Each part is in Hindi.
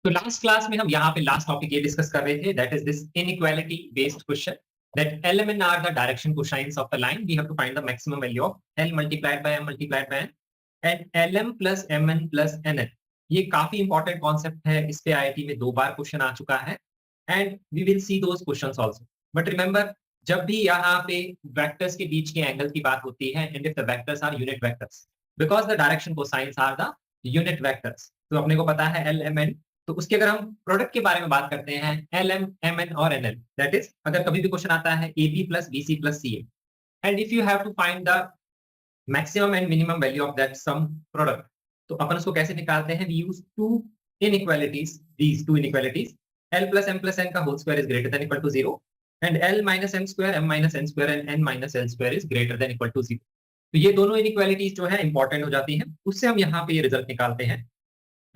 तो लास्ट क्लास में हम यहाँ पे लास्ट टॉपिक ये डिस्कस कर रहे थे, that is this inequality based question that L, M and R are the direction cosines of the line. We have to find the maximum value of L multiplied by M multiplied by N and LM plus MN plus NN. ये काफी इंपॉर्टेंट कॉन्सेप्ट है, इस पे आईआईटी में 2 बार क्वेश्चन आ चुका है and we will see those questions also. But remember, जब भी यहाँ पे वेक्टर्स के बीच के एंगल की बात होती है and if the vectors are unit vectors, because the direction cosines are the unit vectors, तो अपने को पता है एल एम एन. तो उसके अगर हम प्रोडक्ट के बारे में बात करते हैं, एल एम एम एन और एन एल, दैट इज अगर कभी भी क्वेश्चन आता है A B plus B C plus C A and if you have to find the maximum and minimum value of that sum product, तो अपन उसको कैसे निकालते हैं? We use two inequalities, these two inequalities, L plus M plus N का whole square is greater than equal to 0 and L minus M square M minus N square and N minus L square is greater than equal to 0. तो ये दोनों इनइक्वालिटीज जो है इंपॉर्टेंट हो जाती है, उससे हम यहाँ पे ये रिजल्ट निकालते हैं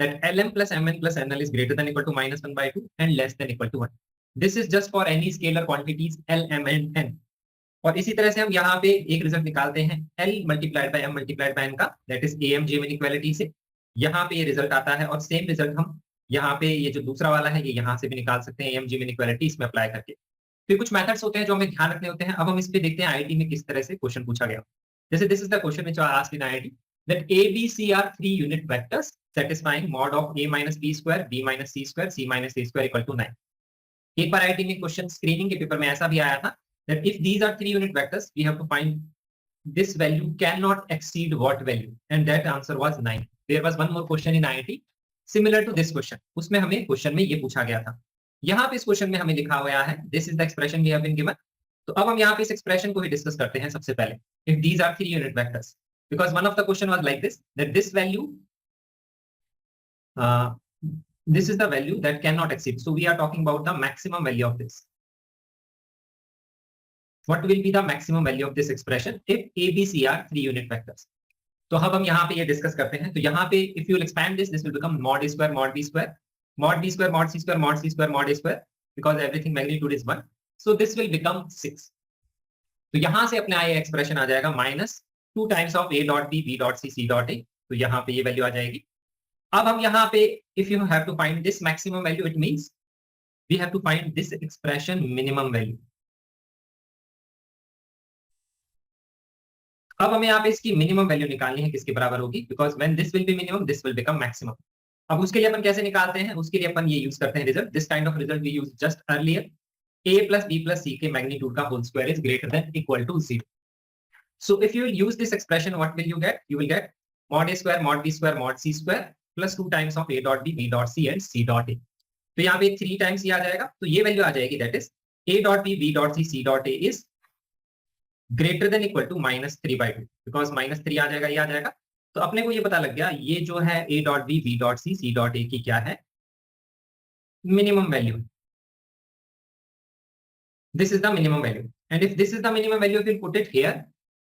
that Lm plus Mn plus Nl is greater than equal to minus 1 by 2 and less than equal to 1. This is just for any scalar quantities L, M and N. और इसी तरह से हम यहाँ पे एक रिजल्ट निकालते हैं L multiplied by M multiplied by N का, that is AMJ inequality से. यहाँ पे ये रिजल्ट आता है और सेम रिजल्ट हम यहाँ पे ये जो दूसरा वाला है ये यहाँ से भी निकाल सकते हैं AMJ inequality इसमें अप्लाई करके. फिर कुछ मेथड्स होते हैं जो हमें ध्यान रखने होते हैं. अब हम इस पे देखते हैं आईआईटी में किस तरह से क्वेश्चन पूछा गया. जैसे this is the question which I asked in IIT that A, B, C are 3 unit vectors satisfying mod of A minus B square, B minus C square, C minus A square equal to 9. एक बार आईआईटी में क्वेश्चन स्क्रीनिंग के पेपर में ऐसा भी आया था that if these are 3 unit vectors, we have to find this value cannot exceed what value, and that answer was 9. There was one more question in IIT similar to this question. उसमें हमें क्वेश्चन में ये पूछा गया था. यहाँ पे इस क्वेश्चन में हमें लिखा हुआ है this is the expression we have been given. तो अब हम यहाँ पे इस एक्सप्रेशन को ही डिस्कस करते हैं सबसे पहले. If these are 3 unit vectors, because one of the question was like this, that this value this is the value that cannot exceed, so we are talking about the maximum value of this. What will be the maximum value of this expression if A, B, C are 3 unit vectors? तो अब हम यहाँ पे ये डिस्कस करते हैं. तो यहाँ पे if you will expand this will become mod A square mod B square mod B square mod C square mod C square mod A square, because everything magnitude is 1, so this will become 6. तो यहाँ से अपने आए एक्सप्रेशन आ जाएगा minus 2 times of A dot B, B dot C, C dot A. तो यहाँ पे ये वैल्यू आ जाएगी. अब हम यहाँ पे if you have to find this maximum value, it means we have to find this expression minimum value. अब हमें यहाँ पे इसकी मिनिमम वैल्यू निकालनी है, किसके बराबर होगी, because when this will be minimum, this will become maximum. अब उसके लिए अपन कैसे निकालते हैं? उसके लिए अपन ये यूज करते हैं result. This kind of result we used just earlier. A plus B plus C के मैग्नीट्यूड का whole square is greater than equal to 0. So if you will use this expression, what will you get? You will get mod A square mod B square mod C square plus 2 times of A dot B, B dot C and C dot A. तो यहाँ पे 3 times ये आ जाएगा, तो ये वैल्यू आ जाएगी, that is A dot B, B dot C, C dot A is greater than equal to minus 3 by 2, because minus 3 आ जाएगा, ये आ जाएगा. तो अपने को ये पता लग गया, ये जो है A dot B, B dot C, C dot A की क्या है? Minimum value. This is the minimum value, and if this is the minimum value, if you put it here,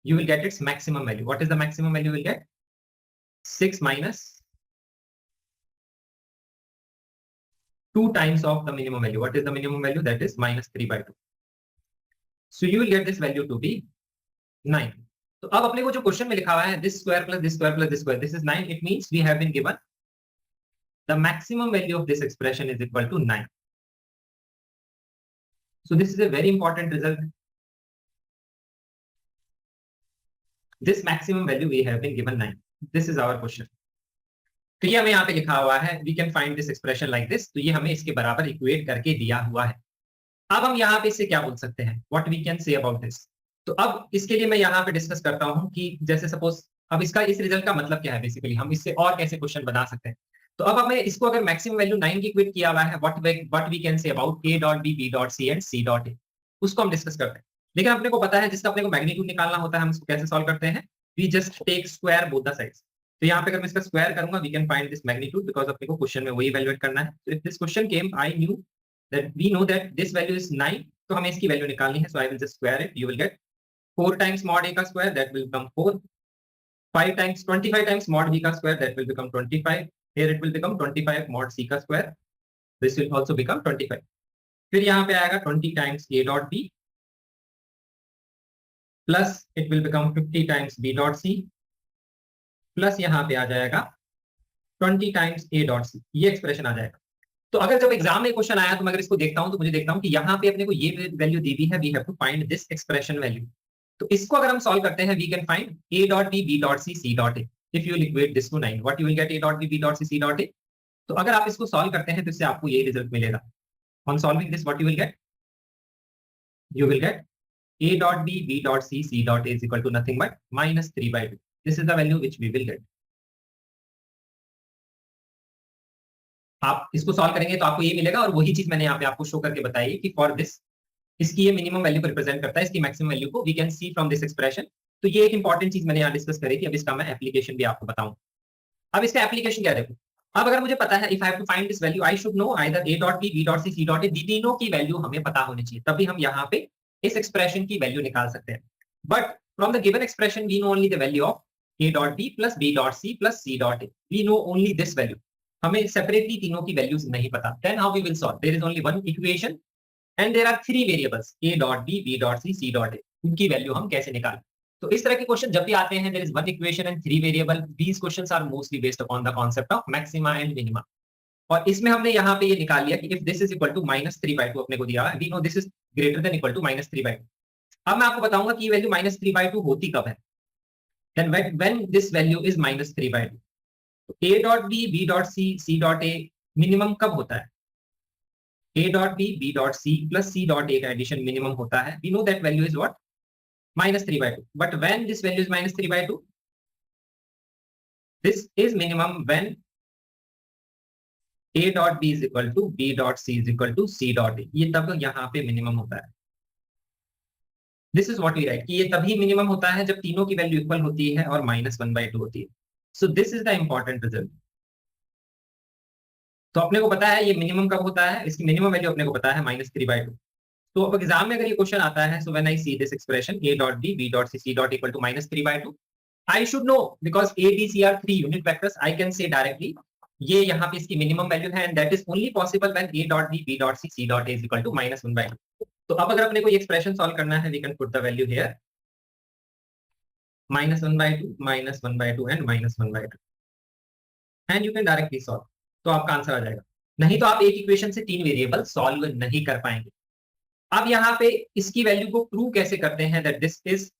you will get its maximum value. What is the maximum value you will get? 6 minus 2 times of the minimum value. What is the minimum value? That is minus 3 by 2. So you will get this value to be 9. तो अब अपने को जो क्वेश्चन में लिखा हुआ है this square plus this square plus this square, this is 9. It means we have been given the maximum value of this expression is equal to 9. So this is a very important result. This maximum value we have been given 9. This is our question. तो ये हमें यहाँ पे लिखा हुआ है we can find this expression like this. तो ये हमें इसके बराबर इक्वेट करके दिया हुआ है. अब हम यहाँ पे इससे क्या बोल सकते हैं? What we can say about this? तो अब इसके लिए मैं यहाँ पे डिस्कस करता हूँ कि जैसे सपोज अब इसका इस रिजल्ट का मतलब क्या है, बेसिकली हम इससे और कैसे क्वेश्चन बना सकते हैं. तो अब हमें इसको अगर मैक्सिमम वैल्यू 9 की इक्वेट किया हुआ है, what we can say about A dot B, B dot C and C dot A, उसको हम डिस्कस करते हैं. लेकिन अपने को पता है जिसका अपने को मैग्नीट्यूड निकालना होता है, हम इसको कैसे सॉल्व करते हैं? We just take square both the sides. तो यहाँ पे अगर मैं इसका स्क्वायर करूंगा, we can find this magnitude, because अपने को क्वेश्चन में वही इवैल्यूएट करना है. तो if this question came, I knew that we know that this value is 9, तो हमें इसकी वैल्यू निकालनी है. So I will just square it. You will get 4 times mod A का square, that will become 4. 5 times 25 times mod B का square, that will become 25. Here it will become 25 mod C का square. This will also become 25. फिर यहाँ पे आएगा 20 times A dot B plus it will become 50 times B dot C plus यहाँ पे आ जाएगा 20 times A dot C. ये एक्सप्रेशन आ जाएगा. तो अगर जब एग्जाम में क्वेश्चन आया तो मैं अगर इसको देखता हूं तो मुझे देखता हूं कि यहाँ पे अपने को ये वैल्यू दी हुई है, we have to find this expression value. तो इसको अगर हम सॉल्व करते हैं, we can find a dot b b dot c c dot a। If you equate this to 9 what you will get a dot b b dot c c dot a। तो अगर आप इसको सॉल्व करते हैं तो इससे आपको ये रिजल्ट मिलेगा। On solving this what you will gate, you will get a dot b b dot c c dot a is equal to nothing but minus 3/2. This is the value which we will get. आप इसको सॉल्व करेंगे तो आपको ये मिलेगा, और वही चीज मैंने यहाँ पे आपको शो करके बताई कि फॉर दिस, इसकी ये मिनिमम वैल्यू को रिप्रेजेंट करता है, इसकी मैक्सिमम वैल्यू को we can see from this expression. तो ये एक इंपॉर्टेंट चीज मैंने यहाँ डिस्कस करी थी। अब इसका मैं एप्लीकेशन भी आपको बताऊं। अब इसका एप्लीकेशन क्या देखो, अब अगर मुझे पता है if I have to find this value I should know either a dot b b dot c c dot a, तीनों की वैल्यू हमें पता होनी चाहिए, तभी हम यहाँ पे इस एक्सप्रेशन की वैल्यू निकाल सकते हैं। But from the given expression we know only the value of a dot b plus b dot c plus c dot a। We know only this value, हमें सेपरेटली तीनों की वैल्यूज नहीं पता। Then how we will solve, there is only one equation and there are three variables a dot b b dot c c dot a। उनकी वैल्यू हम कैसे निकालें? तो इस तरह के क्वेश्चन जब भी आते हैं, there is one equation and three variable, these questions are mostly based upon the concept of maxima and minima. और इसमें हमने यहाँ पे ये निकाल लिया कि if this is equal to -3/2 अपने को दिया है, we know this is greater than equal to -3/2। अब मैं आपको बताऊंगा कि ये वैल्यू -3/2 होती कब है। Then when this value is -3/2, तो a dot b b dot c c dot a minimum कब होता है? a dot b b dot c plus c dot a का एडिशन मिनिमम होता है। We know that value is what, -3/2। But when this value is -3/2, this is minimum when a dot b is equal to b dot c is equal to c dot a। ये तब यहाँ पे मिनिमम होता है। This is what we write कि ये तभी मिनिमम होता है जब तीनों की वैल्यू इक्वल होती है और -1/2 होती है। So this is the important result. तो अपने को पता है ये मिनिमम कब होता है, इसकी मिनिमम वैल्यू अपने को पता है -3/2। तो अब एग्जाम में अगर ये क्वेश्चन आता है, so when I see this expression a dot b b dot c c dot equal to -3/2, I should know because a b c are three unit vectors, I can say directly ये यहाँ पे इसकी मिनिमम वैल्यू है and that is only possible when a dot b b dot c c dot a is equal to -1/2। तो अब अगर अपने को ये एक्सप्रेशन सॉल्व करना है, we can put the value here -1/2 -1/2 and -1/2 and you can directly solve. तो आपका आंसर आ जाएगा। नहीं तो आप एक इक्वेशन से तीन वेरिएबल सॉल्व नहीं कर पाएंगे। अब यहाँ पे इसकी वैल्यू को प्रूव कैसे करते हैं दैट दिस इज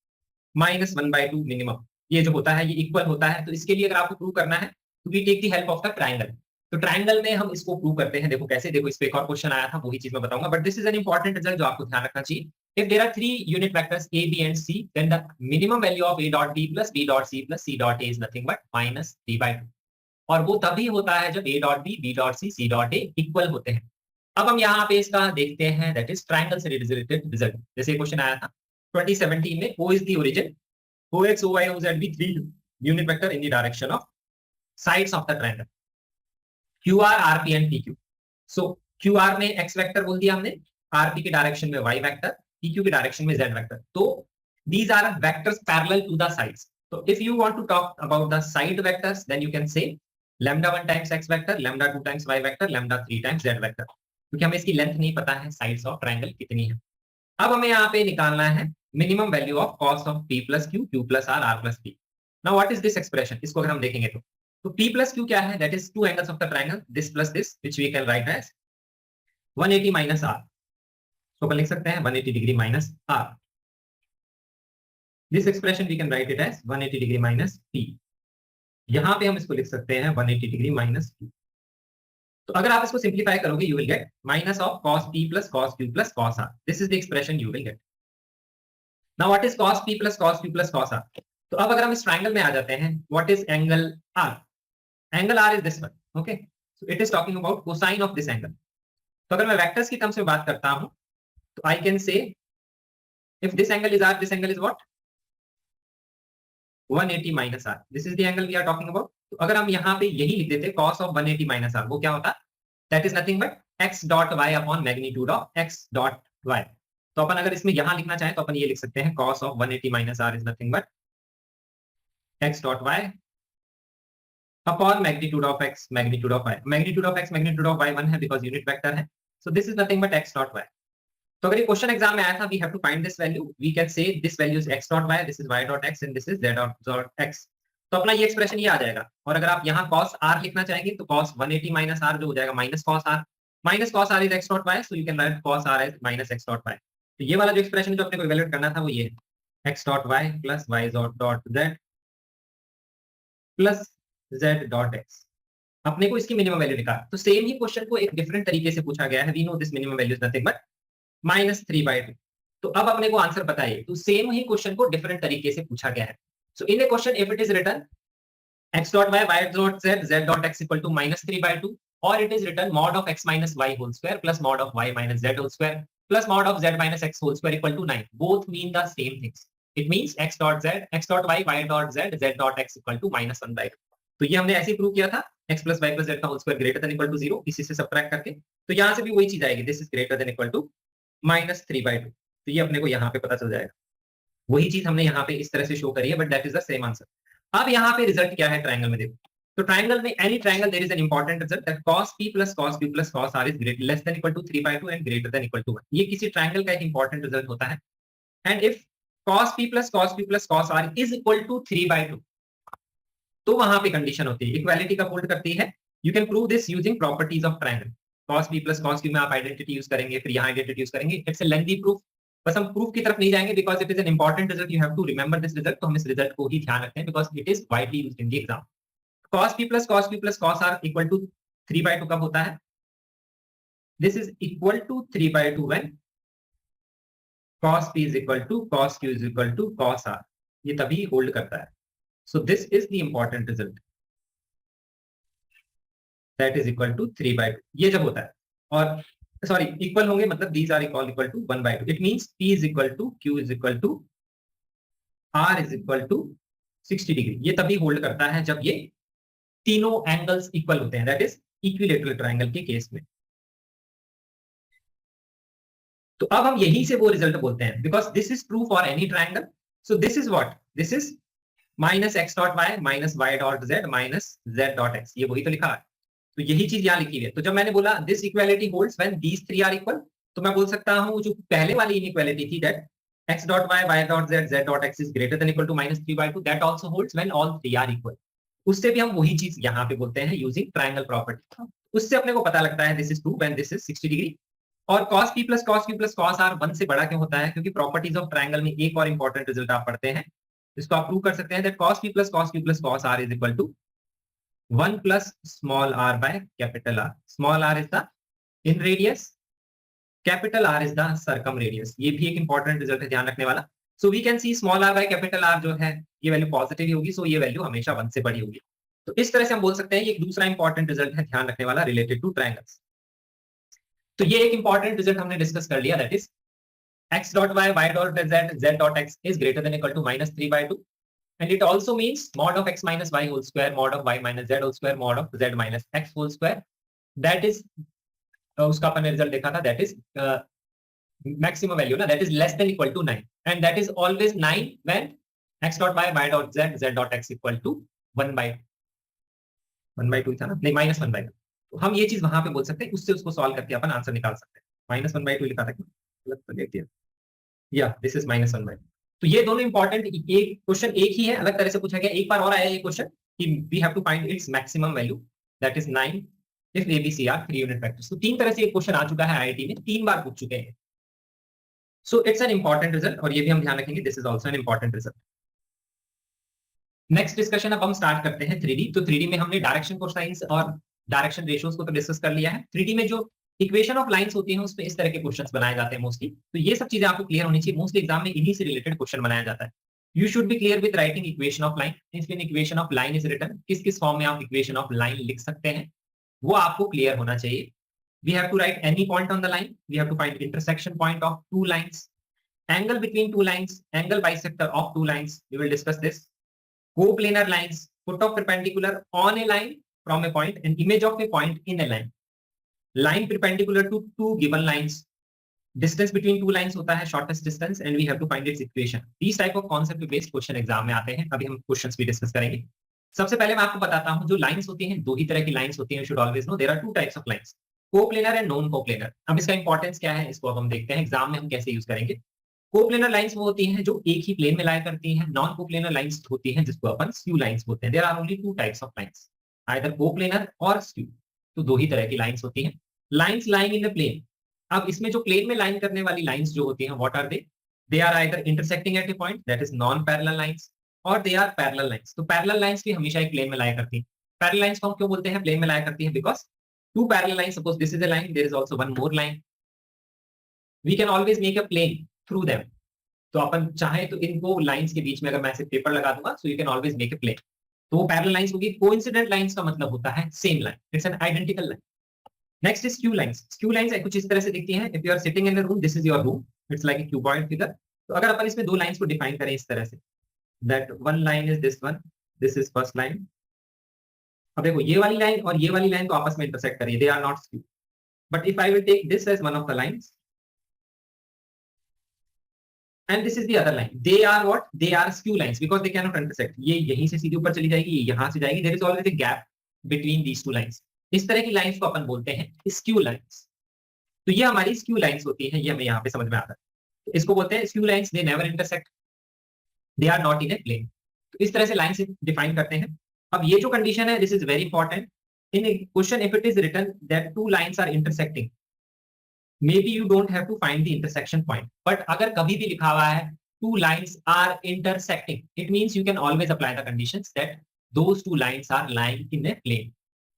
-1/2 मिनिमम, ये जो होता है ये इक्वल होता है। तो इसके लिए अगर आपको प्रूव करना है तो we take the help of the triangle. तो ट्रायंगल में हम इसको प्रूव करते हैं। देखो कैसे, देखो इस पे एक और क्वेश्चन आया था, वही चीज मैं बताऊंगा, but this is an important result जो आपको ध्यान रखना चाहिए। If there are three unit vectors a, b and c, then the minimum value of a dot b plus b dot c plus c dot a is nothing but -3/2। और वो तभी होता है जब a dot b, b dot c, c dot a equal होते हैं। अब हम यहाँ पे इसका देखते हैं, दैट इज ट्रायंगल से रिलेटेड रिजल्ट। जैसे क्वेश्चन आया था 2017 में, O is the origin, OX, OY, OZ be three unit vector in the direction of sides of the triangle QR, RP and PQ। So QR में X वेक्टर बोल दिया हमने, RP के डायरेक्शन में Y वेक्टर, PQ के डायरेक्शन में Z वेक्टर। तो these are vectors parallel to the sides। So if you want to talk about the side vectors, then you can say λ1 times X vector, λ2 times Y vector, λ3 times Z vector। क्योंकि हमें इसकी लेंथ नहीं पता है, साइड्स ऑफ ट्रायंगल कितनी है। अब हमें यहाँ पे निकालना है minimum value of cos of P plus Q, Q plus R, R plus P। Now what is this expression, इसको अगर हम देखेंगे तो P प्लस Q क्या है, that is two angles of the triangle, this plus this, which we can write as 180 minus R। तो अपन लिख सकते हैं 180 degree minus R। This expression we can write it as 180 degree minus P। यहाँ पे हम इसको लिख सकते हैं 180 डिग्री माइनस Q। तो अगर आप इसको सिंप्लीफाई करोगे, you will get minus of cos P plus cos Q plus cos R। This is the expression you will gate. Now what is cos P plus cos Q plus cos R? तो अब अगर हम इस ट्रायंगल में आ जाते हैं, what is angle R? Angle R is this one, okay. So it is talking about cosine of this angle. तो अगर मैं वेक्टर्स की टर्म्स में बात करता हूं, तो I can say if this angle is R, this angle is what, 180 minus R। This is the angle we are talking about. तो अगर हम यहाँ पे यही लिख देते cos ऑफ 180 माइनस R, वो क्या होता? That is nothing but x dot y upon magnitude of x dot y। तो अपन अगर इसमें यहां लिखना चाहें तो अपन ये लिख सकते हैं cos of 180 minus R is nothing but x dot y upon magnitude of x, magnitude of y। Magnitude of x, magnitude of y 1 है बिकॉज यूनिट वेक्टर है। So this is nothing but x dot y। तो अगर ये क्वेश्चन एग्जाम में आया था, we have to find this value, we can say this value is x dot y, this is y dot x and this is z dot x। तो अपना ये एक्सप्रेशन ये आ जाएगा। और अगर आप यहाँ cos r लिखना चाहेंगे तो cos 180 माइनस r जो हो जाएगा minus cos r, minus cos R is X dot Y, so you can write cos R as minus X dot Y. तो ये वाला जो एक्सप्रेशन जो अपने को इवैल्यूएट करना था वो ये है, X dot Y plus Y dot Z plus Z dot X. अपने को इसकी मिनिमम वैल्यू निकाल। तो सेम ही क्वेश्चन को एक डिफरेंट तरीके से पूछा गया है। We know this minimum value is nothing but -3/2। तो अब अपने को आंसर पता है, तो सेम ही क्वेश्चन को डिफरेंट तरीके से पूछा गया है। So in a question if it is written x dot y, y dot z, z dot x equal to -3/2, or it is written mod of x minus y whole square plus mod of y minus z whole square plus mod of z minus x whole square equal to 9. Both mean the same things. It means x dot z, x dot y dot z, z dot x equal to -1/2. तो ये हमने ऐसे ही प्रूव किया था, x plus y plus z का whole square greater than equal to 0, इसी से सबट्रैक्ट करके। तो यहाँ से भी वही चीज आएगी, this is greater than equal to -3/2। तो ये अपने को यहाँ पे पता चल जाएगा। वही चीज हमने यहाँ पे इस तरह से शो करी है, but that is the same answer. अब यहाँ पे रिजल्ट क्या है ट्रायंगल में, देखो। तो ट्रायंगल में any triangle there is an important result that cos p plus cos q plus cos r is greater less than equal to 3/2 and greater than equal to 1। ये किसी ट्रायंगल का एक इंपॉर्टेंट रिजल्ट होता है। And if cos p plus cos q plus cos r is equal to 3/2, तो वहां पे कंडीशन होती है, इक्वालिटी का होल्ड करती है। You can prove this using properties of triangle. cos p plus cos q में आप आइडेंटिटी यूज करेंगे, फिर यहाँ आइडेंटिटी यूज करेंगे। इट्स ए लेंथी प्रूफ, बस हम प्रूफ की तरफ नहीं जाएंगे because it is an important result, you have to remember this result. तो हम इस रिजल्ट को ही ध्यान रखते हैं because it is widely used in the exam. cos p plus cos q plus cos r equal to 3/2 कब होता है? This is equal to 3/2 when cos p is equal to cos q is equal to cos r। ये तभी होल्ड करता है। So this is the important result, that is equal to 3/2। ये जब होता है, और सॉरी इक्वल होंगे मतलब these are equal to 1/2। It means p is equal to q is equal to r is equal to 60 degree. ये तभी होल्ड करता है जब ये तीनों एंगल्स इक्वल होते हैं, दैट इज इक्विलेटरल ट्रायंगल के केस में। तो अब हम यहीं से वो रिजल्ट बोलते हैं, because this is true for any triangle. So this is what, this is minus X dot Y minus Y dot Z minus Z dot X. ये वही तो लिखा है। तो यही चीज यहाँ लिखी है। तो जब मैंने बोला this equality holds when these three are equal, तो मैं बोल सकता हूँ जो पहले वाली इनइक्वालिटी थी, that x dot y, y dot z, z dot x is greater than equal to -3/2, that also holds when all three are equal। उससे भी हम वही चीज यहाँ पे बोलते हैं यूजिंग ट्रायंगल प्रॉपर्टी। उससे अपने को पता लगता है this is true when this is 60 degree. और cos p plus cos q plus cos r 1 से बड़ा क्यों होता है? क्योंकि प्रॉपर्टीज ऑफ ट्रायंगल में एक और इंपॉर्टेंट रिजल्ट आप पढ़ते हैं, इसको आप प्रूव कर सकते हैं, that cos p plus cos q plus cos r is equal to 1 plus small r by capital R। small r is the in radius, capital R is the circumradius। ये भी एक इंपॉर्टेंट रिजल्ट है ध्यान रखने वाला। So we can see small r by capital R जो है ये वैल्यू पॉजिटिव ही होगी, सो ये वैल्यू हमेशा 1 से बड़ी होगी। तो इस तरह से हम बोल सकते हैं ये एक दूसरा इंपॉर्टेंट रिजल्ट है ध्यान रखने वाला रिलेटेड टू ट्रायंगल्स। तो ये एक इंपॉर्टेंट रिजल्ट हमने डिस्कस कर लिया, that is x dot y, y dot z, z dot x is greater than equal to -3/2, and it also means mod of x minus y whole square, mod of y minus z whole square, mod of z minus x whole square, that is उसका अपन ने रिजल्ट देखा था, दैट इज मैक्सिमम वैल्यू ना, that is less than equal to 9, and that is always 9 when x dot y, y dot z, z dot x equal to 1/2 था ना, नहीं -1/2। तो हम ये चीज वहां पे बोल सकते हैं, उससे उसको सॉल्व करके अपन आंसर निकाल सकते हैं। -1/2 लिखा था, गलत तो लिख दिया, या दिस इज -1/2। तो ये दोनों इंपॉर्टेंट, एक क्वेश्चन एक ही है, अलग तरह से पूछा गया। एक बार और आया ये क्वेश्चन कि we have to find its maximum value, that is 9 if a b c are 3 unit vectors. तो तीन तरह से एक क्वेश्चन आ चुका है आईआईटी में, 3 बार पूछ चुके हैं। So it's an important result, और ये भी हम ध्यान रखेंगे, this is also an important result. Next discussion अब हम स्टार्ट करते हैं 3D। तो 3D में हमने डायरेक्शन कोसाइंस और डायरेक्शन रेशियोज को तो डिस्कस कर लिया है। 3D में जो इक्वेशन ऑफ लाइंस होती हैं उसमें इस तरह के क्वेश्चंस बनाए जाते हैं मोस्टली। तो ये सब चीजें आपको क्लियर होनी चाहिए, मोस्टली एग्जाम में इन्हीं से रिलेटेड क्वेश्चन बनाया जाता है। You should be clear with writing equation of line. If an equation of line is written, किस किस फॉर्म में आप इक्वेशन ऑफ लाइन लिख सकते हैं वो आपको क्लियर होना चाहिए। We have to write any point on the line. We have to find intersection point of two lines, angle between two lines, angle bisector of two lines. We will discuss this. Coplanar lines, put of perpendicular on a line from a point, and image of a point in a line. Line perpendicular to two given lines. Distance between two lines होता है shortest distance, and we have to find its equation. These type of concept based question exam में आते हैं। अभी हम questions भी discuss करेंगे। सबसे पहले मैं आपको बताता हूं, जो लाइंस होती हैं, दो ही तरह की लाइंस होती हैं, should always know. There are two types of lines, coplanar and non coplanar. अब इसका इंपॉर्टेंस क्या है, इसको अब हम देखते हैं एग्जाम में हम कैसे यूज करेंगे। कोप्लेनर लाइंस वो होती हैं जो एक ही प्लेन में लाया करती हैं। नॉन कोप्लेनर लाइंस होती हैं जिसको अपन स्क्यू लाइंस बोलते हैं। There are only two types of lines, either coplanar और स्क्यू। तो दो ही तरह की लाइंस होती हैं। Lines lying in the plane. अब इसमें जो प्लेन में लाइन करने वाली लाइंस जो होती हैं, what are they are either intersecting at a point, that is non parallel lines, और दे आर पैरेलल लाइंस। तो पैरेलल लाइंस भी हमेशा एक प्लेन में लाया करती है। पैरेलल लाइंस को हम क्यों बोलते हैं प्लेन में लाया करती है? Because two parallel lines, suppose this is a line, there is also one more line, we can always make a plane through them. तो अपन चाहे तो इनको लाइंस के बीच में अगर मैं ऐसे पेपर लगा दूंगा, so you can always make a plane. तो वो पैरेलल लाइंस होगी। कोइंसिडेंट लाइंस का मतलब होता है same line, it's an identical line. Next is skew lines. Skew lines कुछ इस तरह से दिखती हैं। If you are sitting in a room, this is your room, it's like a cuboid figure. तो अगर अपन इसमें दो लाइंस को डिफाइन करें इस तरह से, that one line is this one, this is first line. अब देखो ये वाली लाइन और ये वाली लाइन तो आपस में इंटरसेक्ट कर रही है, they are not skew. But if I will take this edge one of the lines and this is the other line, they are what, they are skew lines because they cannot intersect। ये यहीं से सीधे ऊपर चली जाएगी, ये यहां से जाएगी, there is always a gap between these two lines। इस तरह की लाइंस को अपन बोलते हैं skew lines। तो ये हमारी skew lines होती हैं, ये हमें यहाँ पे समझ में आता है। तो इसको बोलते हैं skew lines, they never intersect, they are not in a plane। तो इस तरह से लाइन से डिफाइन करते हैं। अब ये जो कंडीशन है, this is very important in question. If it is written that two lines are intersecting, maybe you don't have to find the intersection point, but अगर कभी भी लिखा हुआ है two lines are intersecting, it means you can always apply the conditions that those two lines are lying in a plane,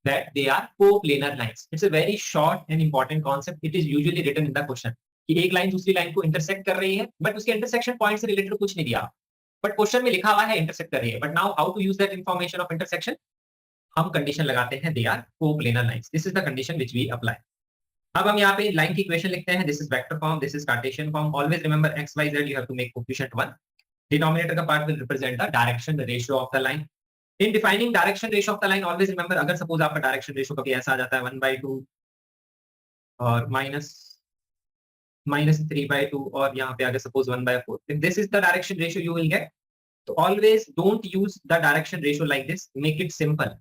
that they are co-planar lines। It's a very short and important concept, it is usually written in the question कि एक लाइन दूसरी लाइन को इंटरसेक्ट कर रही है, बट उसके इंटरसेक्शन पॉइंट से रिलेटेड कुछ नहीं दिया, बट क्वेश्चन में लिखा हुआ है इंटरसेक्ट कर रही है। But now how to use that information of intersection, हम कंडीशन लगाते हैं they are coplanar lines. This is the condition which we apply. अब हम यहाँ पे लाइन की इक्वेशन लिखते हैं, this is vector form, this is Cartesian form. Always remember x Y Z, you have to make coefficient 1। Denominator का part will represent the direction ratio of the line. In defining direction ratio of the line, always remember, अगर सपोज आपका डायरेक्शन रेशियो कभी ऐसा आ जाता है 1/2 और -3/2 और यहाँ पे आगे suppose 1/4, if this is the direction ratio you will get. तो always don't use the direction ratio like this, make it simple.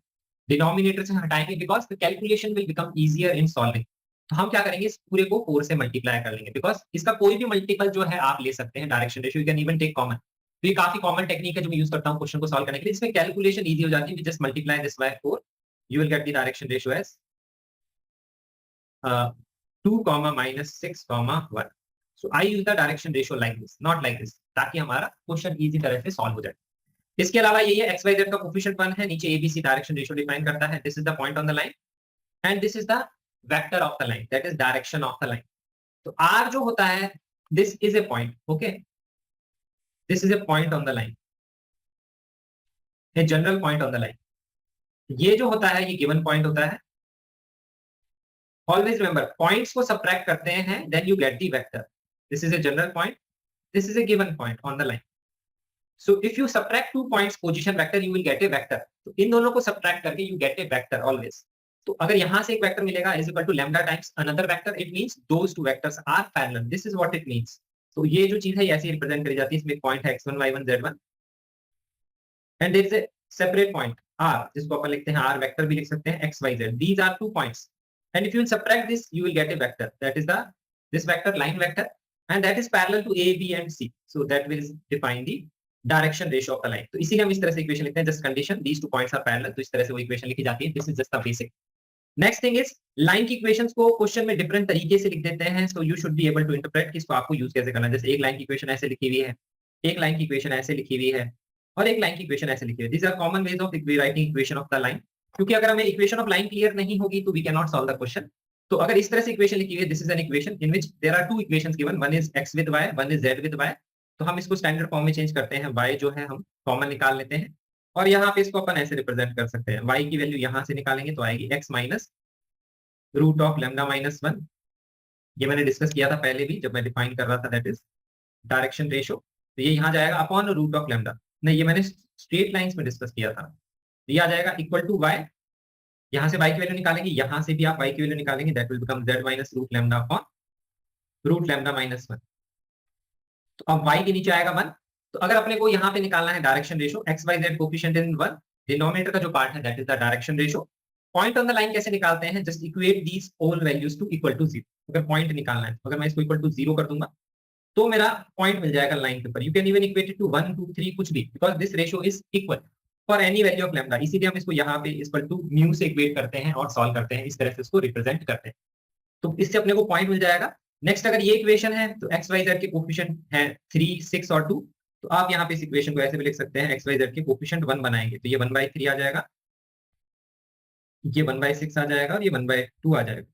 Denominator से हटाएंगे because the calculation will become easier in solving. तो हम क्या करेंगे, इस पूरे को 4 से मल्टीप्लाई कर लेंगे, बिकॉज इसका कोई भी मल्टीपल जो है आप ले सकते हैं direction ratio, you can even take common. तो ये काफी कॉमन टेक्निक है जो मैं यूज करता हूँ क्वेश्चन को सॉल्व करने के लिए। इसमें कैलकुलेशन इजी हो जाती है, just multiply this by 4, you will get the direction ratio as 2, -6, 1। So I use the direction ratio like this, not like this, ताकि हमारा क्वेश्चन इजी तरह से सॉल्व हो जाए। इसके अलावा ये एक्स वाई जेड का कोएफिशिएंट 1 है, नीचे एबीसी डायरेक्शन रेशियो डिफाइन करता है। This is the point on the line and this is the vector of the line, that is direction of the line. तो आर जो होता है, this is A point, okay, this is A point on the line, A general point on the line. ये जो होता है ये गिवन पॉइंट होता है। ऑलवेज रिमेंबर, पॉइंट्स को सबट्रैक्ट करते हैं, then you get the vector. This is a general point, this is a given point on the line. So if you subtract 2 points position vector, you will get a vector। तो इन दोनों को subtract करके you get a vector always। तो अगर यहाँ से एक वेक्टर मिलेगा is equal to lambda times another vector, it means those two vectors are parallel। This is what it means। तो ये जो चीज है ऐसे रिप्रेजेंट करी जाती है। इसमें पॉइंट है x1 y1 z1 and there is a separate point r, जिसको अपन लिखते हैं r वेक्टर भी लिख सकते हैं x y z। These are 2 points and if you will subtract this, you will get a vector, that is this vector, line vector, and that is parallel to a, b and c। So that will define the direction ratio of the line. तो इसीलिए हम इस तरह से इक्वेशन लिखते हैं, just condition these two points are parallel. तो इस तरह से वो इक्वेशन लिखी जाती है। This is just the basic. Next thing is, line की इक्वेशंस को क्वेश्चन में डिफरेंट तरीके से लिख देते हैं, so you should be able to interpret कि इसको आपको यूज कैसे करना है। जैसे एक लाइन की इक्वेशन ऐसे लिखी हुई है, एक लाइन की इक्वेशन ऐसे लिखी हुई है, और एक लाइन की इक्वेशन ऐसे लिखी हुई है। These are common ways of writing equation of the line. क्योंकि अगर हमें इक्वेशन ऑफ लाइन क्लियर नहीं होगी तो we can not solve the question. तो अगर इस तरह से इक्वेशन लिखी हुई है, this is an equation in which there are 2 equations given, one is x with y, one is z with y। तो हम इसको स्टैंडर्ड फॉर्म में चेंज करते हैं, y जो है हम कॉमन निकाल लेते हैं, और यहाँ पे इसको अपन ऐसे रिप्रेजेंट कर सकते हैं। y की वैल्यू यहाँ से निकालेंगे तो आएगी x minus root of lambda minus 1। ये मैंने डिस्कस किया था पहले भी जब मैं डिफाइन कर रहा था, दैट इज डायरेक्शन रेशियो। तो ये यहाँ जाएगा अपॉन रूट ऑफ लैम्डा, नहीं ये मैंने स्ट्रेट लाइंस में डिस्कस किया था। ये आ जाएगा इक्वल टू y, यहाँ से y की वैल्यू निकालेंगे, यहाँ से भी आप y की वैल्यू निकालेंगे, that will become z minus root lambda upon root lambda minus 1। तो अब y के नीचे आएगा 1। तो अगर अपने को यहाँ पे निकालना है direction ratio, X Y Z coefficient in 1, denominator का जो पार्ट है that is the direction ratio. Point on the line कैसे निकालते हैं, just equate these all values to equal to 0। अगर पॉइंट निकालना है, अगर मैं इसको इक्वल टू 0 कर दूंगा तो मेरा पॉइंट मिल जाएगा लाइन के ऊपर। You can even equate it to 1 2 3 कुछ भी, because this ratio is equal for any value of lambda. इसीलिए हम इसको यहाँ पे इक्वल टू म्यू से इक्वेट करते हैं और सॉल्व करते हैं, इस तरह से इसको रिप्रेजेंट करते हैं। तो इससे अपने को पॉइंट मिल जाएगा। नेक्स्ट अगर ये इक्वेशन है तो एक्स वाई जेड के कोफिशिएंट है 3, 6 और 2, तो आप यहाँ पे इस इक्वेशन को ऐसे भी लिख सकते हैं, एक्स वाई जेड के कोफिशिएंट 1 बनाएंगे तो ये 1/3 आ जाएगा, ये 1/6 आ जाएगा और ये 1/2 आ जाएगा।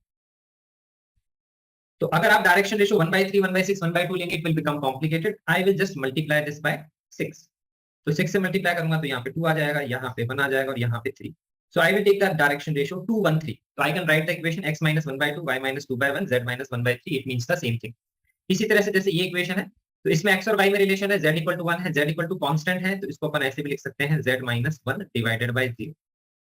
तो अगर आप डायरेक्शन रेशियो 1/3, 1/6, 1/2 लेंगे it will become complicated. I will just multiply this bye 6। तो 6 से मल्टीप्लाई करूंगा तो यहाँ पे 2 आ जाएगा, यहाँ पे 1 आ जाएगा और यहाँ पे 3। So I will take the direction ratio 2, 1, 3. So I can write the equation x minus 1/2, y minus 2/1, z minus 1/3. It means the same thing. इसी तरह से जैसे ये इक्वेशन है तो इसमें x और y में रिलेशन है, z इक्वल टू 1 है, z इक्वल टू कांस्टेंट है, तो इसको अपन ऐसे भी लिख सकते हैं z minus 1 डिवाइडेड बाय 0।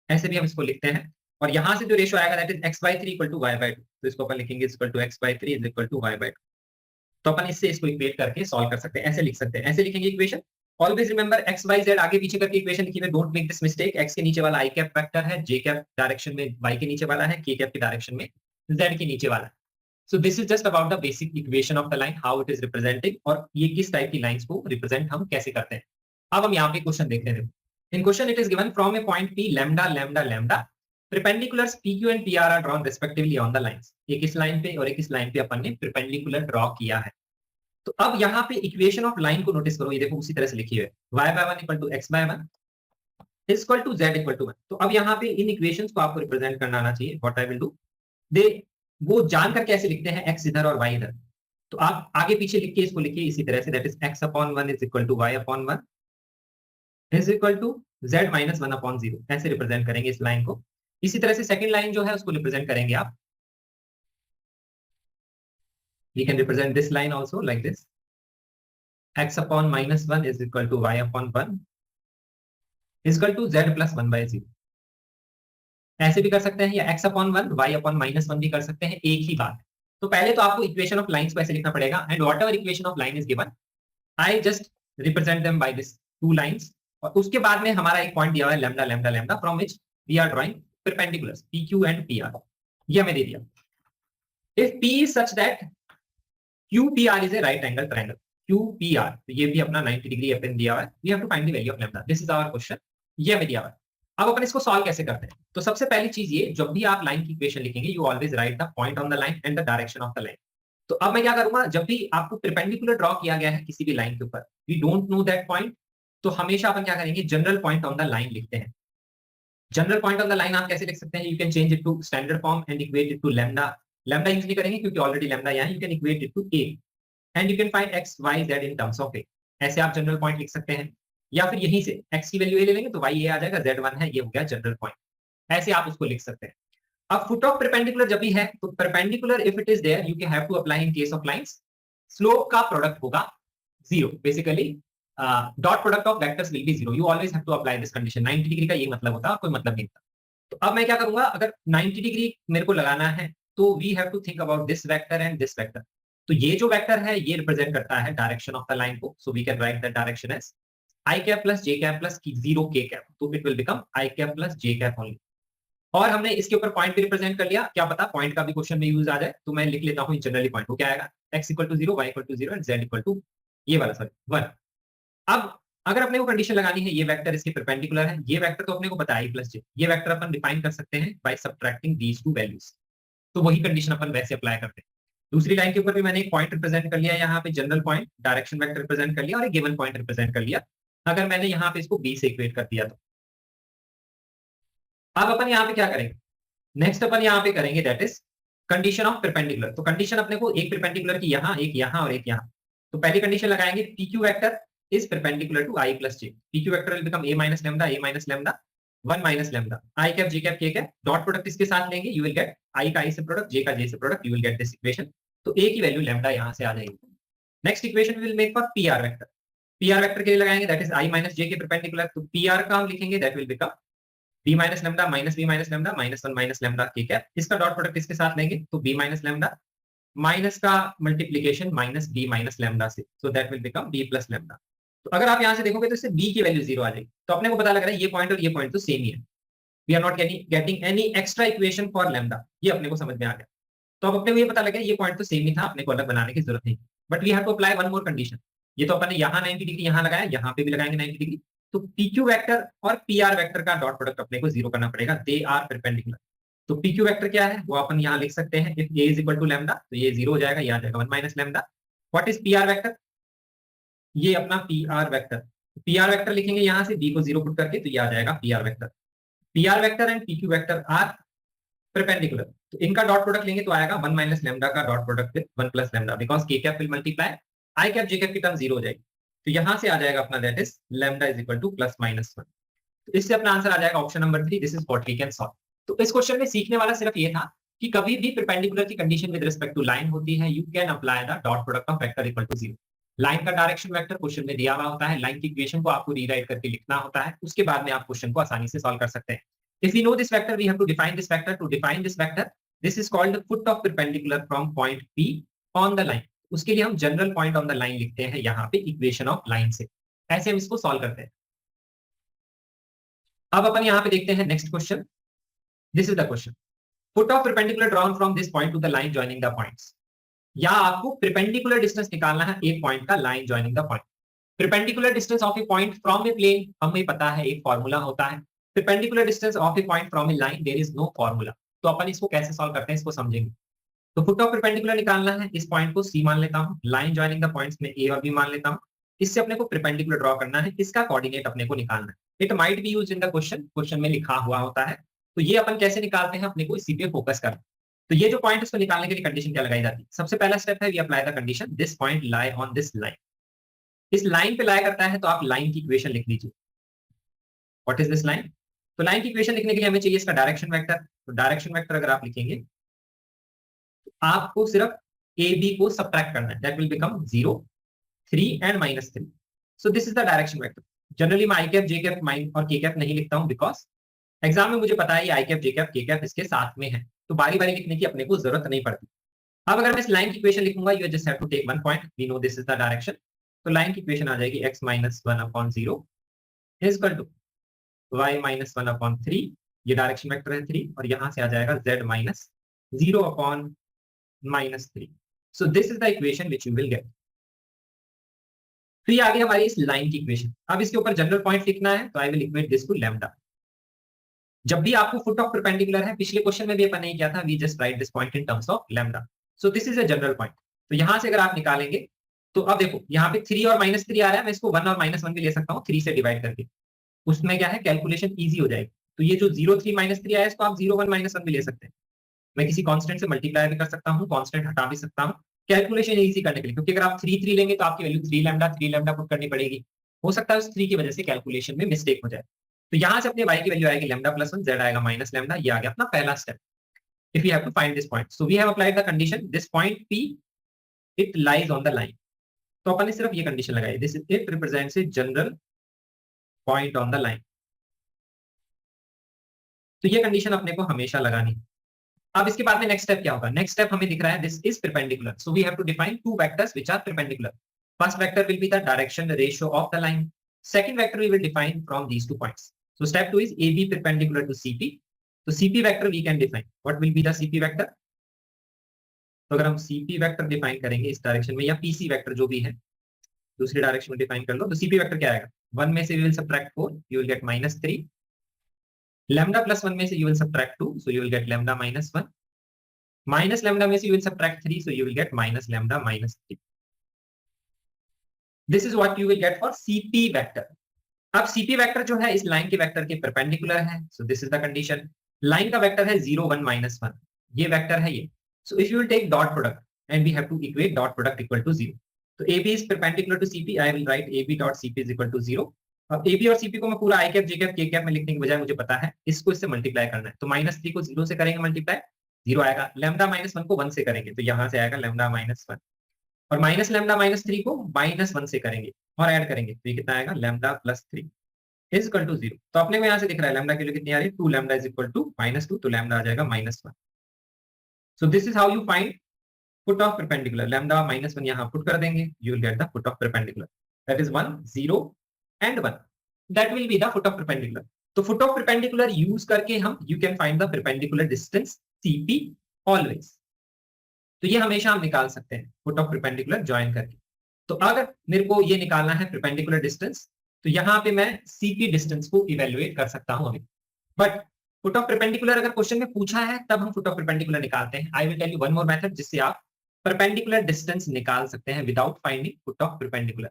ऐसे भी हम इसको लिखते हैं। और यहाँ से जो रेशियो आएगा that is x/3 equal to y/2, तो इसको अपन लिखेंगे equal to x/3 is equal to y/2। तो अपन इससे इसको इक्वेट करके सॉल्व कर सकते हैं, ऐसे लिख सकते हैं, ऐसे लिखेंगे equation. Always remember x Y z आगे पीछे करके इक्वेशन लिखी है, don't make this mistake. X के नीचे वाला आई कैप वेक्टर है, जे कैप डायरेक्शन में वाई के नीचे वाला है, के कैप की डायरेक्शन में जेड के नीचे वाला है। So this is just about the basic equation of the line, how it is representing, और ये किस टाइप की लाइंस को रिप्रेजेंट हम कैसे करते हैं। अब हम यहाँ पे क्वेश्चन देखते हैं। In question it is given from a point P lambda lambda lambda perpendiculars PQ and PR are drawn respectively on the lines। एक इस लाइन पे और एक इस लाइन पे अपन ने perpendicular ड्रॉ किया है। तो अब यहाँ पे इक्वेशन ऑफ लाइन को नोटिस करो, ये देखो उसी तरह से लिखी है, y/1 equal to x/1 is equal to z equal to 1। तो अब यहाँ पे इन इक्वेशंस को आपको रिप्रेजेंट करना आना चाहिए। व्हाट आई विल डू, दे वो जानकर कैसे लिखते हैं, x इधर और y इधर, तो आप आगे पीछे लिख के इसको लिखिए इसी तरह से, that is x/1 is equal to y/1 is equal to z minus 1/0। ऐसे रिप्रेजेंट करेंगे इस लाइन को। इसी तरह से सेकंड लाइन जो है उसको रिप्रेजेंट करेंगे आप, we can represent this line also like this, x/-1 is equal to y/1 is equal to z plus 1/0। ऐसे भी कर सकते हैं, या x/1 y/-1 भी कर सकते हैं, एक ही बात। तो पहले तो आपको इक्वेशन ऑफ लाइंस को ऐसे लिखना पड़ेगा, and what ever equation of line is given I just represent them by this 2 lines. और उसके बाद में हमारा एक पॉइंट दिया हुआ है lambda lambda lambda, from which we are drawing perpendiculars PQ and PR। ये हमें दे दिया। If P is such that QPR is a right angle triangle, QPR, तो ये भी अपना 90 डिग्री अपन दिया हुआ है, we have to find the value of lambda, this is our question, ये हमें दिया हुआ है। अब अपन इसको सॉल्व कैसे करते हैं, तो सबसे पहली चीज ये, जब भी आप लाइन की इक्वेशन लिखेंगे you always right the point on the line and the direction of the line. तो अब मैं क्या करूंगा, जब भी आपको परपेंडिकुलर ड्रॉ किया गया है किसी भी लाइन के ऊपर, we don't know that point, तो हमेशा अपन क्या करेंगे, general point on the line लिखते हैं। General point on the line आप कैसे लिख सकते हैं, you can change it to standard form and equate it to lambda. Lambda use नहीं करेंगे क्योंकि ऑलरेडी लैम्डा यहाँ है, you can equate it to a and you can find x y z in terms of a। ऐसे आप जनरल पॉइंट लिख सकते हैं, या फिर यहीं से x की वैल्यू a ले लेंगे तो y a आ जाएगा, z 1 है, ये हो गया जनरल पॉइंट। ऐसे आप उसको लिख सकते हैं। अब फुट ऑफ परपेंडिकुलर जब भी है तो perpendicular if it is there you can have to apply in case of lines, slope का प्रोडक्ट होगा 0। Basically dot product of vectors will be 0, you always have to apply this condition. 90 degree का ये मतलब होता है, कोई मतलब नहीं था। तो अब मैं क्या करूंगा, अगर 90 डिग्री मेरे को लगाना है तो we have to think about this vector and this vector. तो ये जो वेक्टर है ये रिप्रेजेंट करता है डायरेक्शन ऑफ द लाइन को, so we can write that direction as i cap plus j cap plus 0 k cap, तो it will become i cap plus j cap only. और हमने इसके ऊपर पॉइंट भी रिप्रेजेंट कर लिया, क्या पता पॉइंट का भी क्वेश्चन में यूज आ जाए, तो मैं लिख लेता हूँ जनरली पॉइंट। वो क्या आएगा, x equal to 0, y equal to 0 and z equal to ये वाला सॉरी 1। अब अगर अपने को कंडीशन लगानी है, ये वेक्टर इसके परपेंडिकुलर है, ये वेक्टर तो अपने को पता है प्लस जे, ये वेक्टर अपन डिफाइन कर सकते हैं by subtracting these two values. तो वही कंडीशन अपन वैसे अप्लाई करते हैं। दूसरी लाइन के ऊपर भी मैंने एक पॉइंट रिप्रेजेंट कर लिया, यहाँ पे general point direction vector represent कर लिया और एक गिवन पॉइंट रिप्रेजेंट कर लिया। अगर मैंने यहाँ पे इसको b से इक्वेट कर दिया तो अब अपन यहाँ पे क्या करेंगे, नेक्स्ट अपन यहाँ पे करेंगे that is condition of perpendicular. तो कंडीशन अपने को एक परपेंडिकुलर की यहाँ, एक यहाँ और एक यहाँ। तो पहली कंडीशन लगाएंगे PQ vector is perpendicular to I plus j. PQ vector will become a minus lambda, 1 minus lambda, I cap, j cap, k cap, dot product इसके साथ लेंगे, you will get I का I से प्रोडक्ट, j का j से product, you will get this equation। तो a की वैल्यू लैम्डा यहाँ से आ जाएगी। Next equation will make for PR vector. PR vector के लिए लगाएंगे that is I minus j के परपेंडिकुलर, तो PR का हम लिखेंगे that will become b minus lambda minus b minus lambda minus 1 minus lambda k cap। इसका डॉट प्रोडक्ट इसके साथ लेंगे तो b minus lambda माइनस का multiplication minus b minus lambda से, so that will become b plus lambda। तो अगर आप यहां से देखोगे तो इससे b की वैल्यू 0 आ जाएगी। तो अपने को पता लग रहा है ये पॉइंट और ये पॉइंट तो सेम ही है, we are not getting any extra equation for lambda, ये अपने को समझ में आ गया। तो अब अपने को ये पता लगा ये पॉइंट तो सेम ही था, अपने को अलग बनाने की जरूरत नहीं, but we have to apply one more condition. ये तो अपन ने यहाँ 90 डिग्री यहाँ लगाया, यहाँ पे भी लगाएंगे 90 डिग्री, तो PQ वेक्टर और PR वेक्टर का डॉट प्रोडक्ट अपने को 0 करना पड़ेगा, दे आर परपेंडिकुलर। तो पी क्यू वेक्टर क्या है वो अपन यहाँ लिख सकते हैं, if a is equal to lambda तो ये 0 हो जाएगा, ये आ जाएगा 1 minus lambda. What is P R vector, ये अपना P R vector, P R vector लिखेंगे यहाँ से बी को 0 पुट करके, तो ये आ जाएगा P R vector. P R vector and P Q vector are perpendicular, तो इनका डॉट प्रोडक्ट लेंगे तो आएगा 1 माइनस लैम्डा का dot product with 1 plus lambda, because K cap will multiply I cap J cap की टर्म 0 हो जाएगी, तो यहां से आ जाएगा अपना that is lambda is equal to plus minus 1। तो इससे अपना आंसर आ जाएगा option number 3, this is what we can solve. तो इस क्वेश्चन में सीखने वाला सिर्फ ये था कि कभी भी परपेंडिकुलर की condition with respect to line होती है, you can apply the dot product of vector equal to 0। Line का डायरेक्शन वेक्टर क्वेश्चन में दिया हुआ होता है, लाइन की इक्वेशन को आपको रीराइट करके लिखना होता है, उसके बाद में आप क्वेश्चन को आसानी से सॉल्व कर सकते हैं। If we know this vector we have to define this vector, to define this vector this is called foot of perpendicular from point P on the line. उसके लिए हम general point on the line लिखते हैं यहाँ पे इक्वेशन ऑफ लाइन से, ऐसे हम इसको सॉल्व करते हैं। अब अपन यहाँ पे देखते हैं next question, this is the question, foot of perpendicular drawn from this point to the line joining the points. या आपको परपेंडिकुलर डिस्टेंस निकालना है एक पॉइंट का line joining the point. Perpendicular distance of a point from a plane हमें पता है एक फॉर्मूला होता है, perpendicular distance of a point from a line there is no formula. तो अपन इसको कैसे सॉल्व करते हैं इसको समझेंगे। तो फुट ऑफ परपेंडिकुलर निकालना है, इस पॉइंट को सी मान लेता हूं, लाइन जॉइनिंग द पॉइंट्स में ए और बी मान लेता हूं, इससे अपने को परपेंडिकुलर ड्रॉ करना है, इसका कोऑर्डिनेट अपने को निकालना है। It might be used in the question, question में लिखा हुआ होता है, तो ये अपन कैसे निकालते हैं अपने को इसी पे फोकस करना। तो ये जो पॉइंट उसको निकालने के लिए कंडीशन क्या लगाई जाती है, सबसे पहला स्टेप है we apply the condition this point lie on this line. इस लाइन पे लाई करता है तो आप लाइन की इक्वेशन लिख लीजिए, व्हाट इज दिस लाइन। तो लाइन की इक्वेशन लिखने के लिए हमें चाहिए इसका डायरेक्शन वेक्टर, तो डायरेक्शन वेक्टर अगर आप लिखेंगे तो आपको सिर्फ ए बी को सबट्रैक्ट करना है, that will become 0 3 and -3। So this is the direction vector. Generally मैं आई कैप जे कैप माइन और के कैप नहीं लिखता हूं, बिकॉज एग्जाम में मुझे पता है आई कैप जे कैप के कैप इसके साथ में है, तो बारी बारी लिखने की अपने को जरूरत नहीं पड़ती। अब अगर मैं इस लाइन की इक्वेशन लिखूंगा, you just have to take one point, we know this is the direction. तो लाइन की इक्वेशन आ जाएगी x - 1/0 is equal to y - 1/3, ये डायरेक्शन वेक्टर है 3, और यहां से आ जाएगा z - 0/-3। So this is the equation which you will gate. फिर आगे हमारी इस लाइन की इक्वेशन, अब इसके ऊपर जनरल पॉइंट लिखना है, तो I will equate this to lambda. जब भी आपको फुट ऑफ परपेंडिकुलर है, पिछले क्वेश्चन में भी अपन नहीं किया था, we just write this point in terms of lambda. So this is a general point. तो यहां से अगर आप निकालेंगे तो अब देखो यहाँ पे 3 और -3 आ रहा है, मैं इसको 1 और -1 भी ले सकता हूँ 3 से डिवाइड करके, उसमें क्या है कैलकुलेशन इजी हो जाएगी। तो ये जो 0 3 -3 आया है इसको आप 0 1 -1 भी ले सकते हैं। मैं किसी कांस्टेंट से मल्टीप्लाई भी कर सकता हूँ, कांस्टेंट हटा भी सकता हूँ कैलकुलेशन इजी करने के लिए, क्योंकि अगर आप 3 3 लेंगे तो आपकी वैल्यू 3 लैम्डा पुट करनी पड़ेगी, हो सकता है उस 3 की वजह से कैलकुलेशन में मिस्टेक हो जाए। तो यहां से अपने y की वैल्यू आएगी लैम्डा प्लस 1, z आएगा माइनस लैम्डा, ये आ गया अपना पहला step. If you have to find this point, so we have applied the condition this point P it lies on the line. तो अपन ने सिर्फ ये कंडीशन लगाई, this it represents a general point on the line. तो ये कंडीशन अपने को हमेशा लगानी। अब इसके बाद में नेक्स्ट स्टेप क्या होगा, नेक्स्ट स्टेप हमें दिख रहा है this is perpendicular, so we have to define two vectors which are perpendicular. First vector will be the direction ratio of the line, second vector we will define from these two points. So step 2 is AB perpendicular to CP। तो CP vector we can define, what will be the CP vector. तो अगर हम CP वेक्टर डिफाइन करेंगे इस डायरेक्शन में, या PC वेक्टर जो भी है दूसरी डायरेक्शन में डिफाइन कर लो, तो CP वेक्टर क्या आएगा, 1 में से we will subtract 4, you will get -3, lambda plus 1 में से you will subtract 2, so you will get lambda -1, minus lambda में से you will subtract 3, so you will get minus lambda -3। This is what you will get for CP vector. अब CP वेक्टर जो है इस लाइन के वेक्टर के परपेंडिकुलर है, so this is the condition. Line का वेक्टर है 0 1 -1, ये वेक्टर है ये। So if you will take dot product and we have to equate dot product equal to 0, तो AB is perpendicular to CP, I will write AB dot CP is equal to 0। अब AB और CP को मैं पूरा आई कैप जे कैप के कैप में लिखने की बजाय मुझे पता है इसको इससे मल्टीप्लाई करना है, तो -3 को 0 से करेंगे मल्टीप्लाई, 0 आएगा, लैम्डा -1 को 1 से करेंगे तो यहां से आएगा लैम्डा -1, और माइनस लैम्डा -3 को -1 से करेंगे और ऐड करेंगे तो ये कितना आएगा lambda plus 3 is equal to 0। तो अपने को यहाँ से दिख रहा है लैम्डा की वैल्यू कितनी आ रही है, 2 लैम्डा इज इक्वल टू -2, तो लैम्डा आ जाएगा -1। सो this is how you find foot of perpendicular, lambda -1 यहाँ पुट कर देंगे, you will get the foot of perpendicular, that is 1 0 and 1, that will be the foot of perpendicular. तो फुट ऑफ परपेंडिकुलर यूज करके हम you can find the perpendicular distance CP always. तो ये हमेशा हम निकाल सकते हैं फुट ऑफ परपेंडिकुलर ज्वाइन करके। तो अगर मेरे को ये निकालना है परपेंडिकुलर डिस्टेंस, तो यहाँ पे मैं CP डिस्टेंस को इवेल्युएट कर सकता हूं अभी, बट फुट ऑफ परपेंडिकुलर अगर क्वेश्चन में पूछा है तब हम फुट ऑफ परपेंडिकुलर निकालते हैं। I will tell you one more method जिससे आप परपेंडिकुलर डिस्टेंस निकाल सकते हैं without finding foot of perpendicular.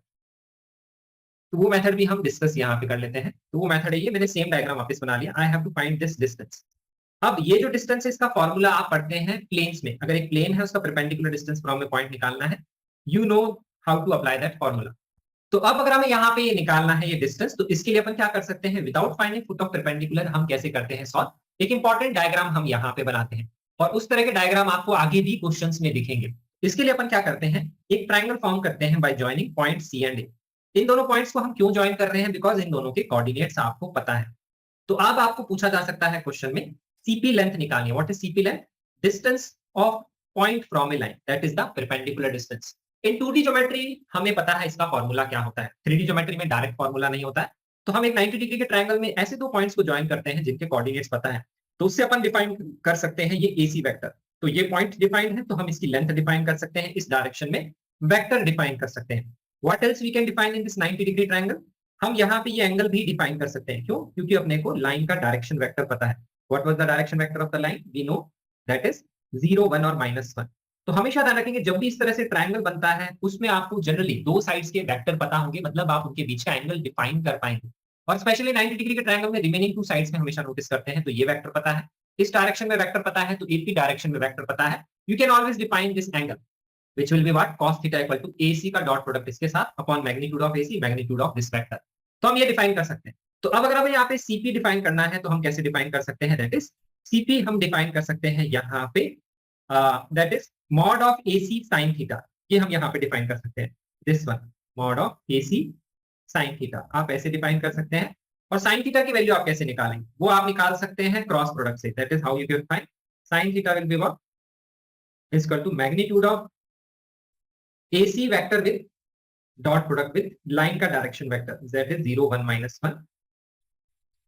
तो वो मेथड भी हम डिस्कस यहाँ पे कर लेते हैं। तो वो मेथड है ये, मैंने सेम डायग्राम वापस बना लिया। I have to find this distance. अब ये जो डिस्टेंस है इसका फॉर्मूला आप पढ़ते हैं प्लेन्स में। अगर एक प्लेन है उसका perpendicular distance from a point निकालना है, you know how to apply that formula. तो अब अगर हमें यहाँ पे ये निकालना है ये डिस्टेंस, तो इसके लिए अपन क्या कर सकते हैं, without finding foot of perpendicular हम कैसे करते हैं सॉल्व। एक इंपॉर्टेंट डायग्राम हम यहाँ पे बनाते हैं और उस तरह के डायग्राम आपको आगे भी क्वेश्चंस में दिखेंगे। इसके लिए अपन क्या करते हैं, एक ट्रायंगल फॉर्म करते हैं by joining point C and A. इन दोनों पॉइंट्स को हम क्यों ज्वाइन कर रहे हैं, बिकॉज इन दोनों के कोऑर्डिनेट्स आपको पता है। तो अब आपको पूछा जा सकता है क्वेश्चन में सीपी लेंथ निकालनी है। What is CP length? Distance of point from a line, that is the perpendicular distance. In 2D geometry हमें पता है इसका फॉर्मूला क्या होता है। 3D ज्योमेट्री में डायरेक्ट फॉर्मूला नहीं होता है। तो हम एक 90 डिग्री के ट्रायंगल में ऐसे दो पॉइंट्स को ज्वाइन करते हैं जिनके कोऑर्डिनेट्स पता है। तो उससे अपन डिफाइन कर सकते हैं ये AC वेक्टर। तो ये पॉइंट डिफाइंड है तो हम इसकी लेंथ डिफाइन कर सकते हैं, इस डायरेक्शन में वेक्टर डिफाइन कर सकते हैं। What else we can define in this 90 degree triangle? हम यहाँ पे ये एंगल भी डिफाइन कर सकते हैं। क्यों? क्योंकि अपने को लाइन का डायरेक्शन वेक्टर पता है। What was the direction vector of the line? We know that is 0, 1 और -1। तो हमेशा ध्यान रखेंगे जब भी इस तरह से ट्रायंगल बनता है उसमें आपको जनरली दो साइड्स के वेक्टर पता होंगे, मतलब आप उनके बीच का एंगल डिफाइन कर पाएंगे। और स्पेशली 90 डिग्री के ट्रायंगल में रिमेनिंग टू साइड्स में हमेशा नोटिस करते हैं। तो ये वेक्टर पता है, इस डायरेक्शन में वेक्टर पता है, तो AP डायरेक्शन में वेक्टर पता है। You can always define this angle which will be what cos theta equal to AC का डॉट प्रोडक्ट इसके साथ upon magnitude of AC magnitude of this vector. तो हम ये डिफाइन कर सकते हैं। तो अब अगर हमें यहाँ पे CP डिफाइन करना है तो हम कैसे डिफाइन कर सकते हैं, दैट इज CP हम डिफाइन कर सकते हैं यहाँ पे that is mod of AC sin theta. ये हम यहाँ पे डिफाइन कर सकते हैं, this one mod of AC sin theta आप ऐसे डिफाइन कर सकते हैं। और sin थीटा की वैल्यू आप कैसे निकालेंगे, वो आप निकाल सकते हैं क्रॉस प्रोडक्ट से। That is how you can find sin theta will be what is equal to magnitude of AC vector with dot product with line का direction vector, that is 0, 1, -1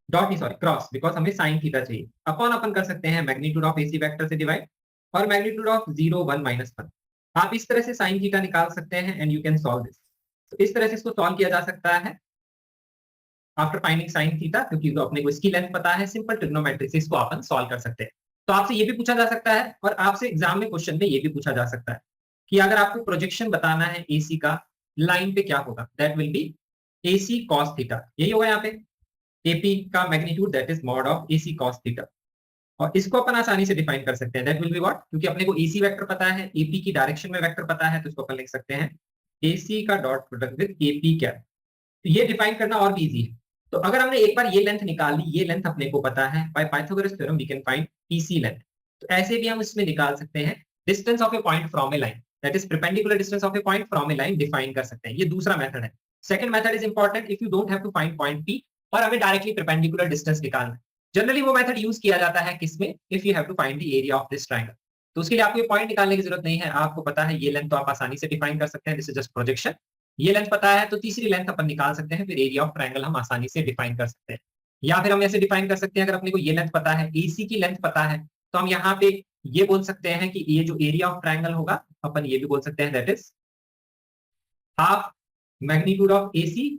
dot sorry cross, because हमें sin थीटा चाहिए। अपॉन अपन कर सकते हैं मैग्नीट्यूड ऑफ AC वेक्टर से डिवाइड और मैग्नीट्यूड ऑफ 0, 1, -1। आप इस तरह से sin थीटा निकाल सकते हैं and you can solve this. तो इस तरह से इसको सॉल्व किया जा सकता है आफ्टर फाइंडिंग sin थीटा, क्योंकि तो अपने को इसकी लेंथ पता है, सिंपल ट्रिग्नोमेट्री से इसको अपन सॉल्व कर सकते हैं। तो आपसे ये भी पूछा जा सकता है और आपसे एग्जाम में क्वेश्चन में ये भी पूछा जा सकता है कि अगर आपको प्रोजेक्शन बताना है AC का लाइन पे क्या होगा, that will B AC cos theta. यही होगा यहाँ पे AP का magnitude that is mod of AC cos theta. और इसको अपन आसानी से डिफाइन कर सकते हैं, दैट विल बी व्हाट, क्योंकि अपने को AC वेक्टर पता है, AP की डायरेक्शन में वेक्टर पता है, तो इसको अपन लिख सकते हैं AC का डॉट प्रोडक्ट विद AP क्या। तो ये डिफाइन करना और भी इजी है। तो अगर हमने एक बार ये लेंथ निकाल ली, ये लेंथ अपने को पता है, by Pythagoras theorem we can find PC length. तो ऐसे भी हम इसमें निकाल सकते हैं distance of a point from a line, that is perpendicular distance of a point from a line define कर सकते हैं। ये दूसरा मेथड है। Second method is important if you don't have to find point P और हमें डायरेक्टली परपेंडिकुलर डिस्टेंस निकालना है। जनरली वो मेथड यूज किया जाता है किसमें, if you have to find the area of this triangle. तो उसके लिए आपको ये पॉइंट निकालने की जरूरत नहीं है, आपको पता है ये लेंथ तो आप आसानी से डिफाइन कर सकते हैं, दिस इज जस्ट प्रोजेक्शन। ये लेंथ पता है तो तीसरी लेंथ अपन निकाल सकते हैं, फिर एरिया ऑफ ट्रायंगल हम आसानी से डिफाइन कर सकते हैं। या फिर हम ऐसे डिफाइन कर सकते हैं, अगर अपने को ये लेंथ पता है, AC की लेंथ पता है, तो हम यहाँ पे ये बोल सकते हैं कि ये जो एरिया ऑफ ट्रायंगल होगा अपन ये भी बोल सकते हैं that is half magnitude of AC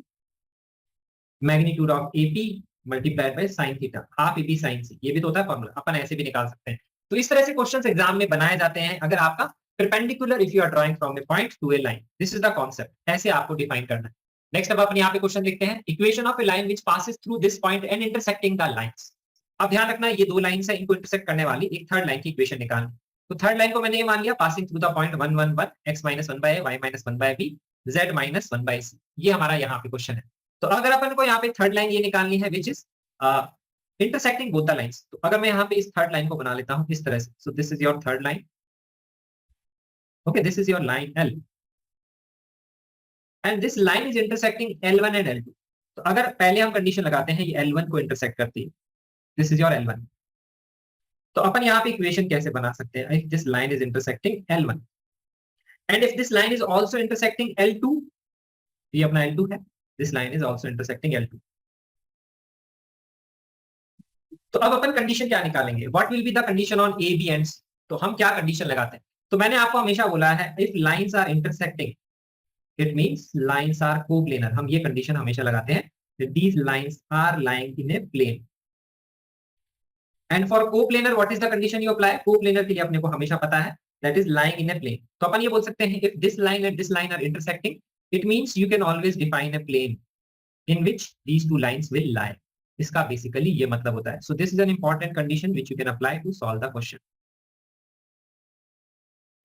magnitude of AP multiplied by sin theta, half AP sin C। ये भी तो होता है फॉर्मूला, अपन ऐसे भी निकाल सकते हैं। तो इस तरह से क्वेश्चंस एग्जाम में बनाए जाते हैं अगर आपका perpendicular if you are drawing from a point to a line. This is the concept, ऐसे आपको डिफाइन करना है। नेक्स्ट अब अपन यहाँ पे क्वेश्चन देखते हैं, equation of a line which passes through this point and intersecting the lines. अब ध्यान रखना ये दो लाइंस है, इनको इंटरसेक्ट करने वाली एक थर्ड लाइन की इक्वेशन निकालनी। तो थर्ड लाइन को मैंने ये मान लिया passing through the point 1, 1, 1 x -1 by a y -1 by b z -1 by c। ये हमारा यहाँ पे क्वेश्चन है। तो अगर अपन को यहाँ पे थर्ड लाइन ये निकालनी है which is intersecting both the lines, तो अगर मैं यहाँ पे इस थर्ड लाइन को बना लेता हूँ इस तरह से, सो this is your third line, okay this is your line L and this line is intersecting L1 and L2। तो अगर पहले हम कंडीशन लगाते हैं ये L1 को इंटरसेक्ट करती है, दिस इज योर L1, तो अपन यहाँ पे इक्वेशन कैसे बना सकते हैं, if this line is intersecting L1 and if this line is also intersecting L2, ये अपना L2 है, this line is also intersecting L2। तो अब अपन कंडीशन क्या निकालेंगे, what will be the condition on A, B and C। तो हम क्या कंडीशन लगाते हैं, तो मैंने आपको हमेशा बोला है if lines are intersecting it means lines are coplanar. हम ये कंडीशन हमेशा लगाते हैं, these lines are lying in a plane। And for coplanar what is the condition you apply? Coplanar के लिए अपने को हमेशा पता है that is lying in a plane. तो अपन ये बोल सकते हैं if this line and this line are intersecting, it means you can always define a plane in which these two lines will lie. इसका बेसिकली ये मतलब होता है। So this is an important condition which you can apply to solve the question.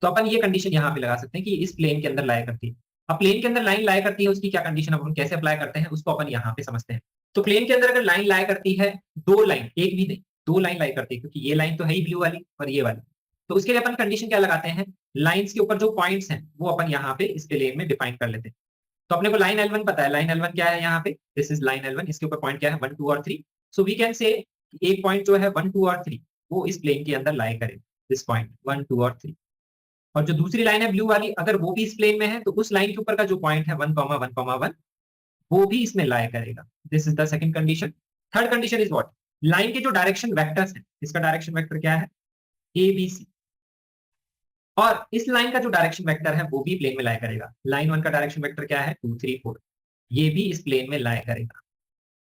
तो अपन ये कंडीशन यहाँ पे लगा सकते हैं कि इस प्लेन के अंदर लाई करती है। अब प्लेन के अंदर लाइन लाई करती है, उसकी क्या कंडीशन अब हम कैसे अप्लाई करते हैं उसको अपन यहाँ पे समझते हैं। तो प्लेन के अंदर अगर लाइन लाई करती है, दो लाइन, एक भी नहीं, दो लाइन लाई करती है, क्योंकि ये लाइन तो है ही ब्लू वाली और ये वाली। तो उसके लिए अपन कंडीशन क्या लगाते हैं, लाइंस के ऊपर जो पॉइंट्स हैं वो अपन यहाँ पे इस प्लेन में डिफाइन कर लेते हैं। तो अपने को लाइन L1 पता है, लाइन L1 क्या है यहाँ पे, दिस इज लाइन L1, इसके ऊपर पॉइंट क्या है 1 2 और 3। सो वी कैन से एक पॉइंट जो है 1 2 और 3 वो इस प्लेन के अंदर लाई करे, दिस पॉइंट 1 2 और 3। और जो दूसरी लाइन है ब्लू वाली, अगर वो भी इस प्लेन में है तो उस लाइन के ऊपर का जो पॉइंट है 1 1 1 वो भी इसमें लाई करेगा। This is the second condition. Third condition is what, line के जो डायरेक्शन वेक्टर्स हैं, इसका डायरेक्शन वेक्टर क्या है ए बी सी, और इस लाइन का जो डायरेक्शन वेक्टर है वो भी प्लेन में लाई करेगा। लाइन 1 का डायरेक्शन वेक्टर क्या है 2 3 4, ये भी इस प्लेन में लाई करेगा।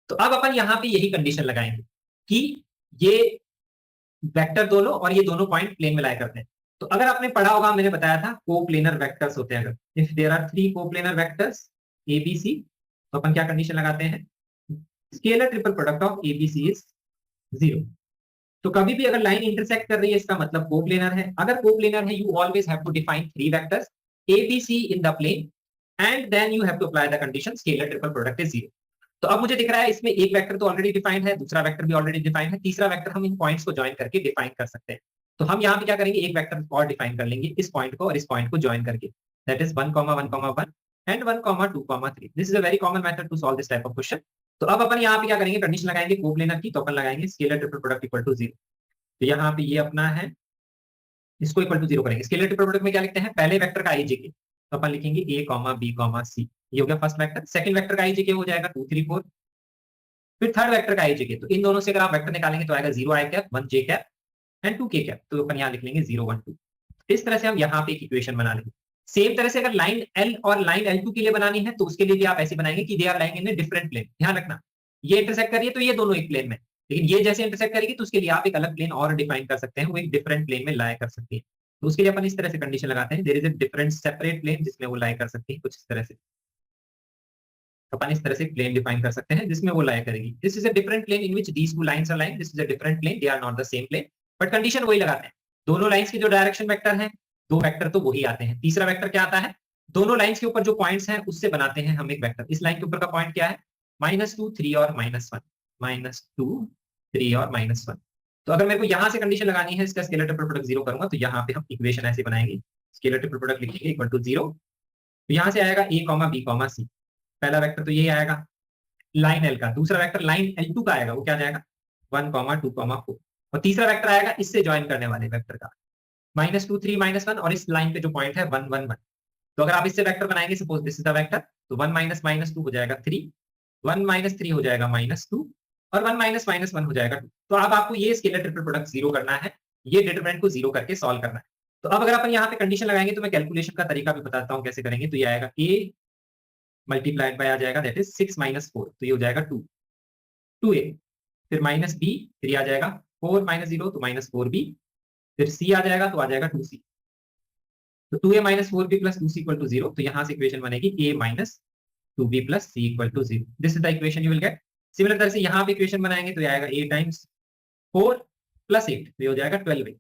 तो अब अपन यहाँ पे यही कंडीशन लगाएंगे कि ये वेक्टर दोनों और ये दोनों पॉइंट प्लेन में लाई करते हैं। तो अगर आपने पढ़ा होगा, मैंने बताया था कोप्लेनर वेक्टर्स होते हैं, अगर if there are 3 coplanar vectors a b c, तो अपन क्या कंडीशन लगाते हैं, scalar triple product of a b c is 0। तो कभी भी अगर लाइन इंटरसेक्ट कर रही है इसका मतलब कोप्लेनर है। अगर कोप्लेनर है you always have to define 3 vectors a b c in the plane and then you have to apply the condition scalar triple product is 0। तो अब मुझे दिख रहा है इसमें एक वेक्टर तो ऑलरेडी डिफाइंड है, दूसरा वेक्टर भी ऑलरेडी डिफाइंड है, तीसरा वेक्टर हम इन पॉइंट्स को ज्वाइन करके डिफाइन कर सकते हैं। तो हम यहाँ पे क्या करेंगे, एक वेक्टर और डिफाइन कर लेंगे इस पॉइंट को और इस पॉइंट को ज्वाइन करके, that is 1 1 1 and 1 2 3। This is a very common method to solve this type of question. तो अब अपन यहाँ पे क्या करेंगे, कंडीशन लगाएंगे कोप्लेनर की, तो अपन लगाएंगे scalar triple product equal to 0। तो यहाँ पे ये अपना है, इसको इक्वल टू 0 करेंगे। स्केलर ट्रिपल प्रोडक्ट में क्या लिखते हैं, पहले वेक्टर का आईजेके, तो अपन लिखेंगे a b c, ये हो गया फर्स्ट वेक्टर। सेकंड वेक्टर का आईजेके हो जाएगा 2 3 4, फिर थर्ड वेक्टर का आईजेके, तो इन दोनों से अगर आप वेक्टर निकालेंगे तो आएगा 0 i cap 1 j cap and 2 k cap. तो अपन यहाँ लिख लेंगे 0 1 2। इस तरह से हम यहाँ पे एक इक्वेशन बना लेंगे। सेम तरह से अगर लाइन L और लाइन L2 के लिए बनानी है तो उसके लिए भी आप ऐसे बनाएंगे कि they are lying in a different plane. ध्यान रखना, ये इंटरसेक्ट कर रही है तो ये दोनों एक प्लेन में, लेकिन ये जैसे इंटरसेक्ट करेगी तो उसके लिए आप एक अलग प्लेन और डिफाइन कर सकते हैं, वो एक डिफरेंट प्लेन में लाई कर सकती है। तो उसके लिए अपन इस तरह से कंडीशन लगाते हैं, there is a different separate plane जिसमें वो लाई कर सकती है, कुछ इस तरह से अपन इस तरह से प्लेन डिफाइन कर सकते हैं जिसमें वो लाई करेगी। This is a different plane in which these two lines are lying, this is a different plane, they are not the same plane, but condition वही लगाते हैं। दोनों लाइंस के जो डायरेक्शन वेक्टर हैं, दो वेक्टर तो वही आते हैं। तीसरा वेक्टर क्या आता है, दोनों लाइंस के ऊपर जो पॉइंट्स हैं उससे बनाते हैं हम एक वेक्टर। इस लाइन के ऊपर का पॉइंट क्या है -2 3 और -1, -2 3 और -1। तो अगर मेरे को यहाँ से कंडीशन लगानी है, इसका स्केलर ट्रिपल प्रोडक्ट 0 करूंगा, तो यहाँ पे हम इक्वेशन ऐसे बनाएंगे, स्केलर ट्रिपल प्रोडक्ट लिखेंगे इक्वल टू 0। तो यहाँ से आएगा a b c, पहला वेक्टर तो ये आएगा लाइन L का, दूसरा वेक्टर लाइन L2 का आएगा, वो क्या जाएगा 1 2 4, और तीसरा वेक्टर आएगा इससे ज्वाइन करने वाले वेक्टर का -2 3 -1, और इस लाइन पे जो पॉइंट है 1 1 1। तो अगर आप इससे वेक्टर बनाएंगे, suppose this is the vector, तो 1 -2 हो जाएगा 3, 1 -3 हो जाएगा -2, और 1 -1 हो जाएगा 2। तो अब आपको ये स्केलर ट्रिपल प्रोडक्ट 0 करना है, ये डिटरमिनेंट को 0 करके सॉल्व करना है। तो अब अगर अपन यहाँ पे कंडीशन लगाएंगे तो मैं कैलकुलेशन का तरीका भी बताता हूँ कैसे करेंगे। तो ये आएगा a मल्टीप्लाइड बाय आ जाएगा दैट इज 6 -4, तो ये हो जाएगा 2a, फिर -b, फिर ये आ जाएगा 4 -0 तो -4b, फिर c आ जाएगा तो आ जाएगा 2c। तो 2a -4b plus 2c equal to 0, तो यहाँ से इक्वेशन बनेगी a -2b plus c equal to 0। This is the equation you will get. Similar तरह से यहाँ पे इक्वेशन बनाएंगे तो ये आएगा a टाइम्स 4 प्लस 8, तो ये हो जाएगा 12a,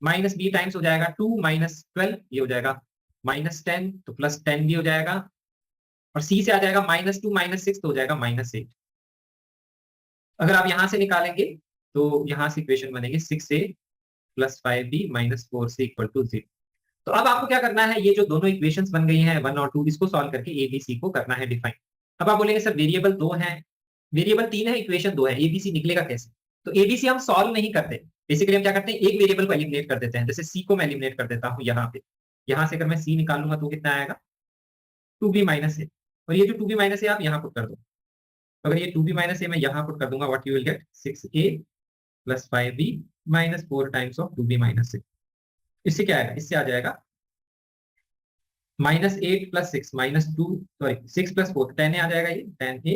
माइनस b टाइम्स हो जाएगा 2 -12, ये हो जाएगा -10, तो प्लस 10 भी हो जाएगा, और c से आ जाएगा -2 -6, तो हो जाएगा -8। अगर आप यहां से निकालेंगे तो यहां से इक्वेशन बनेगी 6a plus 5b minus 4c equal to 0। तो अब आपको क्या करना है, ये जो दोनों इक्वेशंस बन गई हैं 1 और 2, इसको सॉल्व करके ए बी सी को करना है डिफाइन। अब आप बोलेंगे सर वेरिएबल 2 है, वेरिएबल 3 है, इक्वेशन 2 है, एबीसी निकलेगा कैसे? तो एबीसी हम सॉल्व नहीं करते, बेसिकली हम क्या करते हैं, एक वेरिएबल को एलिमिनेट कर देते हैं। जैसे सी को मैं एलिमिनेट कर देता हूँ यहाँ पे, यहाँ से अगर मैं सी निकालूंगा तो कितना आएगा 2b माइनस ए, और ये जो 2b माइनस ए आप यहाँ पुट कर दो। अगर ये 2b माइनस ए मैं यहाँ पुट कर दूंगा, what you will get 6a plus 5b minus 4 times of 2b minus A. इससे क्या आएगा, इससे आ जाएगा -8 प्लस 6 -2, सॉरी 6 प्लस 4 10 आ जाएगा, ये 10a,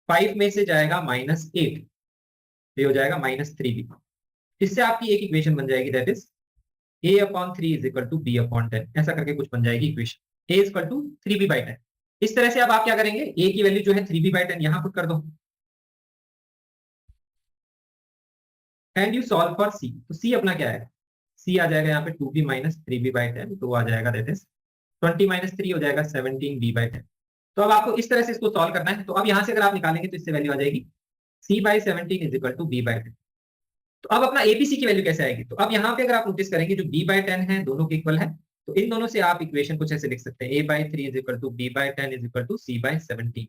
5 में से जाएगा -8, ये हो जाएगा -3b। इससे आपकी एक इक्वेशन बन जाएगी, that is a/3 is equal to b/10। ऐसा करके कुछ बन जाएगी equation, a is equal to 3b/10। इस तरह से अब आप क्या करेंगे, a की वैल्यू जो है 3b/10 यहां पुट कर दो and you solve for c। तो c अपना क्या है, c आ जाएगा यहाँ पे 2b माइनस 3b/10, तो आ जाएगा दैट इज 20 माइनस 3 हो जाएगा 17b/10। तो अब आपको इस तरह से इसको सॉल्व करना है। तो अब यहां से अगर आप निकालेंगे तो इससे वैल्यू आ जाएगी c/17 is equal to b/10। तो अब अपना एबीसी की वैल्यू कैसे आएगी, तो अब यहाँ पे अगर आप नोटिस करेंगे जो b/10 है दोनों के इक्वल है, तो इन दोनों से आप इक्वेशन कुछ ऐसे लिख सकते हैं, a/3 is equal to b/10 is equal to c/17।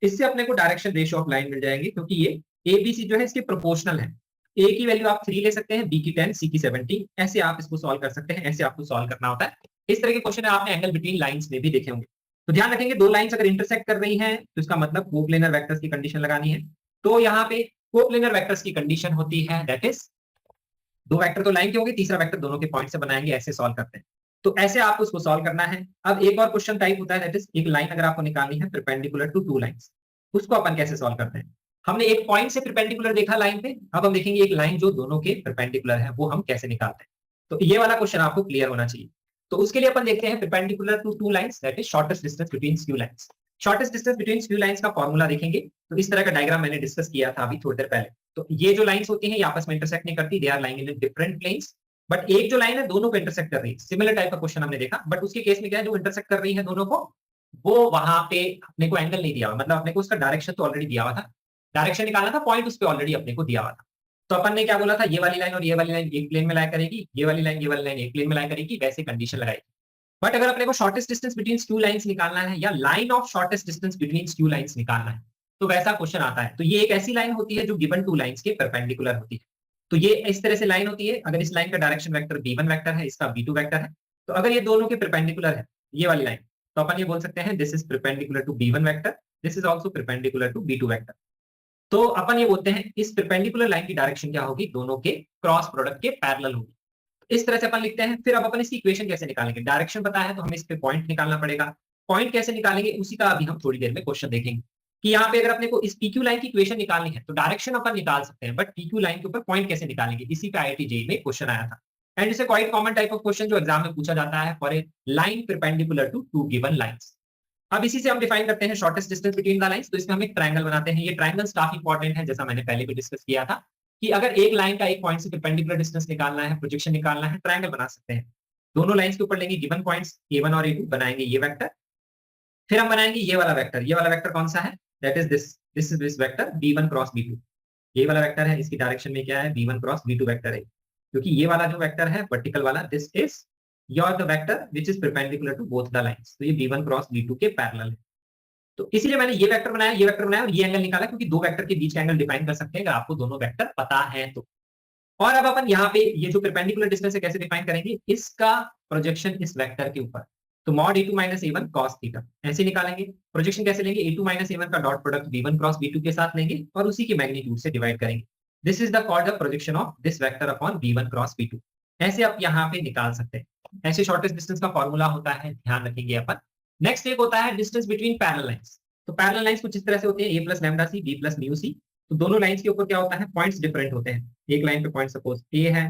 इससे अपने को डायरेक्शन रेशियो ऑफ लाइन मिल जाएंगे, क्योंकि ये एबीसी जो है इसके प्रोपोर्शनल है। ए की वैल्यू आप 3 ले सकते हैं, बी की 10, सी की 17, ऐसे आप इसको सॉल्व कर सकते हैं। ऐसे आपको सॉल्व करना होता है। इस तरह के क्वेश्चन आपने एंगल बिटवीन लाइंस में भी देखे होंगे। तो ध्यान रखेंगे, दो लाइंस अगर इंटरसेक्ट कर रही हैं तो इसका मतलब कोप्लेनर वेक्टर्स की कंडीशन लगानी है। तो यहाँ पे कोप्लेनर वेक्टर्स की कंडीशन होती है दैट इज, दो वेक्टर तो लाइन के होंगे, तीसरा वेक्टर दोनों के पॉइंट से बनाएंगे, ऐसे सॉल्व करते हैं। तो ऐसे आपको उसको सॉल्व करना है। अब एक और क्वेश्चन टाइप होता है दैट इज, एक लाइन अगर आपको निकालनी है परपेंडिकुलर टू टू लाइंस, उसको अपन कैसे सॉल्व करते हैं। हमने एक पॉइंट से परपेंडिकुलर देखा लाइन पे, अब हम देखेंगे एक लाइन जो दोनों के परपेंडिकुलर है वो हम कैसे निकालते हैं। तो ये वाला क्वेश्चन आपको क्लियर होना चाहिए। तो उसके लिए अपन देखते हैं perpendicular to two lines that is shortest distance between few lines. Shortest distance between few lines का फॉर्मूला देखेंगे। तो इस तरह का डायग्राम मैंने डिस्कस किया था अभी थोड़ी देर पहले। तो ये जो लाइंस होती हैं ये आपस में इंटरसेक्ट नहीं करती, they are lying in different planes, but एक जो लाइन है दोनों को इंटरसेक्ट कर रही है। सिमिलर टाइप का क्वेश्चन हमने देखा, बट उसके केस में क्या है, जो इंटरसेक्ट कर रही है दोनों को, वो वहां पे अपने को एंगल नहीं दिया हुआ, मतलब अपने को उसका डायरेक्शन तो ऑलरेडी दिया हुआ था, डायरेक्शन निकालना था, पॉइंट उस पे ऑलरेडी अपने को दिया हुआ था। तो अपन ने क्या बोला था, ये वाली लाइन और ये वाली लाइन एक प्लेन में लाया करेगी, ये वाली लाइन एक प्लेन में लाया करेगी, वैसे कंडीशन लगाएगी। बट अगर अपने को shortest distance between two lines निकालना है या line of shortest distance between two lines निकालना है, तो वैसा क्वेश्चन आता है। तो ये एक ऐसी लाइन होती है जो गिवन टू लाइंस के परपेंडिकुलर होती है। तो ये इस तरह से लाइन होती है। अगर इस लाइन का डायरेक्शन वेक्टर b1 वेक्टर है, इसका b2 वेक्टर है, तो अगर ये दोनों के परपेंडिकुलर है ये वाली लाइन, तो अपन ये बोल सकते हैं this is perpendicular to b1 vector, this is also perpendicular to b2 vector. तो अपन ये बोलते हैं इस परपेंडिकुलर लाइन की डायरेक्शन क्या होगी, दोनों के क्रॉस प्रोडक्ट के पैरेलल होगी। इस तरह से अपन लिखते हैं। फिर अब अपन इसकी इक्वेशन कैसे निकालेंगे, डायरेक्शन पता है तो हमें इस पे पॉइंट निकालना पड़ेगा। पॉइंट कैसे निकालेंगे उसी का अभी हम थोड़ी देर में क्वेश्चन देखेंगे कि यहाँ पे अगर अपने को इस PQ लाइन की इक्वेशन निकालनी है तो डायरेक्शन अपन निकाल सकते हैं, बट PQ लाइन के ऊपर पॉइंट कैसे निकालेंगे, इसी पे IIT JEE में क्वेश्चन आया था। And it's a quite common type of question जो एग्जाम में पूछा जाता है for a line perpendicular to two given lines. अब इसी से हम डिफाइन करते हैं shortest distance between the lines. तो इसमें हम एक ट्रायंगल बनाते हैं। ये ट्रायंगल्स काफी इंपॉर्टेंट है, जैसा मैंने पहले भी डिस्कस किया था कि अगर एक लाइन का एक पॉइंट से परपेंडिकुलर डिस्टेंस निकालना है, प्रोजेक्शन निकालना है, ट्रायंगल बना सकते हैं। दोनों लाइंस के ऊपर लेंगे गिवन पॉइंट्स a1 और a2, बनाएंगे ये वेक्टर। फिर हम बनाएंगे ये वाला वेक्टर। ये वाला वेक्टर कौन सा है, that is this is this vector b1 cross b2। ये वाला वेक्टर है, इसकी डायरेक्शन में क्या है, b1 क्रॉस b2 वेक्टर है, क्योंकि ये वाला जो वेक्टर है वर्टिकल वाला, this is your the vector which is perpendicular to both the lines. तो ये b1 क्रॉस b2 के पैरेलल है। तो इसीलिए मैंने ये वेक्टर बनाया, ये वेक्टर बनाया और ये एंगल निकाला, क्योंकि दो वेक्टर के बीच का एंगल डिफाइन कर सकते हैं अगर आपको दोनों वेक्टर पता है तो। और अब अपन यहाँ पे ये जो परपेंडिकुलर डिस्टेंस है कैसे डिफाइन करेंगे, इसका प्रोजेक्शन इस वेक्टर के ऊपर। तो mod a2 minus a1 cos theta ऐसे निकालेंगे। प्रोजेक्शन कैसे लेंगे, a2 माइनस a1 का dot product b1 cross b2 के साथ लेंगे और उसी की मैग्नीट्यूड से डिवाइड करेंगे। This is the called the projection of this vector upon b1 cross b2। ऐसे आप यहाँ पे निकाल सकते हैं। ऐसे शॉर्टेस्ट डिस्टेंस का फॉर्मूला होता है, ध्यान रखेंगे अपन। नेक्स्ट एक होता है डिस्टेंस बिटवीन पैरेलल लाइंस। तो पैरेलल लाइंस कुछ इस तरह से होती है, a plus lambda c b plus mu c. तो दोनों लाइंस के ऊपर क्या होता है, पॉइंट्स डिफरेंट होते हैं। एक लाइन पे पॉइंट सपोज a है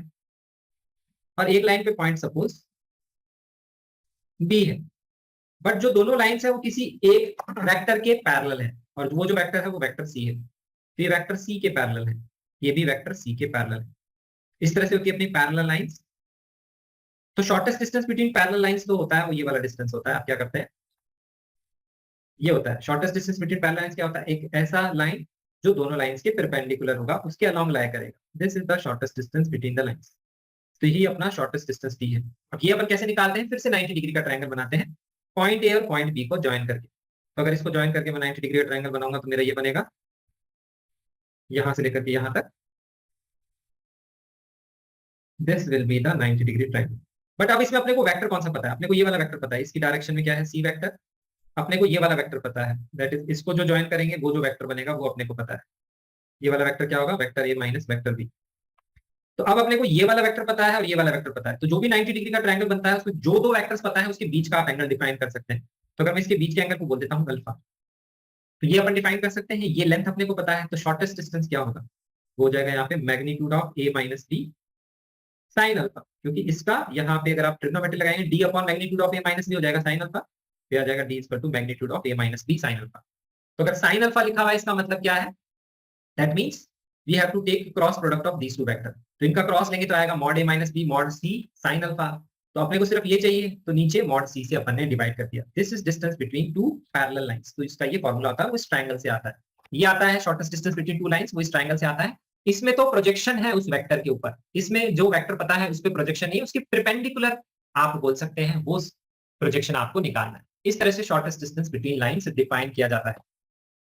और एक लाइन पे पॉइंट सपोज b है, बट जो दोनों लाइंस है वो किसी एक वेक्टर के पैरेलल है, और वो जो वेक्टर है वो वेक्टर c है। तो ये वेक्टर c के पैरेलल है, ये भी वेक्टर c के पैरेलल है। इस तरह से होती है अपनी पैरेलल लाइंस। तो shortest distance between parallel lines तो होता है वो ये वाला डिस्टेंस होता है। आप क्या करते हैं, ये होता है shortest distance between parallel lines. क्या होता है, एक ऐसा लाइन जो दोनों लाइंस के परपेंडिकुलर होगा, उसके अलोंग लाया करेगा। This is the shortest distance between the lines. तो यही अपना शॉर्टेस्ट डिस्टेंस डी है। अब ये अपन कैसे निकालते हैं, फिर से 90 डिग्री का ट्रायंगल बनाते हैं पॉइंट ए और पॉइंट बी को ज्वाइन करके। तो अगर इसको ज्वाइन करके मैं 90 डिग्री का ट्रायंगल बनाऊंगा तो मेरा ये बनेगा यहां से लेकर के यहां तक, this will be the 90 degree triangle. But अब इसमें अपने को वेक्टर कौन सा पता है, अपने को ये वाला वेक्टर पता है, इसकी डायरेक्शन में क्या है सी वेक्टर। अपने को ये वाला वेक्टर पता है, दैट इज इसको जो ज्वाइन करेंगे वो जो वेक्टर बनेगा वो अपने को पता है। ये वाला वेक्टर क्या होगा, vector a minus vector b. तो अब अपने को ये वाला वेक्टर पता है और ये वाला वेक्टर पता है। तो जो भी 90 डिग्री का ट्रायंगल बनता है उसमें जो दो वेक्टर्स पता है उसके बीच का आप एंगल डिफाइन कर सकते हैं। तो अगर मैं इसके बीच के एंगल को बोल देता हूँ अल्फा, तो ये अपन डिफाइन कर सकते हैं। ये लेंथ अपने को पता है, तो शॉर्टेस्ट डिस्टेंस क्या होगा, हो जाएगा यहाँ पे magnitude of a minus b sine alpha, क्योंकि इसका यहाँ पे अगर आप ट्रिग्नोमेट्री लगाएंगे d upon magnitude of a minus b हो जाएगा साइन अल्फा, फिर आ जाएगा d equal to magnitude of a minus b sine alpha. तो अगर साइन अल्फा लिखा हुआ है इसका मतलब क्या है, that means we have to take cross product of these two vector. तो इनका क्रॉस लेंगे तो आएगा mod a minus b mod c sine alpha. तो अपने को सिर्फ ये चाहिए, तो नीचे मॉड c से अपन ने डिवाइड कर दिया। This is distance between to parallel lines. तो इसका ये फॉर्मूला आता है वो इस ट्रायंगल से आता है। ये आता है shortest distance between two lines, वो इस ट्रायंगल से आता है। इसमें तो प्रोजेक्शन है उस वेक्टर के ऊपर, इसमें जो वेक्टर पता है उस पर प्रोजेक्शन नहीं है, उसके परपेंडिकुलर आप बोल सकते हैं, वो प्रोजेक्शन आपको निकालना है। इस तरह से shortest distance between lines define किया जाता है।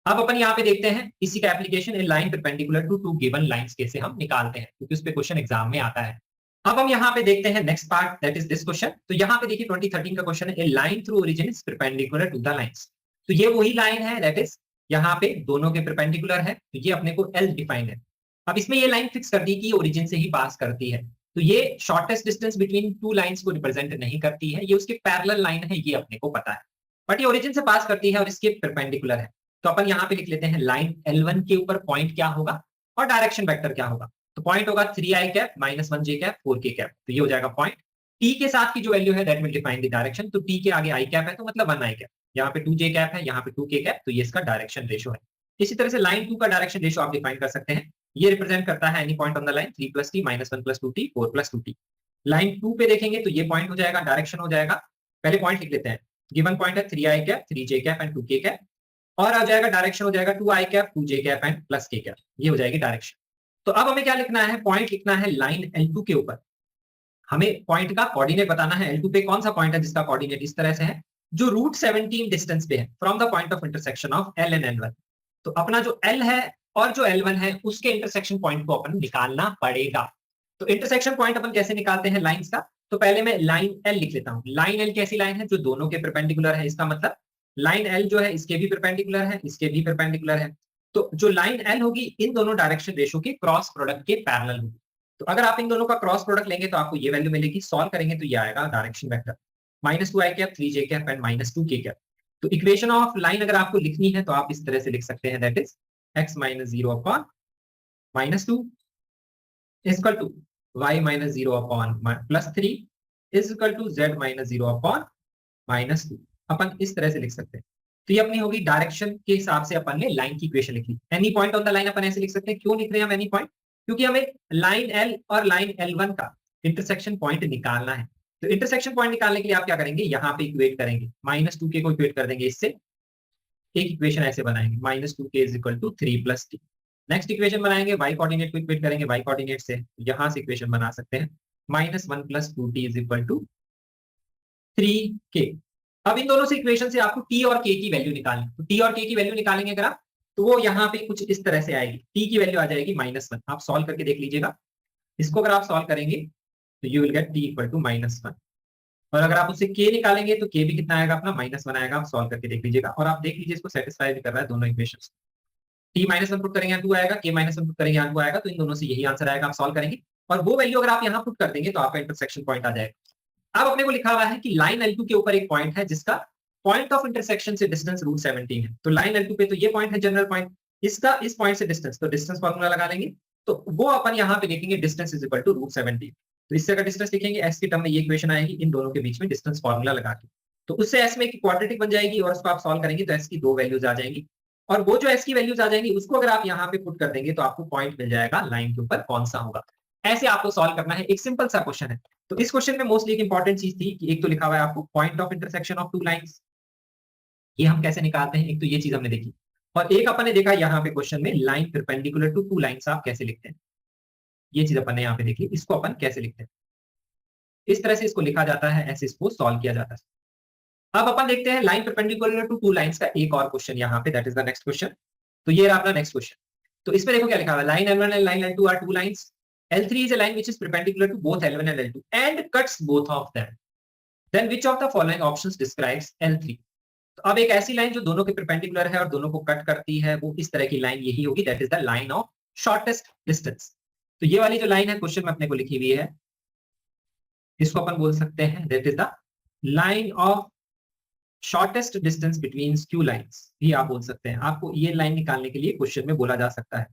अब अपन यहाँ पे देखते हैं इसी का application in line perpendicular to two given lines कैसे हम निकालते हैं, क्योंकि उस पे क्वेश्चन एग्जाम में आता है। अब हम यहाँ पे देखते हैं next part, that is this question. तो यहाँ पे देखिए 2013 का क्वेश्चन है, a line through origin is perpendicular to the lines. तो ये वही लाइन है, दैट इज यहाँ पे दोनों के परपेंडिकुलर है, तो ये अपने को एल डिफाइंड है। अब इसमें ये लाइन फिक्स कर दी कि ओरिजिन से ही पास करती है, तो ये shortest distance between two lines को रिप्रेजेंट नहीं करती है, ये उसके पैरेलल लाइन है, ये अपने को पता है, बट ये ओरिजिन से पास करती है और इसके परपेंडिकुलर है। तो अपन यहाँ पे लिख लेते हैं लाइन L1 के ऊपर पॉइंट क्या होगा और डायरेक्शन वेक्टर क्या होगा। तो पॉइंट होगा 3i cap minus 1j cap 4k cap, तो ये हो जाएगा पॉइंट। t के साथ की जो वैल्यू है that will define the direction. तो t के आगे i कैप है तो मतलब 1i कैप, यहाँ पे 2j कैप है, यहाँ पे 2k कैप, तो ये इसका डायरेक्शन रेशो है। इसी तरह से लाइन 2 का डायरेक्शन रेशो आप डिफाइन कर सकते हैं, ये रिप्रेजेंट करता है any point on the line 3 + t minus 1 + 2t 4 + 2t। Line 2 पे देखेंगे तो ये पॉइंट हो जाएगा, डायरेक्शन हो जाएगा, पहले पॉइंट लिख लेते हैं। गिवन पॉइंट है 3i cap 3j cap and 2k cap, और आ जाएगा डायरेक्शन हो जाएगा 2i cap 2j cap and plus k cap, ये हो जाएगी डायरेक्शन। तो अब हमें क्या लिखना है, पॉइंट लिखना है लाइन L2 के ऊपर। हमें पॉइंट का कोऑर्डिनेट बताना है, L2 पे कौन सा पॉइंट है जिसका कोऑर्डिनेट इस तरह से है, जो रूट 17 डिस्टेंस पे है from the point of intersection of L and L1। तो अपना जो L है और जो L1 है उसके इंटरसेक्शन पॉइंट को अपन निकालना पड़ेगा। तो इंटरसेक्शन पॉइंट अपन कैसे निकालते हैं लाइंस का, तो पहले मैं लाइन L लिख लेता हूं। लाइन L कैसी लाइन है, जो दोनों के परपेंडिकुलर है, इसका मतलब लाइन L जो है इसके भी परपेंडिकुलर है, इसके भी परपेंडिकुलर है। तो जो लाइन L होगी इन दोनों डायरेक्शन रेशो के क्रॉस प्रोडक्ट के पैरेलल होगी। तो अगर आप इन दोनों का क्रॉस प्रोडक्ट लेंगे तो आपको ये वैल्यू मिलेगी, सॉल्व करेंगे तो ये आएगा direction vector -2i cap 3j cap and -2k cap. तो इक्वेशन ऑफ लाइन अगर आपको लिखनी है तो आप इस तरह से लिख सकते हैं, that is x - 0 upon -2 is equal to y - 0 upon +3 is equal to z - 0 upon -2। अपन इस तरह से लिख सकते हैं। तो ये अपनी होगी डायरेक्शन के हिसाब से अपन ने लाइन की इक्वेशन लिखी। Any point on the line अपन ऐसे लिख सकते हैं। क्यों लिख रहे हैं हम एनी पॉइंट, क्योंकि हमें लाइन L और लाइन L1 का इंटरसेक्शन पॉइंट निकालना है। तो इंटरसेक्शन पॉइंट निकालने के लिए आप क्या करेंगे, यहाँ पे इक्वेट करेंगे, -2k को इक्वेट कर देंगे इससे, एक इक्वेशन ऐसे बनाएंगे -2k is equal to 3 + t। Next equation बनाएंगे, y कोऑर्डिनेट को इक्वेट करेंगे, y कोऑर्डिनेट से यहां से इक्वेशन बना सकते हैं -1 + 2t is equal to 3k। अब इन दोनों से इक्वेशन से आपको t और k की वैल्यू निकालनी। तो t और k की वैल्यू निकालेंगे अगर आप, तो वो यहाँ पे कुछ इस तरह से आएगी। t की वैल्यू आ जाएगी -1। आप सॉल्व करके देख लीजिएगा, इसको अगर आप सॉल्व करेंगे तो you will get t equal to -1। और अगर आप उससे k निकालेंगे तो k भी कितना आएगा अपना -1 आएगा। आप सॉल्व करके देख लीजिएगा और आप देख लीजिए इसको सेटिस्फाई भी कर रहा है दोनों इक्वेशंस। t -1 पुट करेंगे 2 आएगा, k -1 पुट करेंगे 2 आएगा, तो इन दोनों से यही आंसर आएगा। आप सॉल्व करेंगे और वो वैल्यू अगर आप यहाँ पुट कर देंगे तो आपका इंटरसेक्शन पॉइंट आ जाएगा। अब अपने को लिखा हुआ है कि लाइन L2 के ऊपर एक पॉइंट है जिसका पॉइंट ऑफ इंटरसेक्शन से डिस्टेंस √17 है। तो लाइन L2 पे तो ये पॉइंट है जनरल पॉइंट, इसका इस पॉइंट से डिस्टेंस, तो डिस्टेंस फार्मूला लगा लेंगे, तो वो अपन यहाँ पे लिखेंगे डिस्टेंस इज इक्वल टू √17। तो इससे अगर डिस्टेंस लिखेंगे एस की टर्म में ये इक्वेशन आएगी इन दोनों के बीच में डिस्टेंस फार्मूला लगा के, तो उससे एस में एक क्वाड्रेटिक बन जाएगी और उसको आप सॉल्व करेंगे तो एस की 2 वैल्यूज आ जाएंगी। और वो जो एस की वैल्यूज आ जाएंगी उसको अगर आप यहाँ पे पुट कर देंगे तो आपको पॉइंट मिल जाएगा लाइन के ऊपर कौन सा होगा। ऐसे आपको सॉल्व करना है, एक सिंपल सा क्वेश्चन है। तो इस क्वेश्चन में मोस्टली एक इंपॉर्टेंट चीज थी कि एक तो लिखा हुआ है आपको point of intersection of two lines, ये हम कैसे निकालते हैं, एक तो ये चीज हमने देखी, और एक अपन ने देखा यहाँ पे क्वेश्चन में line perpendicular to two lines आप कैसे लिखते हैं, ये चीज अपन ने यहाँ पे देखी, इसको अपन कैसे लिखते हैं, इस तरह से इसको लिखा जाता है, ऐसे इसको सॉल्व किया जाता है। अब अपन देखते हैं line perpendicular to two lines का एक और क्वेश्चन यहाँ पे, that is the next question. तो ये रहा अपना नेक्स्ट क्वेश्चन। तो इसमें देखो क्या लिखा हुआ है, line L1 and line L2 are two lines, L3 is a line which is perpendicular to both L1 and L2 and cuts both of them. Then which of the following options describes L3? तो अब एक ऐसी लाइन जो दोनों के परपेंडिकुलर है और दोनों को कट करती है, वो इस तरह की लाइन यही होगी, that is the line of shortest distance. तो ये वाली जो लाइन है क्वेश्चन में अपने को लिखी हुई है, इसको अपन बोल सकते हैं that is the line of shortest distance between two lines, भी आप बोल सकते हैं। आपको ये लाइन निकालने के लिए क्वेश्चन में बोला जा सकता है।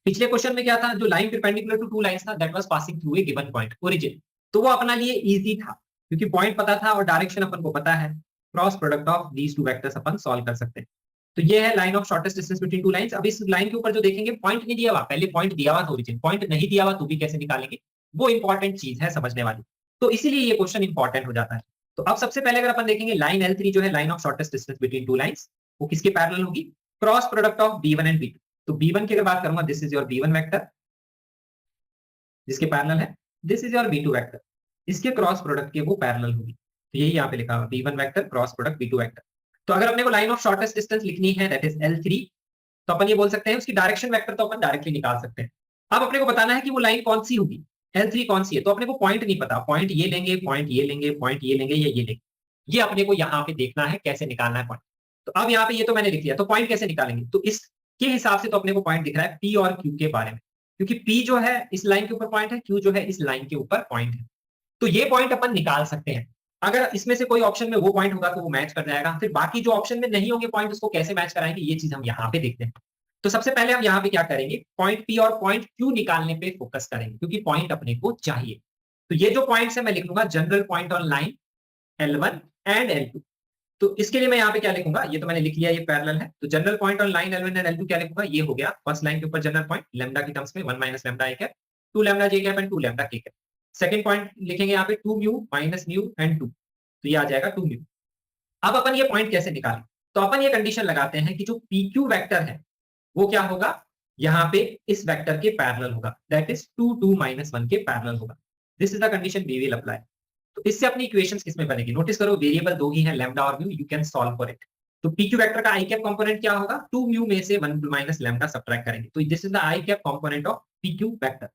पिछले क्वेश्चन में क्या था, जो line perpendicular to two lines था that was passing through a given point origin, तो वो अपना लिए इजी था क्योंकि पॉइंट पता था और डायरेक्शन अपन को पता है, cross product of these two vectors upon solve कर सकते हैं। तो ये है line of shortest distance between two lines. अब इस लाइन के ऊपर जो देखेंगे पॉइंट नहीं दिया हुआ, पहले पॉइंट दिया हुआ था ओरिजिन, पॉइंट नहीं दिया हुआ तो भी कैसे निकालेंगे, वो इंपॉर्टेंट चीज है समझने वाली, तो इसीलिए ये क्वेश्चन इंपॉर्टेंट हो जाता है। तो अब सबसे पहले अगर अपन देखेंगे लाइन L3 जो है line of shortest distance between two lines, वो किसके पैरेलल होगी, cross product of B1 and B2। तो B1 की अगर बात करूंगा, this is your B1 vector जिसके पैरेलल है, this is your B2 vector, इसके क्रॉस प्रोडक्ट के वो पैरेलल होगी। तो यही यहाँ पे लिखा हुआ B1 vector cross product B2 vector. तो अगर अपने को लाइन ऑफ शॉर्टेस्ट डिस्टेंस लिखनी है दैट इज L3, तो अपन ये बोल सकते हैं उसकी डायरेक्शन वेक्टर तो अपन डायरेक्टली निकाल सकते हैं। अब अपने को बताना है कि वो लाइन कौन सी होगी, L3 कौन सी है, तो अपने को पॉइंट नहीं पता, पॉइंट ये लेंगे, पॉइंट ये लेंगे, पॉइंट ये लेंगे या ये लेंगे, ये अपने को यहाँ पे देखना है कैसे निकालना है पॉइंट। तो अब यहाँ पे ये तो मैंने लिख लिया, तो पॉइंट कैसे निकालेंगे, तो इसके हिसाब से तो अपने को पॉइंट दिख रहा है P और Q के बारे में, क्योंकि P जो है इस लाइन के ऊपर पॉइंट है, Q जो है इस लाइन के ऊपर पॉइंट है, तो ये पॉइंट अपन निकाल सकते हैं। अगर इसमें से कोई ऑप्शन में वो पॉइंट होगा तो वो मैच कर जाएगा, फिर बाकी जो ऑप्शन में नहीं होंगे पॉइंट उसको कैसे मैच कराएंगे, ये चीज हम यहाँ पे देखते हैं। तो सबसे पहले हम यहाँ पे क्या करेंगे, पॉइंट P और पॉइंट Q निकालने पे फोकस करेंगे क्योंकि पॉइंट अपने को चाहिए। तो ये जो पॉइंट्स है मैं लिख लूंगा general point on line L1 and L2। तो इसके लिए मैं यहाँ पे क्या लिखूंगा, ये तो मैंने लिख लिया, ये पैरेलल है, तो general point on line L1 and L2 क्या लिखूंगा, ये हो गया फर्स्ट लाइन के ऊपर जनरल पॉइंट लैम्डा की टर्म्स में 1 minus lambda I cap, 2 lambda J cap and 2 lambda के कैप। सेकंड पॉइंट लिखेंगे यहाँ पे 2 म्यू माइनस म्यू एंड 2, तो ये आ जाएगा 2 म्यू। अब अपन ये पॉइंट कैसे निकालें, तो अपन ये कंडीशन लगाते हैं कि जो PQ वेक्टर है वो क्या होगा, यहाँ पे इस वेक्टर के पैरेलल होगा, दैट इज 2 2 माइनस 1 के पैरेलल होगा। This is the condition we will apply. तो इससे अपनी इक्वेशंस किसमें बनेगी, नोटिस करो वेरिएबल दो ही है लैम्डा और mu, you can solve for it. तो PQ वेक्टर का आई कैप कंपोनेंट क्या होगा, 2 म्यू में से 1 माइनस लैम्डा सब्ट्रैक्ट करेंगे, तो this is the I cap component of PQ vector.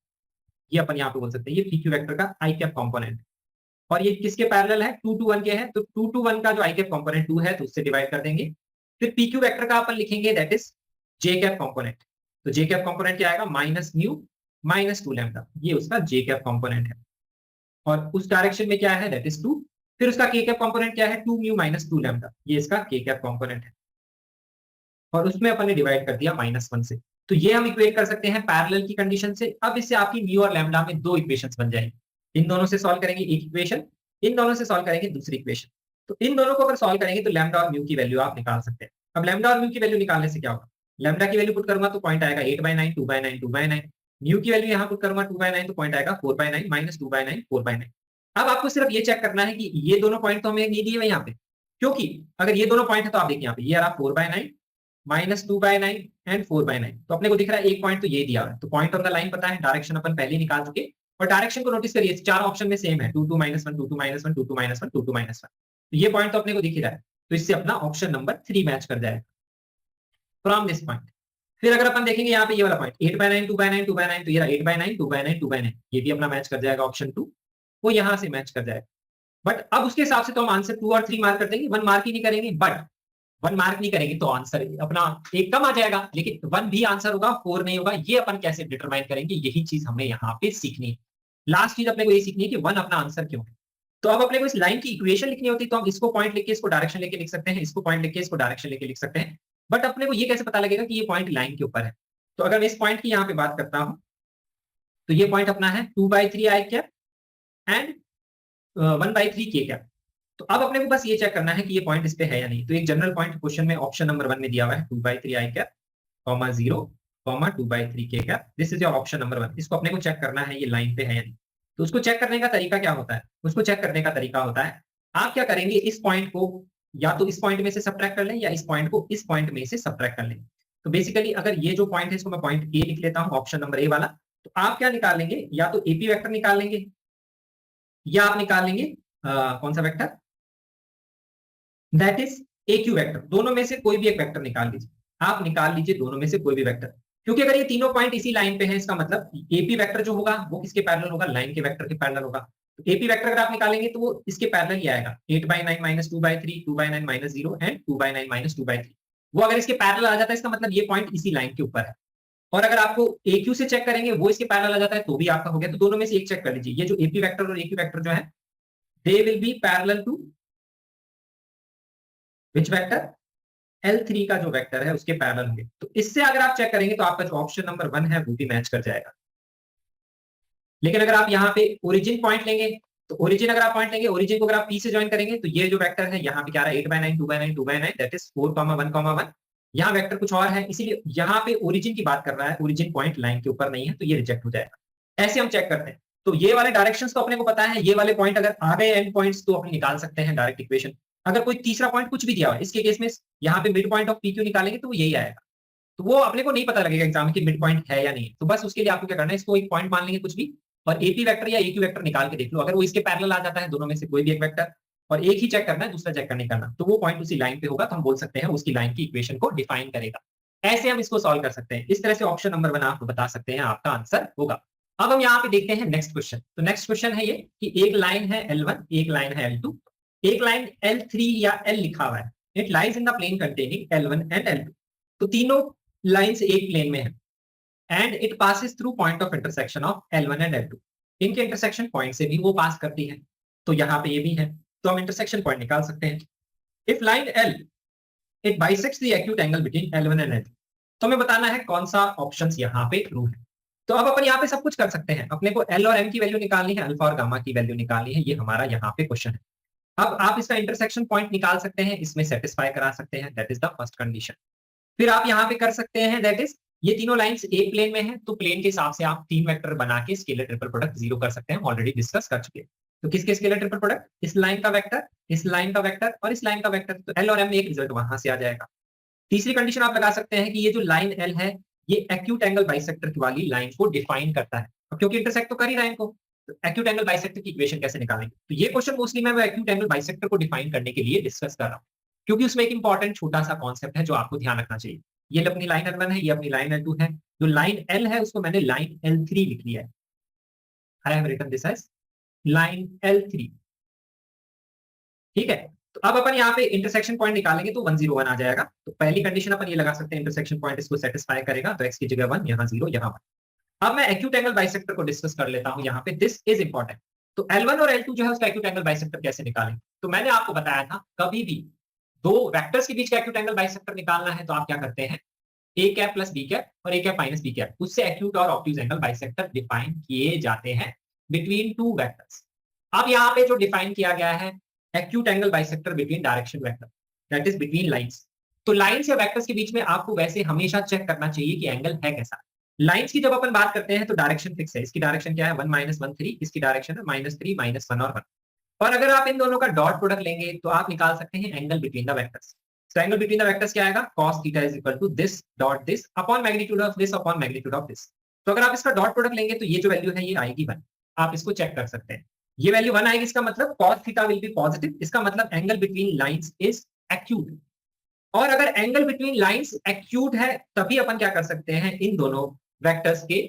ये अपन यहाँ पे बोल सकते हैं ये PQ वेक्टर का आई कैप कंपोनेंट, और ये किसके पैरेलल है, 2 2 1 के है, तो 2 2 1 का जो आई कैप कंपोनेंट 2 है तो उससे डिवाइड कर देंगे। फिर PQ वेक्टर का अपन लिखेंगे that is J cap component, तो जे कैप कंपोनेंट क्या आएगा, माइनस म्यू माइनस 2 लैम्डा, ये उसका जे कैप कंपोनेंट है, और उस डायरेक्शन में क्या है दैट इज 2। फिर उसका के कैप कंपोनेंट क्या है, 2 म्यू माइनस 2 लैम्डा, ये इसका के कैप कंपोनेंट है, और उसमें अपन ने डिवाइड कर दिया -1 से। तो ये हम इक्वेट कर सकते हैं पैरेलल की कंडीशन से। अब इससे आपकी म्यू और लैम्डा में दो इक्वेशंस बन जाएंगी, इन दोनों से सॉल्व करेंगे एक इक्वेशन, इन दोनों से सॉल्व करेंगे दूसरी इक्वेशन। तो इन दोनों को अगर सॉल्व करेंगे तो लैम्डा और म्यू की वैल्यू आप निकाल सकते हैं। अब लैम्डा और म्यू की वैल्यू निकालने से क्या होगा, लैम्डा की वैल्यू पुट करूंगा तो पॉइंट आएगा 8/9 2/9 2/9, म्यू की वैल्यू यहाँ पुट करूंगा 2/9 तो पॉइंट आएगा 4/9 माइनस 2/9 4/9। अब आपको सिर्फ ये चेक करना है कि ये दोनों पॉइंट तो हमें नहीं दिए हुए यहाँ पे, क्योंकि अगर ये दोनों पॉइंट है तो आप देखिए यहाँ पे ये आ रहा 4/9 माइनस 2/9 एंड 4/9, तो अपने को दिख रहा है एक पॉइंट तो ये दिया हुआ है, तो पॉइंट ऑफ द लाइन पता है, डायरेक्शन अपन पहले ही निकाल चुके, और डायरेक्शन को नोटिस करिए चार ऑप्शन में सेम है, 2 2 -1 2 2 -1 2 2 -1 2 2 -1, तो ये पॉइंट तो अपने को दिख ही रहा है, तो इससे अपना ऑप्शन नंबर 3 मैच कर जाएगा फ्रॉम दिस पॉइंट। फिर अगर अपन देखेंगे यहाँ पे ये वाला पॉइंट 8/9 2/9 2/9, तो ये रहा 8/9 2/9 2/9, ये भी अपना मैच कर जाएगा ऑप्शन 2, वो यहां से मैच कर जाएगा। बट अब उसके हिसाब से तो हम आंसर 2 और 3 मार्क कर देंगे, 1 मार्क ही नहीं करेंगे, बट 1 मार्क नहीं करेंगे तो आंसर अपना एक कम आ जाएगा, लेकिन 1 भी आंसर होगा 4 नहीं होगा, ये अपन कैसे डिटरमाइन करेंगे, यही चीज हमें यहाँ पे सीखनी है। लास्ट चीज अपने को ये सीखनी है कि 1 अपना आंसर क्यों है। तो अब अपने को इस लाइन की इक्वेशन लिखनी होती है, तो हम इसको पॉइंट लिख के इसको डायरेक्शन लेके लिख सकते हैं, इसको पॉइंट लिख के इसको डायरेक्शन लेके लिख सकते हैं, बट अपने को ये कैसे पता लगेगा कि ये पॉइंट लाइन के ऊपर है। तो अगर मैं इस पॉइंट की यहाँ पे बात करता हूं, तो ये पॉइंट अपना है 2/3 आई कैप एंड 1/3 के कैप। तो अब अपने को बस ये चेक करना है कि ये पॉइंट इस पे है या नहीं। तो एक जनरल पॉइंट क्वेश्चन में ऑप्शन नंबर 1 में दिया हुआ है 2/3 आई कैप, 0, 2/3 के cap, this is your option number 1। इसको अपने को चेक करना है ये लाइन पे है या नहीं। तो उसको चेक करने का तरीका क्या होता है, उसको चेक करने का तरीका होता है, आप क्या करेंगे, इस पॉइंट को या तो इस पॉइंट में से सब्ट्रैक्ट कर लें या इस पॉइंट को इस पॉइंट में से सब्ट्रैक्ट कर लें। तो बेसिकली अगर ये जो पॉइंट है इसको मैं पॉइंट ए लिख लेता हूं, ऑप्शन नंबर ए वाला, तो आप क्या निकाल लेंगे, या तो एपी वेक्टर निकाल लेंगे या आप निकाल लेंगे कौन सा vector, that is AQ vector. दोनों में से कोई भी एक वेक्टर निकाल लीजिए, आप निकाल लीजिए दोनों में से कोई भी वेक्टर, क्योंकि अगर ये तीनों पॉइंट इसी लाइन पे हैं इसका मतलब AP वेक्टर जो होगा वो किसके पैरेलल होगा, लाइन के वेक्टर के पैरेलल होगा। तो AP वेक्टर अगर आप निकालेंगे तो वो इसके पैरेलल ही आएगा, 8/9 माइनस 2/3 2/9 माइनस 0 एंड 2/9 माइनस 2/3। वो अगर इसके पैरेलल आ जाता है इसका मतलब ये पॉइंट इसी लाइन के ऊपर है। और अगर आपको AQ से चेक करेंगे वो इसके पैरेलल आ जाता है तो भी आपका हो गया। तो दोनों में से एक चेक कर लीजिए, ये जो AP वेक्टर और AQ वेक्टर जो है they will be parallel to which vector, L3 का जो वेक्टर है उसके पैरेलल होंगे। तो इससे अगर आप चेक करेंगे तो आपका जो ऑप्शन नंबर 1 है वो भी मैच कर जाएगा। लेकिन अगर आप यहाँ पे ओरिजिन पॉइंट लेंगे, तो ओरिजिन अगर आप पॉइंट लेंगे, ओरिजिन को अगर आप पी से ज्वाइन करेंगे तो ये जो वेक्टर है यहाँ पे क्या रहा है 8/9 2/9 2/9 दैट इज 4,1,1। यहाँ वेक्टर कुछ और है, इसीलिए यहाँ पे ओरिजिन की बात कर रहा है, ओरिजिन पॉइंट लाइन के ऊपर नहीं है, तो ये रिजेक्ट हो जाएगा। ऐसे हम चेक करते हैं। तो ये वाले डायरेक्शंस तो अपने को पता है, ये वाले पॉइंट अगर आ गए एंड पॉइंट्स तो अपन निकाल सकते हैं डायरेक्ट इक्वेशन। अगर कोई तीसरा पॉइंट कुछ भी दिया हुआ है, इसके केस में यहाँ पे mid point of P Q निकालेंगे तो वो यही आएगा। तो वो अपने को नहीं पता लगेगा एग्जाम की मिड पॉइंट है या नहीं, तो बस उसके लिए आपको क्या करना है, इसको एक पॉइंट मान लेंगे कुछ भी, और एपी वेक्टर या एक्यू वेक्टर निकाल के देख लो। अगर वो इसके पैरेलल आ जाता है दोनों में से कोई भी एक वेक्टर, और एक ही चेक करना है, दूसरा चेक नहीं करना, तो वो पॉइंट उसी लाइन पे होगा, तो हम बोल सकते हैं उसकी लाइन की इक्वेशन को डिफाइन करेगा। ऐसे हम इसको सॉल्व कर सकते हैं। इस तरह से ऑप्शन नंबर 1 आप बता सकते हैं आपका आंसर होगा। अब हम यहाँ पे देखते हैं नेक्स्ट क्वेश्चन। तो नेक्स्ट क्वेश्चन है ये कि एक लाइन है L1, एक लाइन है L2, एक लाइन L3 या L लिखा हुआ है। It lies in the plane containing L1 and L2। तो तीनों लाइंस एक प्लेन में है and it passes through point of intersection of L1 and L2। इनके इंटरसेक्शन पॉइंट से भी वो पास करती है, तो यहाँ पे ये भी है, तो हम इंटरसेक्शन पॉइंट निकाल सकते हैं। If line L it bisects the acute angle between L1 and L2, तो हमें बताना है कौन सा ऑप्शंस यहाँ पे ट्रू है। तो अब अपन यहाँ पे सब कुछ कर सकते हैं, अपने को L और M की वैल्यू निकालनी है, अल्फा और गामा की वैल्यू निकालनी है, ये हमारा यहाँ पे क्वेश्चन है। अब आप इसका इंटरसेक्शन पॉइंट निकाल सकते हैं, इसमें सेटिस्फाई करा सकते हैं, that is the first condition. फिर आप यहाँ पे कर सकते हैं, दैट इज ये तीनों लाइंस एक प्लेन में है, तो प्लेन के हिसाब से आप 3 वेक्टर बना के स्केलर ट्रिपल प्रोडक्ट 0 कर सकते हैं, ऑलरेडी डिस्कस कर चुके हैं। तो किसके स्केलर ट्रिपल प्रोडक्ट, इस लाइन का वेक्टर, इस लाइन का वेक्टर और इस लाइन का वेक्टर, तो एल और एम में एक रिजल्ट वहां से आ जाएगा। तीसरी कंडीशन आप लगा सकते हैं कि ये जो लाइन एल है ये एक्यूट एंगल बाइसेक्टर वाली लाइन को डिफाइन करता है, क्योंकि इंटरसेक्ट तो कर ही रहा है इनको, तो एक्यूट एंगल बाइसेक्टर की इक्वेशन कैसे निकालेंगे। तो ये क्वेश्चन मोस्टली मैं एक्यूट एंगल बाइसेक्टर को डिफाइन करने के लिए डिस्कस कर रहा हूँ, क्योंकि उसमें एक इंपॉर्टेंट छोटा सा कॉन्सेप्ट है जो आपको ध्यान रखना चाहिए। ये अपनी लाइन L1 है, ये अपनी लाइन L2 है, जो लाइन L है उसको मैंने लाइन L3 लिख लिया है। I have written this as line L3, ठीक है। तो अब अपन यहाँ पे इंटरसेक्शन पॉइंट निकालेंगे तो 101 आ जाएगा। तो पहली कंडीशन अपन ये लगा सकते हैं, इंटरसेक्शन पॉइंट इसको सेटिस्फाई करेगा, तो x की जगह 1, यहाँ 0, यहाँ 1। अब मैं एक्यूट एंगल बाइसेक्टर को डिस्कस कर लेता हूँ यहाँ पे, दिस इज इंपॉर्टेंट। तो L1 और L2 जो है उसका एक्यूट एंगल बाइसेक्टर कैसे निकालेंगे। तो मैंने आपको बताया था कभी भी दो वेक्टर्स के बीच का एक्यूट एंगल बाइसेक्टर निकालना है तो आप क्या करते हैं, A cap plus B cap और A cap minus B cap, उससे एक्यूट और ऑब्ट्यूज एंगल बाइसेक्टर डिफाइन किए जाते हैं बिटवीन टू वेक्टर्स। अब यहाँ पे जो डिफाइन किया गया है acute angle bisector between direction vector, that is between lines. तो लाइंस या वेक्टर्स के बीच में आपको वैसे हमेशा चेक करना चाहिए कि एंगल है कैसा। लाइंस की जब अपन बात करते हैं तो डायरेक्शन फिक्स है, इसकी डायरेक्शन क्या है 1 - 1 3, इसकी डायरेक्शन है -3 -1 और 1। और अगर आप इन दोनों का डॉट प्रोडक्ट लेंगे तो आप निकाल सकते हैं angle between the vectors. So angle between the vectors क्या आएगा, cos theta is equal to this dot this upon magnitude of this upon magnitude of this। तो अगर आप इसका डॉट प्रोडक्ट लेंगे तो ये जो वैल्यू है ये आएगी 1। आप इसको चेक कर सकते हैं, ये वैल्यू 1 आएगी, इसका मतलब cos theta will be positive, इसका मतलब angle between lines is acute। और अगर एंगल बिटवीन लाइंस acute है तभी अपन क्या कर सकते हैं, इन दोनों वेक्टर्स के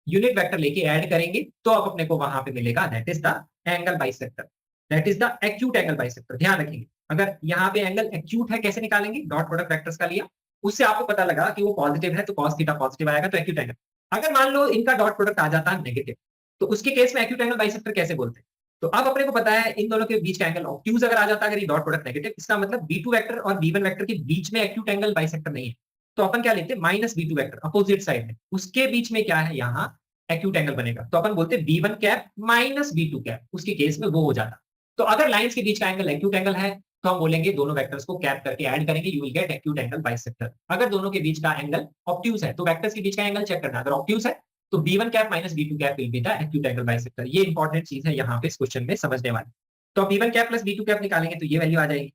यूनिट वेक्टर लेके ऐड करेंगे तो अब अपने को वहां पे मिलेगा that is the angle bisector, that is the acute angle bisector. ध्यान रखिए, अगर यहाँ पे एंगल एक्यूट है कैसे निकालेंगे, डॉट प्रोडक्ट वेक्टर्स का लिया, उससे आपको पता लगा कि वो पॉजिटिव है तो cos थीटा पॉजिटिव आएगा, तो एक्यूट एंगल। अगर मान लो इनका डॉट प्रोडक्ट आ जाता है नेगेटिव, तो उसके केस में एक्यूट एंगल बाइसेक्टर कैसे बोलते हैं। तो अब अपने को पता है इन दोनों के बीच का एंगल ऑब्ट्यूज अगर आ जाता है, अगर ये डॉट प्रोडक्ट नेगेटिव, इसका मतलब B2 वेक्टर और B1 वेक्टर के बीच में एक्यूट एंगल बाइसेक्टर नहीं है, तो अपन क्या लेते हैं -B2 वेक्टर अपोजिट साइड में, उसके बीच में क्या है यहाँ एक्यूट एंगल बनेगा, तो अपन बोलते हैं B1 कैप -B2 कैप, उसके केस में वो हो जाता। तो अगर लाइंस के बीच का एंगल एक्यूट एंगल है तो हम बोलेंगे दोनों वेक्टर्स को कैप करके ऐड करेंगे, you will gate acute angle bisector. अगर दोनों के बीच का एंगल ऑब्ट्यूज है तो वेक्टर्स के बीच का एंगल चेक करना, अगर ऑब्ट्यूज है तो B1 cap -B2 cap will be the acute angle bisector. ये इंपॉर्टेंट चीज है यहाँ पे इस क्वेश्चन में समझने वाली। तो B1 cap plus B2 cap निकालेंगे तो ये वैल्यू आ जाएगी।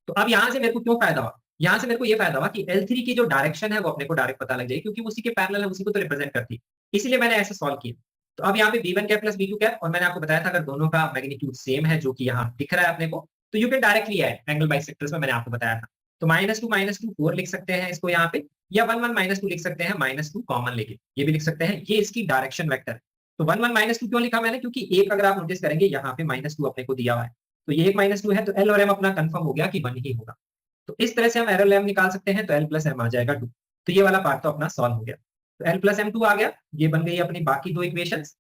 तो अब यहाँ से मेरे को क्यों फायदा हुआ, यहाँ से मेरे को ये फायदा हुआ कि L3 की जो डायरेक्शन है वो अपने को डायरेक्ट पता लग जाएगी, क्योंकि उसी के पैरेलल है, उसी को तो रिप्रेजेंट करती है, इसीलिए मैंने ऐसे सॉल्व किया। तो अब यहाँ पे B1 cap plus B2 cap, और मैंने आपको बताया था अगर दोनों का मैग्नीट्यूड सेम है जो कि यहाँ दिख रहा है अपने को, तो you can directly add angle bisectors में, मैंने आपको बताया था। तो -2 4 लिख सकते हैं इसको यहाँ पे, या 1 1 -2 लिख सकते हैं, -2 कॉमन लेके ये भी लिख सकते हैं, ये इसकी डायरेक्शन वेक्टर। तो 1 1 -2 क्यों लिखा मैंने, क्योंकि एक अगर आप नोटिस करेंगे यहाँ पे -2 अपने को दिया हुआ है, तो ये एक -2 है, तो L और M अपना कंफर्म हो गया कि 1 ही होगा। तो इस तरह से हम L M निकाल सकते हैं, तो L + M आ जाएगा 2। तो ये वाला पार्ट तो अपना सॉल्व हो गया, तो L + M 2 आ गया, ये बन गई अपनी बाकी दो इक्वेशंस।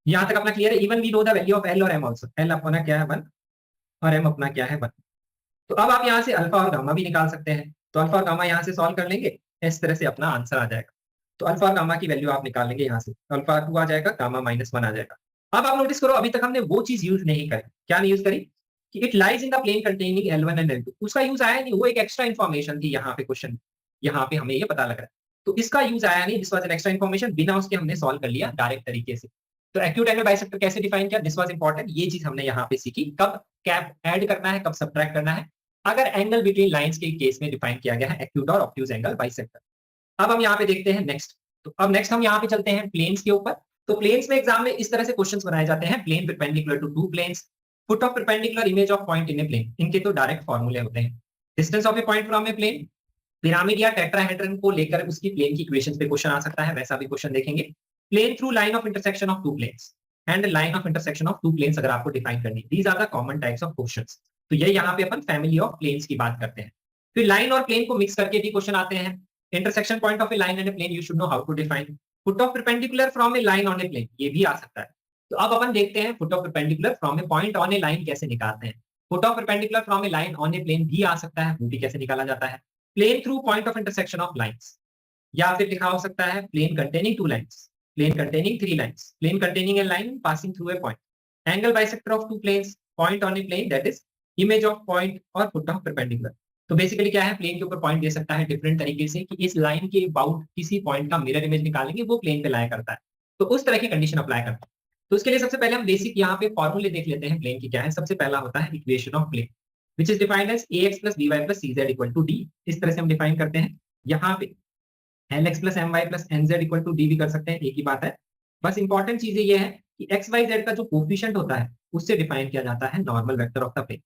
यहाँ तक अपना क्लियर है। Even we know the value of L और M आल्सो, L अपना क्या है 1 और M अपना क्या है 1। तो अब आप यहाँ से अल्फा और गामा भी निकाल सकते हैं। तो अल्फा और गामा यहाँ से सॉल्व कर लेंगे, इस तरह से अपना आंसर आ जाएगा। तो अल्फा और गामा की वैल्यू आप निकाल लेंगे यहाँ से, अल्फा 2 आ जाएगा, गामा -1 आ जाएगा। अब आप नोटिस करो, अभी तक हमने वो चीज यूज नहीं करी। क्या नहीं यूज करी? कि it lies in the plane containing L1 and L2, उसका यूज आया नहीं, वो एक एक्स्ट्रा इन्फॉर्मेशन थी यहाँ पे क्वेश्चन, यहाँ पे हमें ये पता लग रहा है, तो इसका यूज आया नहीं, this was an extra information, बिना उसके हमने सॉल्व कर लिया डायरेक्ट तरीके से। तो एक्यूट एंगल बाइसेक्टर कैसे डिफाइन किया, दिस वाज इंपॉर्टेंट, ये चीज हमने यहाँ पे सीखी, कब कैप ऐड करना है, कब सब्ट्रैक्ट करना है, अगर एंगल बिटवीन लाइंस के केस में डिफाइन किया गया है एक्यूट और ऑब्ट्यूज एंगल बाइसेक्टर। अब हम यहाँ पे देखते हैं नेक्स्ट, तो अब नेक्स्ट हम यहाँ पे चलते हैं प्लेन्स के ऊपर। तो प्लेन्स में एग्जाम में इस तरह से क्वेश्चंस बनाए जाते हैं, plane perpendicular to two planes, foot of perpendicular image of point in a plane, इनके तो डायरेक्ट फॉर्मूले होते हैं। Distance of a point from a plane, pyramid या टेट्राहेड्रन को लेकर उसकी प्लेन की इक्वेशन पे क्वेश्चन आ सकता है, वैसा भी क्वेश्चन देखेंगे। Plane through line of intersection of two planes and line of intersection of two planes अगर आपको डिफाइन करनी, these are the common types of questions. तो ये यहाँ पे अपन फैमिली ऑफ प्लेन्स की बात करते हैं। फिर लाइन और प्लेन को मिक्स करके भी क्वेश्चन आते हैं। Intersection point of a line and a plane, you should know how to define. Foot of perpendicular from a line on a plane, ये भी आ सकता है। तो अब अपन देखते हैं foot of perpendicular from a point on a line कैसे निकालते हैं। Foot of perpendicular from a line on a plane भी आ सकता है, वो भी कैसे निकाला जाता है। Plane through point of intersection of lines, या फिर लिखा हो सकता है plane containing two lines, plane containing three lines, plane containing a line passing through a point, angle bisector of two planes, point on a plane that is image of point, और फुट ऑफ परपेंडिकुलर। तो बेसिकली क्या है, प्लेन के ऊपर पॉइंट दे सकता है डिफरेंट तरीके से, कि इस लाइन के अबाउट किसी पॉइंट का मिरर इमेज निकालेंगे, वो प्लेन पे लाया करता है, तो उस तरह की कंडीशन अप्लाई करता है। तो उसके लिए सबसे पहले हम बेसिक यहाँ पे फॉर्मूले देख लेते हैं प्लेन की क्या है। सबसे पहला होता है equation of plane, which is defined as ax plus by plus cz equal to d, इस तरह से हम डिफाइन करते हैं। यहाँ पे lx plus my plus nz equal to d भी कर सकते हैं, एक ही बात है। बस इंपॉर्टेंट चीज ये है कि x y z का जो कोफिशिएंट होता है उससे डिफाइन किया जाता है normal vector of the plane.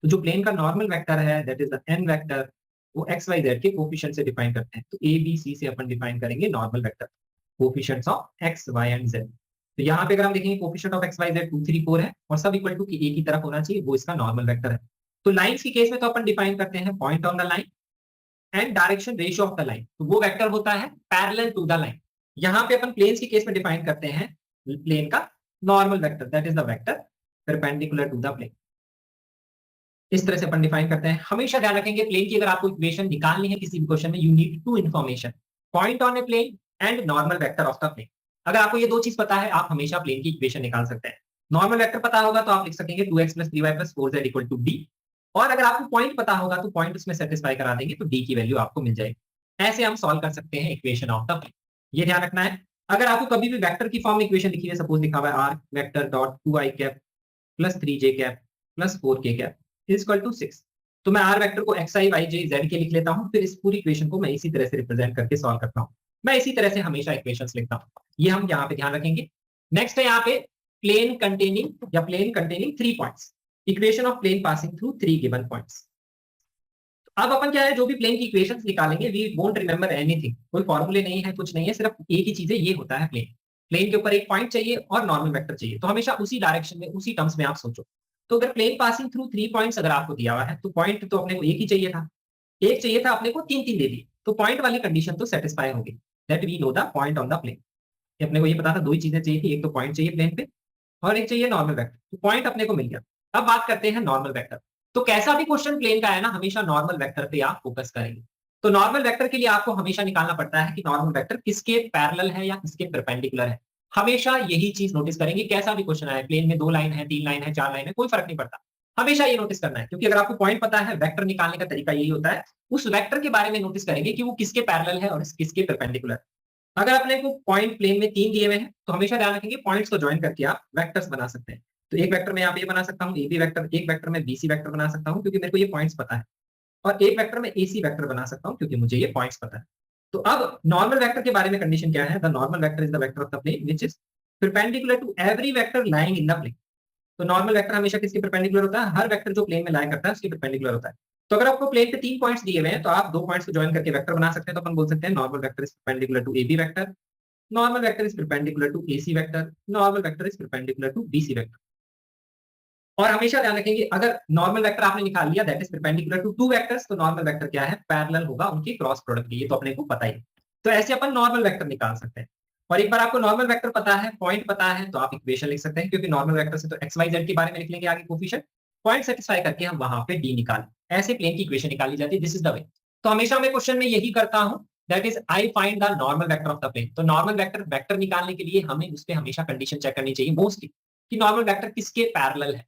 तो जो प्लेन का नॉर्मल वेक्टर है that is the n vector, वो x y z के कोफिशिएंट से डिफाइन करते हैं। तो a b c से अपन डिफाइन करेंगे normal vector, coefficients of x y and z। तो यहाँ पे अगर हम देखेंगे coefficient of x y z 2 3 4 है, और सब इक्वल टू की a की तरफ होना चाहिए, वो इसका नॉर्मल वेक्टर है। तो लाइंस की केस में तो अपन डिफाइन करते हैं point on the line and direction ratio of the line, तो वो वेक्टर होता है पैरेलल टू द लाइन। यहाँ पे अपन प्लेन्स की केस में डिफाइन करते हैं प्लेन का normal vector, that is the vector perpendicular to the plane. इस तरह से अपन डिफाइन करते हैं। हमेशा ध्यान रखेंगे प्लेन की अगर आपको इक्वेशन निकालनी है किसी भी क्वेश्चन में, you need two information, point on a plane and normal vector of the plane. अगर आपको ये दो चीज पता है, आप हमेशा प्लेन की इक्वेशन निकाल सकते हैं। नॉर्मल वेक्टर पता होगा तो आप लिख सकेंगे 2x plus 3y plus 4z equal to d, और अगर आपको पॉइंट पता होगा तो पॉइंट उसमें सेटिस्फाई करा देंगे तो डी की वैल्यू आपको मिल जाएगी। ऐसे हम सॉल्व कर सकते हैं इक्वेशन ऑफ द प्लेन, ये ध्यान रखना है। अगर आपको कभी भी वेक्टर की फॉर्म में इक्वेशन लिखी है, सपोज लिखा हुआ है r vector dot 2i cap plus 3j cap plus 4k cap is equal to 6, तो मैं आर वेक्टर को xi yj z के लिख लेता हूँ, फिर इस पूरी इक्वेशन को मैं इसी तरह से रिप्रेजेंट करके सॉल्व करता हूँ। मैं इसी तरह से हमेशा इक्वेशंस लिखता हूँ, ये हम यहाँ पे ध्यान रखेंगे। नेक्स्ट है यहाँ पे प्लेन कंटेनिंग या plane containing 3 points, equation of plane passing through 3 given points. अब अपन क्या है, जो भी प्लेन की इक्वेशंस निकालेंगे वी वोंट रिमेंबर एनीथिंग, कोई फॉर्मूले नहीं है, कुछ नहीं है, सिर्फ एक ही चीज है, ये होता है प्लेन। प्लेन के ऊपर एक पॉइंट चाहिए और नॉर्मल वेक्टर चाहिए, तो हमेशा उसी डायरेक्शन में उसी टर्म्स में आप सोचो। तो अगर प्लेन पासिंग थ्रू 3 पॉइंट्स अगर आपको दिया हुआ है, तो पॉइंट तो अपने को एक ही चाहिए था, एक चाहिए था अपने को 3 दे दिए, तो पॉइंट वाली कंडीशन तो सेटिस्फाई होगी, that we know the point on the plane. अपने को ये पता था दो ही चीजें चाहिए थी, एक तो पॉइंट चाहिए प्लेन पे और एक चाहिए नॉर्मल वेक्टर, तो पॉइंट अपने को मिल गया। अब बात करते हैं नॉर्मल वेक्टर। तो कैसा भी क्वेश्चन प्लेन का है ना, हमेशा नॉर्मल वेक्टर पे आप फोकस करेंगे। तो नॉर्मल वेक्टर के लिए आपको हमेशा निकालना पड़ता है कि नॉर्मल वेक्टर किसके पैरेलल है या किसके परपेंडिकुलर है। हमेशा यही चीज नोटिस करेंगे, कैसा भी क्वेश्चन आए, प्लेन में 2 लाइन है, 3 लाइन है, 4 लाइन है, कोई फर्क नहीं पड़ता, हमेशा ये नोटिस करना है। क्योंकि अगर आपको पॉइंट पता है, वेक्टर निकालने का तरीका यही होता है, उस वेक्टर के बारे में नोटिस करेंगे कि वो किसके पैरेलल है और किसके परपेंडिकुलर। अगर अपने को पॉइंट प्लेन में 3 दिए हुए हैं, तो हमेशा ध्यान रखेंगे पॉइंट्स को ज्वाइन करके आप वेक्टर्स बना सकते हैं। तो एक वेक्टर में यहाँ पे ये बना सकता हूँ ए बी वेक्टर, एक वेक्टर में बी सी वेक्टर बना सकता हूँ क्योंकि मेरे को ये पॉइंट्स पता है, और एक वेक्टर में ए सी वेक्टर बना सकता हूँ क्योंकि मुझे ये पॉइंट्स पता है। तो अब नॉर्मल वेक्टर के बारे में कंडीशन क्या है, the normal vector is the vector of the plane which is perpendicular to every vector lying in the plane. तो नॉर्मल वेक्टर हमेशा किसके परपेंडिकुलर होता है, हर वेक्टर जो प्लेन में लाया करता है उसके परपेंडिकुलर होता है। तो अगर आपको प्लेन पे 3 पॉइंट्स दिए हुए हैं, तो आप 2 पॉइंट्स को ज्वाइन करके वेक्टर बना सकते हैं। तो अपन बोल सकते हैं normal vector is perpendicular to a b vector, normal vector is perpendicular to AC vector, normal vector is perpendicular to BC vector। और हमेशा ध्यान रखेंगे अगर नॉर्मल वेक्टर आपने निकाल लिया that is perpendicular to 2 vectors, तो नॉर्मल वेक्टर क्या है, पैरेलल होगा उनकी क्रॉस प्रोडक्ट की, ये तो अपने को पता ही। तो ऐसे अपन नॉर्मल वेक्टर निकाल सकते हैं। और एक बार आपको नॉर्मल वेक्टर पता है, पॉइंट पता है, तो आप इक्वेशन लिख सकते हैं, क्योंकि नॉर्मल वेक्टर से तो एक्स वाई जेड के बारे में लिख लेंगे आगे कोफिशिएंट, पॉइंट सेटिस्फाई करके हम वहां पे डी निकाल, ऐसे प्लेन की इक्वेशन निकाली जाती है, दिस इज द वे। तो हमेशा मैं क्वेश्चन में यही करता हूं, that is I find the normal vector of the plane. तो नॉर्मल वेक्टर निकालने के लिए हमें उस पर हमेशा कंडीशन चेक करनी चाहिए मोस्टली, कि नॉर्मल वेक्टर किसके पैरेलल है।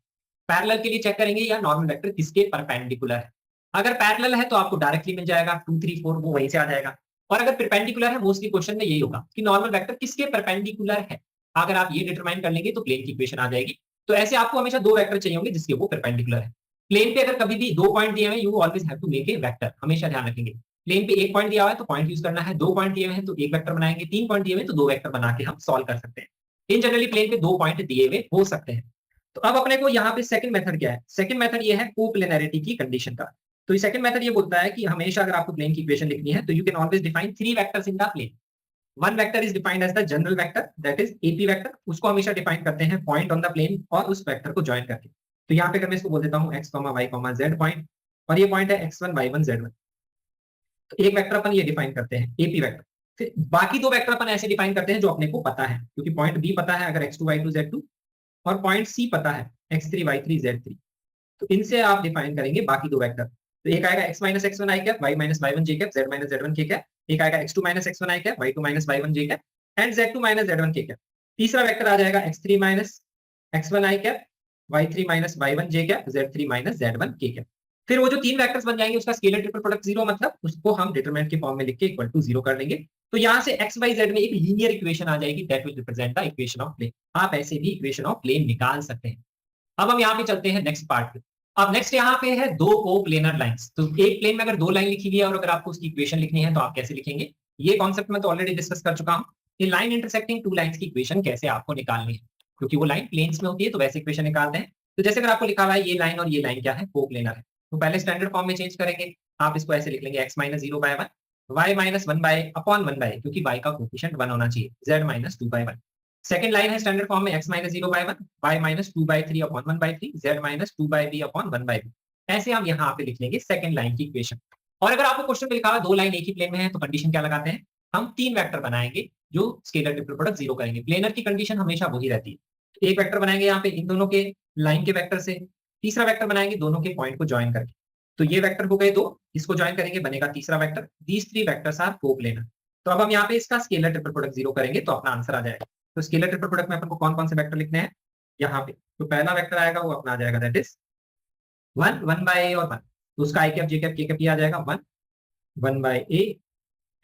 पैरेलल के लिए चेक करेंगे या नॉर्मल वेक्टर किसके परपेंडिकुलर है। अगर पैरेलल है तो आपको डायरेक्टली मिल जाएगा 2 3 4 वो वहीं से आ जाएगा। और अगर परपेंडिकुलर है, मोस्टली क्वेश्चन में यही होगा कि नॉर्मल वेक्टर किसके परपेंडिकुलर है। अगर आप ये डिटरमाइन कर लेंगे तो प्लेन की इक्वेशन आ जाएगी। तो ऐसे आपको हमेशा दो वेक्टर चाहिए होंगे जिसके वो परपेंडिकुलर है। प्लेन पे अगर कभी भी दो पॉइंट दिए हुए हैं, you always have to make a vector, हमेशा ध्यान रखेंगे। प्लेन पे एक पॉइंट दिया हुआ है तो पॉइंट यूज करना है, दो पॉइंट दिए हुए हैं तो एक वेक्टर बनाएंगे, तीन पॉइंट दिए हुए हैं तो दो वेक्टर बना के हम सॉल्व कर सकते हैं। इन जनरली प्लेन पे दो पॉइंट दिए हुए हो सकते हैं। तो अब अपने को यहाँ पे सेकंड मेथड क्या है? सेकंड मेथड ये है कोप्लेनैरिटी की कंडीशन का। तो ये सेकंड मेथड ये बोलता है कि हमेशा अगर आपको प्लेन की इक्वेशन लिखनी है तो you can always define three vectors in the plane. One vector is defined as the general vector, that is AP vector. उसको हमेशा डिफाइन करते हैं पॉइंट ऑन द प्लेन और उस वेक्टर को ज्वाइन करके। तो यहाँ पे अगर मैं इसको बोल देता हूँ x, y, z पॉइंट, और ये पॉइंट है x1 y1 z1। तो एक वेक्टर अपन ये डिफाइन करते हैं एपी वेक्टर। फिर बाकी दो वेक्टर अपन ऐसे डिफाइन करते हैं जो अपने को पता है, क्योंकि पॉइंट बी पता है अगर x2 y2 z2, और पॉइंट सी पता है x3 y3 z3। तो इनसे आप डिफाइन करेंगे बाकी दो वेक्टर। तो एक आएगा x minus x1 i cap, y minus y1 j cap, z minus z1 k cap. एक आएगा x2 minus x1 i cap, y2 minus y1 j cap, and z2 minus z1 k cap. तीसरा वेक्टर आ जाएगा x3 minus x1 i cap, y3 minus y1 j cap, z3 minus z1 k cap. फिर वो जो तीन वेक्टर्स बन जाएंगे उसका स्केलर ट्रिपल प्रोडक्ट जीरो, मतलब उसको हम डिटरमिनेंट के फॉर्म में लिख के इक्वल टू जीरो कर लेंगे। तो यहाँ से x y z में एक लीनियर इक्वेशन आ जाएगी, that will represent the equation of plane. आप ऐसे भी इक्वेशन ऑफ प्लेन निकाल सकते हैं। अब हम यहाँ पे चलते हैं नेक्स्ट पार्ट पे। अब नेक्स्ट यहाँ पे है दो कोप्लेनर लाइंस। तो एक प्लेन में अगर दो लाइन लिखी गई है और अगर आपको उसकी इक्वेशन लिखनी है तो आप कैसे लिखेंगे? ये कॉन्सेप्ट में तो ऑलरेडी डिस्कस कर चुका हूँ। ये लाइन इंटरसेक्टिंग टू लाइंस की इक्वेशन कैसे आपको निकालनी है, क्योंकि वो लाइन प्लेन्स में होती है तो वैसे इक्वेशन निकालते हैं। तो जैसे अगर आपको लिखा हुआ है ये लाइन और ये लाइन क्या है? कोप्लेनर है। तो पहले स्टैंडर्ड फॉर्म में चेंज करेंगे। आप इसको ऐसे लिख लेंगे x minus zero by one, y minus one by upon one by, क्योंकि y का कोफिशिएंट वन होना चाहिए, z minus two by one. Second line है स्टैंडर्ड फॉर्म में x minus zero by one, y minus two by three upon one by three, z minus two by b upon one by b. ऐसे हम यहाँ पे लिख लेंगे सेकंड लाइन की इक्वेशन। और अगर आपको क्वेश्चन में लिखा हुआ दो लाइन एक ही प्लेन में है तो कंडीशन क्या लगाते हैं? हम तीन वेक्टर बनाएंगे जो स्केलर ट्रिपल प्रोडक्ट जीरो करेंगे। प्लेनर की कंडीशन हमेशा वही रहती है। एक वेक्टर बनाएंगे यहाँ पे इन दोनों के लाइन के वेक्टर से, तीसरा वेक्टर बनाएंगे दोनों के पॉइंट को ज्वाइन करके। तो ये वेक्टर हो गए दो, इसको ज्वाइन करेंगे बनेगा तीसरा vector. These three vectors are coplanar. तो अब हम यहाँ पे इसका स्केलर ट्रिपल प्रोडक्ट जीरो करेंगे तो अपना आंसर आ जाएगा। तो स्केलर ट्रिपल प्रोडक्ट में अपन को कौन कौन से वेक्टर लिखने हैं यहाँ पे? तो पहला वेक्टर आएगा वो अपना आ जाएगा that is one, one by A और वन। तो उसका आई कैप जे कैप के कैप ये आ जाएगा one, one by A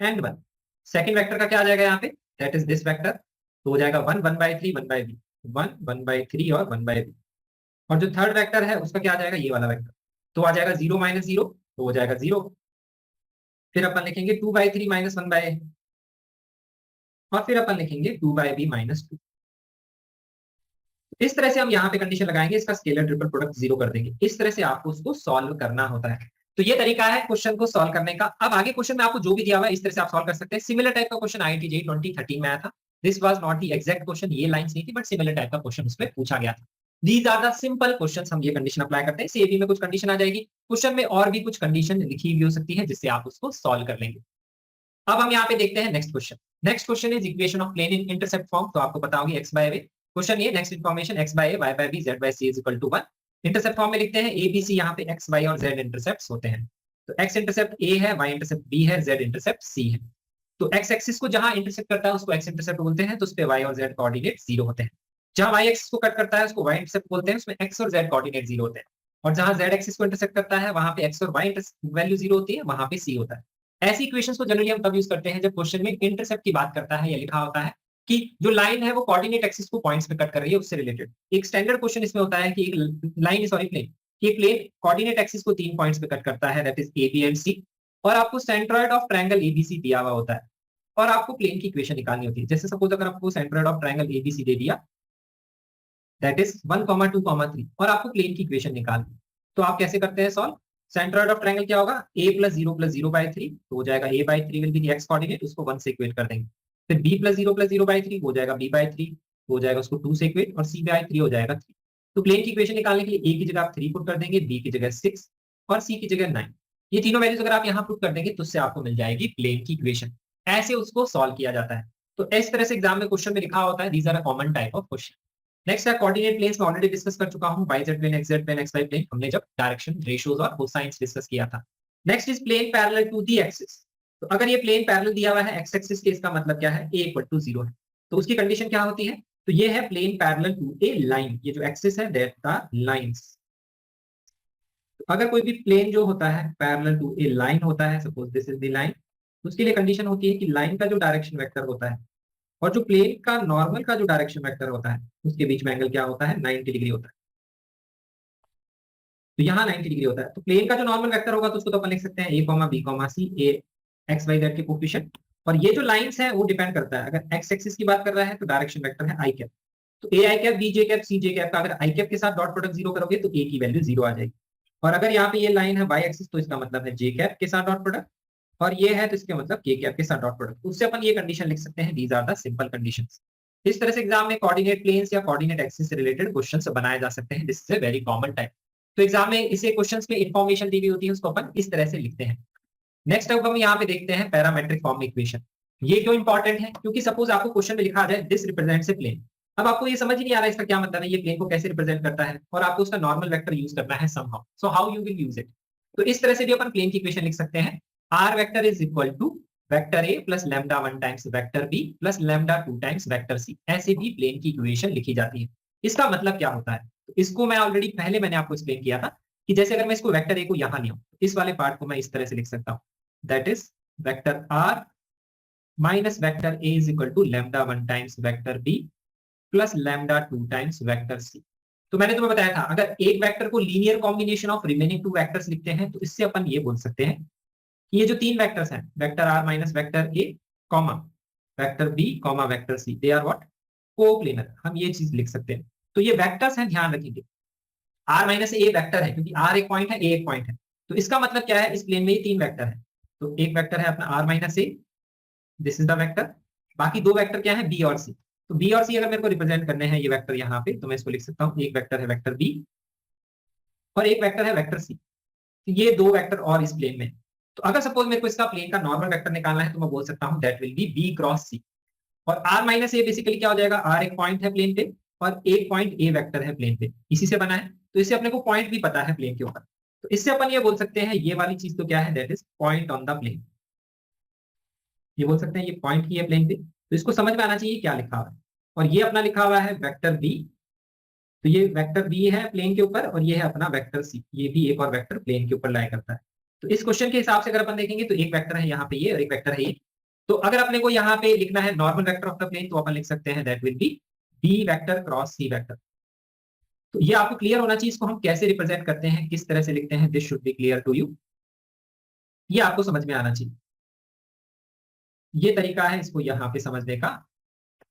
and one. Second vector का क्या आ जाएगा यहाँ पे? That is this vector. तो हो जाएगा one, one by three, one by B, one, one by three और वन बाय बी। और जो थर्ड वेक्टर है उसका क्या आ जाएगा? ये वाला वेक्टर। तो आ जाएगा जीरो माइनस जीरो, तो हो जाएगा जीरो। फिर अपन लिखेंगे two by three minus one by, और फिर अपन लिखेंगे two by b minus two. इस तरह से हम यहाँ पे कंडीशन लगाएंगे, इसका स्केलर ट्रिपल प्रोडक्ट जीरो कर देंगे। इस तरह से आपको उसको सॉल्व करना होता है। तो ये तरीका है क्वेश्चन को सॉल्व करने का। अब आगे क्वेश्चन में आपको जो भी दिया हुआ है इस तरह से आप सॉल्व कर सकते हैं। सिमिलर टाइप का क्वेश्चन IIT JEE 2013 में आया था। This was not the exact question, ये लाइंस नहीं थी, बट सिमिलर टाइप का क्वेश्चन उसमें पूछा गया था। These are the simple questions, हम ये कंडीशन अप्लाई करते हैं। सीएबी में कुछ कंडीशन आ जाएगी, क्वेश्चन में और भी कुछ कंडीशन लिखी हुई हो सकती है जिससे आप उसको सॉल्व कर लेंगे। अब हम यहाँ पे देखते हैं next question. Next question is equation of plane in intercept form. तो आपको पता होगी x बाय a। क्वेश्चन ये next information x by a, y by b, z by c is equal to 1। Intercept form में लिखते हैं a b c, यहाँ पे x y और z इंटरसेप्ट्स होते हैं। तो x इंटरसेप्ट a है, y इंटरसेप्ट b है, z इंटरसेप्ट c है। तो x एक्सिस को जहां इंटरसेप्ट करता है उसको x इंटरसेप्ट बोलते हैं, तो उस पे y और z कोऑर्डिनेट जीरो होते हैं। जहां y एक्सिस को कट करता है उसको y इंटरसेप्ट बोलते हैं, उसमें x और z कोऑर्डिनेट जीरो होते हैं। और जहां z एक्सिस को इंटरसेप्ट करता है वहां पे x और y वैल्यू जीरो होती है, वहां पे c होता है। ऐसी इक्वेशंस को जनरली हम तब यूज करते हैं जब क्वेश्चन में इंटरसेप्ट की बात करता है या लिखा होता है कि जो लाइन है वो कोऑर्डिनेट एक्सिस को पॉइंट्स पे कट कर रही है, उससे रिलेटेड। एक स्टैंडर्ड क्वेश्चन इसमें होता है कि एक लाइन, सॉरी प्लेन, ये प्लेन कोऑर्डिनेट एक्सिस को तीन पॉइंट्स पे कट करता है, that is A B and C. और आपको सेंट्रॉइड ऑफ ट्रायंगल एबीसी दिया हुआ होता है और आपको प्लेन की इक्वेशन निकालनी होती है। जैसे सपोज अगर आपको सेंट्रॉइड ऑफ ट्रायंगल एबीसी दे दिया, दैट इज 1, 2, 3, और आपको प्लेन की इक्वेशन निकालनी, तो आप कैसे करते हैं सॉल्व? सेंट्रॉइड ऑफ ट्रायंगल क्या होगा? a plus zero by three, तो हो जाएगा a by three will be the x coordinate, उसको 1 से इक्वेट कर देंगे। फिर b plus zero by three हो जाएगा b बाय थ्री, हो जाएगा उसको 2 से इक्वेट, और c बाय थ्री हो जाएगा 3। तो प्लेन की इक्वेशन निकालने के लिए a की जगह आप 3 पुट कर देंगे, b की जगह 6 और c की जगह 9। ये तीनों वैल्यूज अगर आप यहाँ पुट कर देंगे तो उससे आपको मिल जाएगी प्लेन की इक्वेशन। ऐसे उसको सॉल्व किया जाता है। तो इस तरह से एग्जाम में क्वेश्चन में लिखा होता है। These are a common type of question. Next है कोऑर्डिनेट प्लेन्स में ऑलरेडी डिस्कस कर चुका हूं, YZ plane, XZ plane, XY plane, हमने जब डायरेक्शन रेशियोज और कोसाइंस डिस्कस किया था। Next is plane parallel to the axis. तो अगर ये प्लेन पैरेलल दिया हुआ है एक्स एक्सिस के, इसका मतलब क्या है, a इक्वल टू 0 है। तो उसकी कंडीशन क्या होती है, तो ये है plane parallel to a line, ये जो एक्सिस है दैट द लाइंस। तो अगर कोई भी प्लेन जो होता है पैरेलल टू ए लाइन होता है, suppose this is the line, तो उसके लिए कंडीशन होती है कि लाइन का जो डायरेक्शन वेक्टर होता है और जो प्लेन का नॉर्मल का जो डायरेक्शन वेक्टर होता है उसके बीच में एंगल क्या होता है, 90 डिग्री होता है। तो यहाँ 90 डिग्री होता है। तो प्लेन का जो नॉर्मल वेक्टर होगा तो उसको तो अपन लिख सकते हैं a comma b comma c, a x Y z के कोफिशिएंट। और ये जो लाइंस है वो डिपेंड करता है, अगर एक्स एक्सिस की बात कर रहा है तो डायरेक्शन वेक्टर है आई कैप। तो ए आई कैप, बी जे कैप, सी जे कैप का अगर आई कैप के साथ डॉट प्रोडक्ट 0 करोगे तो ए की वैल्यू 0 आ जाएगी। और अगर यहाँ पे ये लाइन है वाई एक्सिस तो इसका मतलब है जे कैप के साथ डॉट प्रोडक्ट, और ये है तो इसके मतलब के कैप के साथ डॉट प्रोडक्ट। उससे अपन ये कंडीशन लिख सकते हैं, these are the simple conditions. इस तरह से एग्जाम में कोऑर्डिनेट प्लेन्स या कोऑर्डिनेट एक्सिस से रिलेटेड क्वेश्चंस बनाए जा सकते हैं। This is a very common type. तो एग्जाम में इसे क्वेश्चंस में इंफॉर्मेशन दी हुई होती है, उसको अपन इस तरह से लिखते हैं। नेक्स्ट अब हम यहाँ पे देखते हैं पैरामेट्रिक फॉर्म में इक्वेशन। ये क्यों इंपॉर्टेंट है, क्योंकि सपोज आपको क्वेश्चन में लिखा आ जाए दिस रिप्रेजेंट्स ए प्लेन। अब आपको ये समझ ही नहीं आ रहा है इसका क्या मतलब है, ये प्लेन को कैसे रिप्रेजेंट करता है, और आपको उसका नॉर्मल वेक्टर यूज करना है somehow. So how you will use it. तो इस तरह से भी अपन प्लेन की इक्वेशन लिख सकते हैं, r vector is equal to vector a plus lambda 1 times vector b plus lambda 2 times vector c. ऐसे भी प्लेन की इक्वेशन लिखी जाती है। इसका मतलब क्या होता है, तो इसको मैं ऑलरेडी पहले मैंने आपको एक्सप्लेन किया था कि जैसे अगर मैं इसको वेक्टर ए को यहां लिया, इस वाले पार्ट को मैं इस तरह से लिख सकता हूं, that is vector r minus vector a is equal to lambda 1 times vector b plus lambda 2 times vector c. तो मैंने तुम्हें बताया था अगर एक वेक्टर को linear combination of remaining 2 vectors लिखते हैं तो इससे अपन ये बोल सकते हैं कि ये जो 3 वेक्टर्स हैं, vector r minus vector a comma vector b comma vector c, they are what, coplanar. हम ये चीज लिख सकते हैं। तो ये वेक्टर्स हैं, ध्यान रखेंगे। आर माइनस ए वेक्टर है क्योंकि आर एक पॉइंट है, ए एक पॉइंट है। तो इसका मतलब क्या है, इस प्लेन में ये 3 वेक्टर है। तो एक वेक्टर है अपना r minus a, this is the vector. बाकी 2 वेक्टर क्या है, बी और सी। तो बी और सी अगर मेरे को रिप्रेजेंट करने हैं ये वेक्टर यहाँ पे, तो मैं इसको लिख सकता हूँ, एक वेक्टर है वेक्टर बी और एक वेक्टर है वेक्टर सी। तो ये 2 वेक्टर और इस प्लेन में। तो अगर सपोज मेरे को इसका प्लेन का नॉर्मल वेक्टर निकालना है तो मैं बोल सकता हूँ that will be B cross C. और आर माइनस ए बेसिकली क्या हो जाएगा, आर एक पॉइंट है प्लेन पे और एक पॉइंट ए वेक्टर है प्लेन पे, इसी से बना है। तो इससे अपने को पॉइंट भी पता है प्लेन के ऊपर। तो इससे अपन ये बोल सकते हैं ये वाली चीज तो क्या है, that is point on the plane. ये बोल सकते हैं ये पॉइंट की है प्लेन पे। तो इसको समझ में आना चाहिए क्या लिखा हुआ है। और ये अपना लिखा हुआ है वेक्टर बी, तो ये वेक्टर बी है प्लेन के ऊपर, और ये है अपना वेक्टर सी, ये भी एक और वेक्टर प्लेन के ऊपर लाई करता है। तो इस क्वेश्चन के हिसाब से अगर अपन देखेंगे तो एक वेक्टर है यहाँ पे ये और एक वेक्टर है ये। तो अगर अपने को यहाँ पे लिखना है normal vector of the plane तो अपन लिख सकते हैं that will be b vector cross c vector. तो ये आपको क्लियर होना चाहिए, इसको हम कैसे रिप्रेजेंट करते हैं, किस तरह से लिखते हैं, this should be clear to you. ये आपको समझ में आना चाहिए। ये तरीका है इसको यहाँ पे समझने का।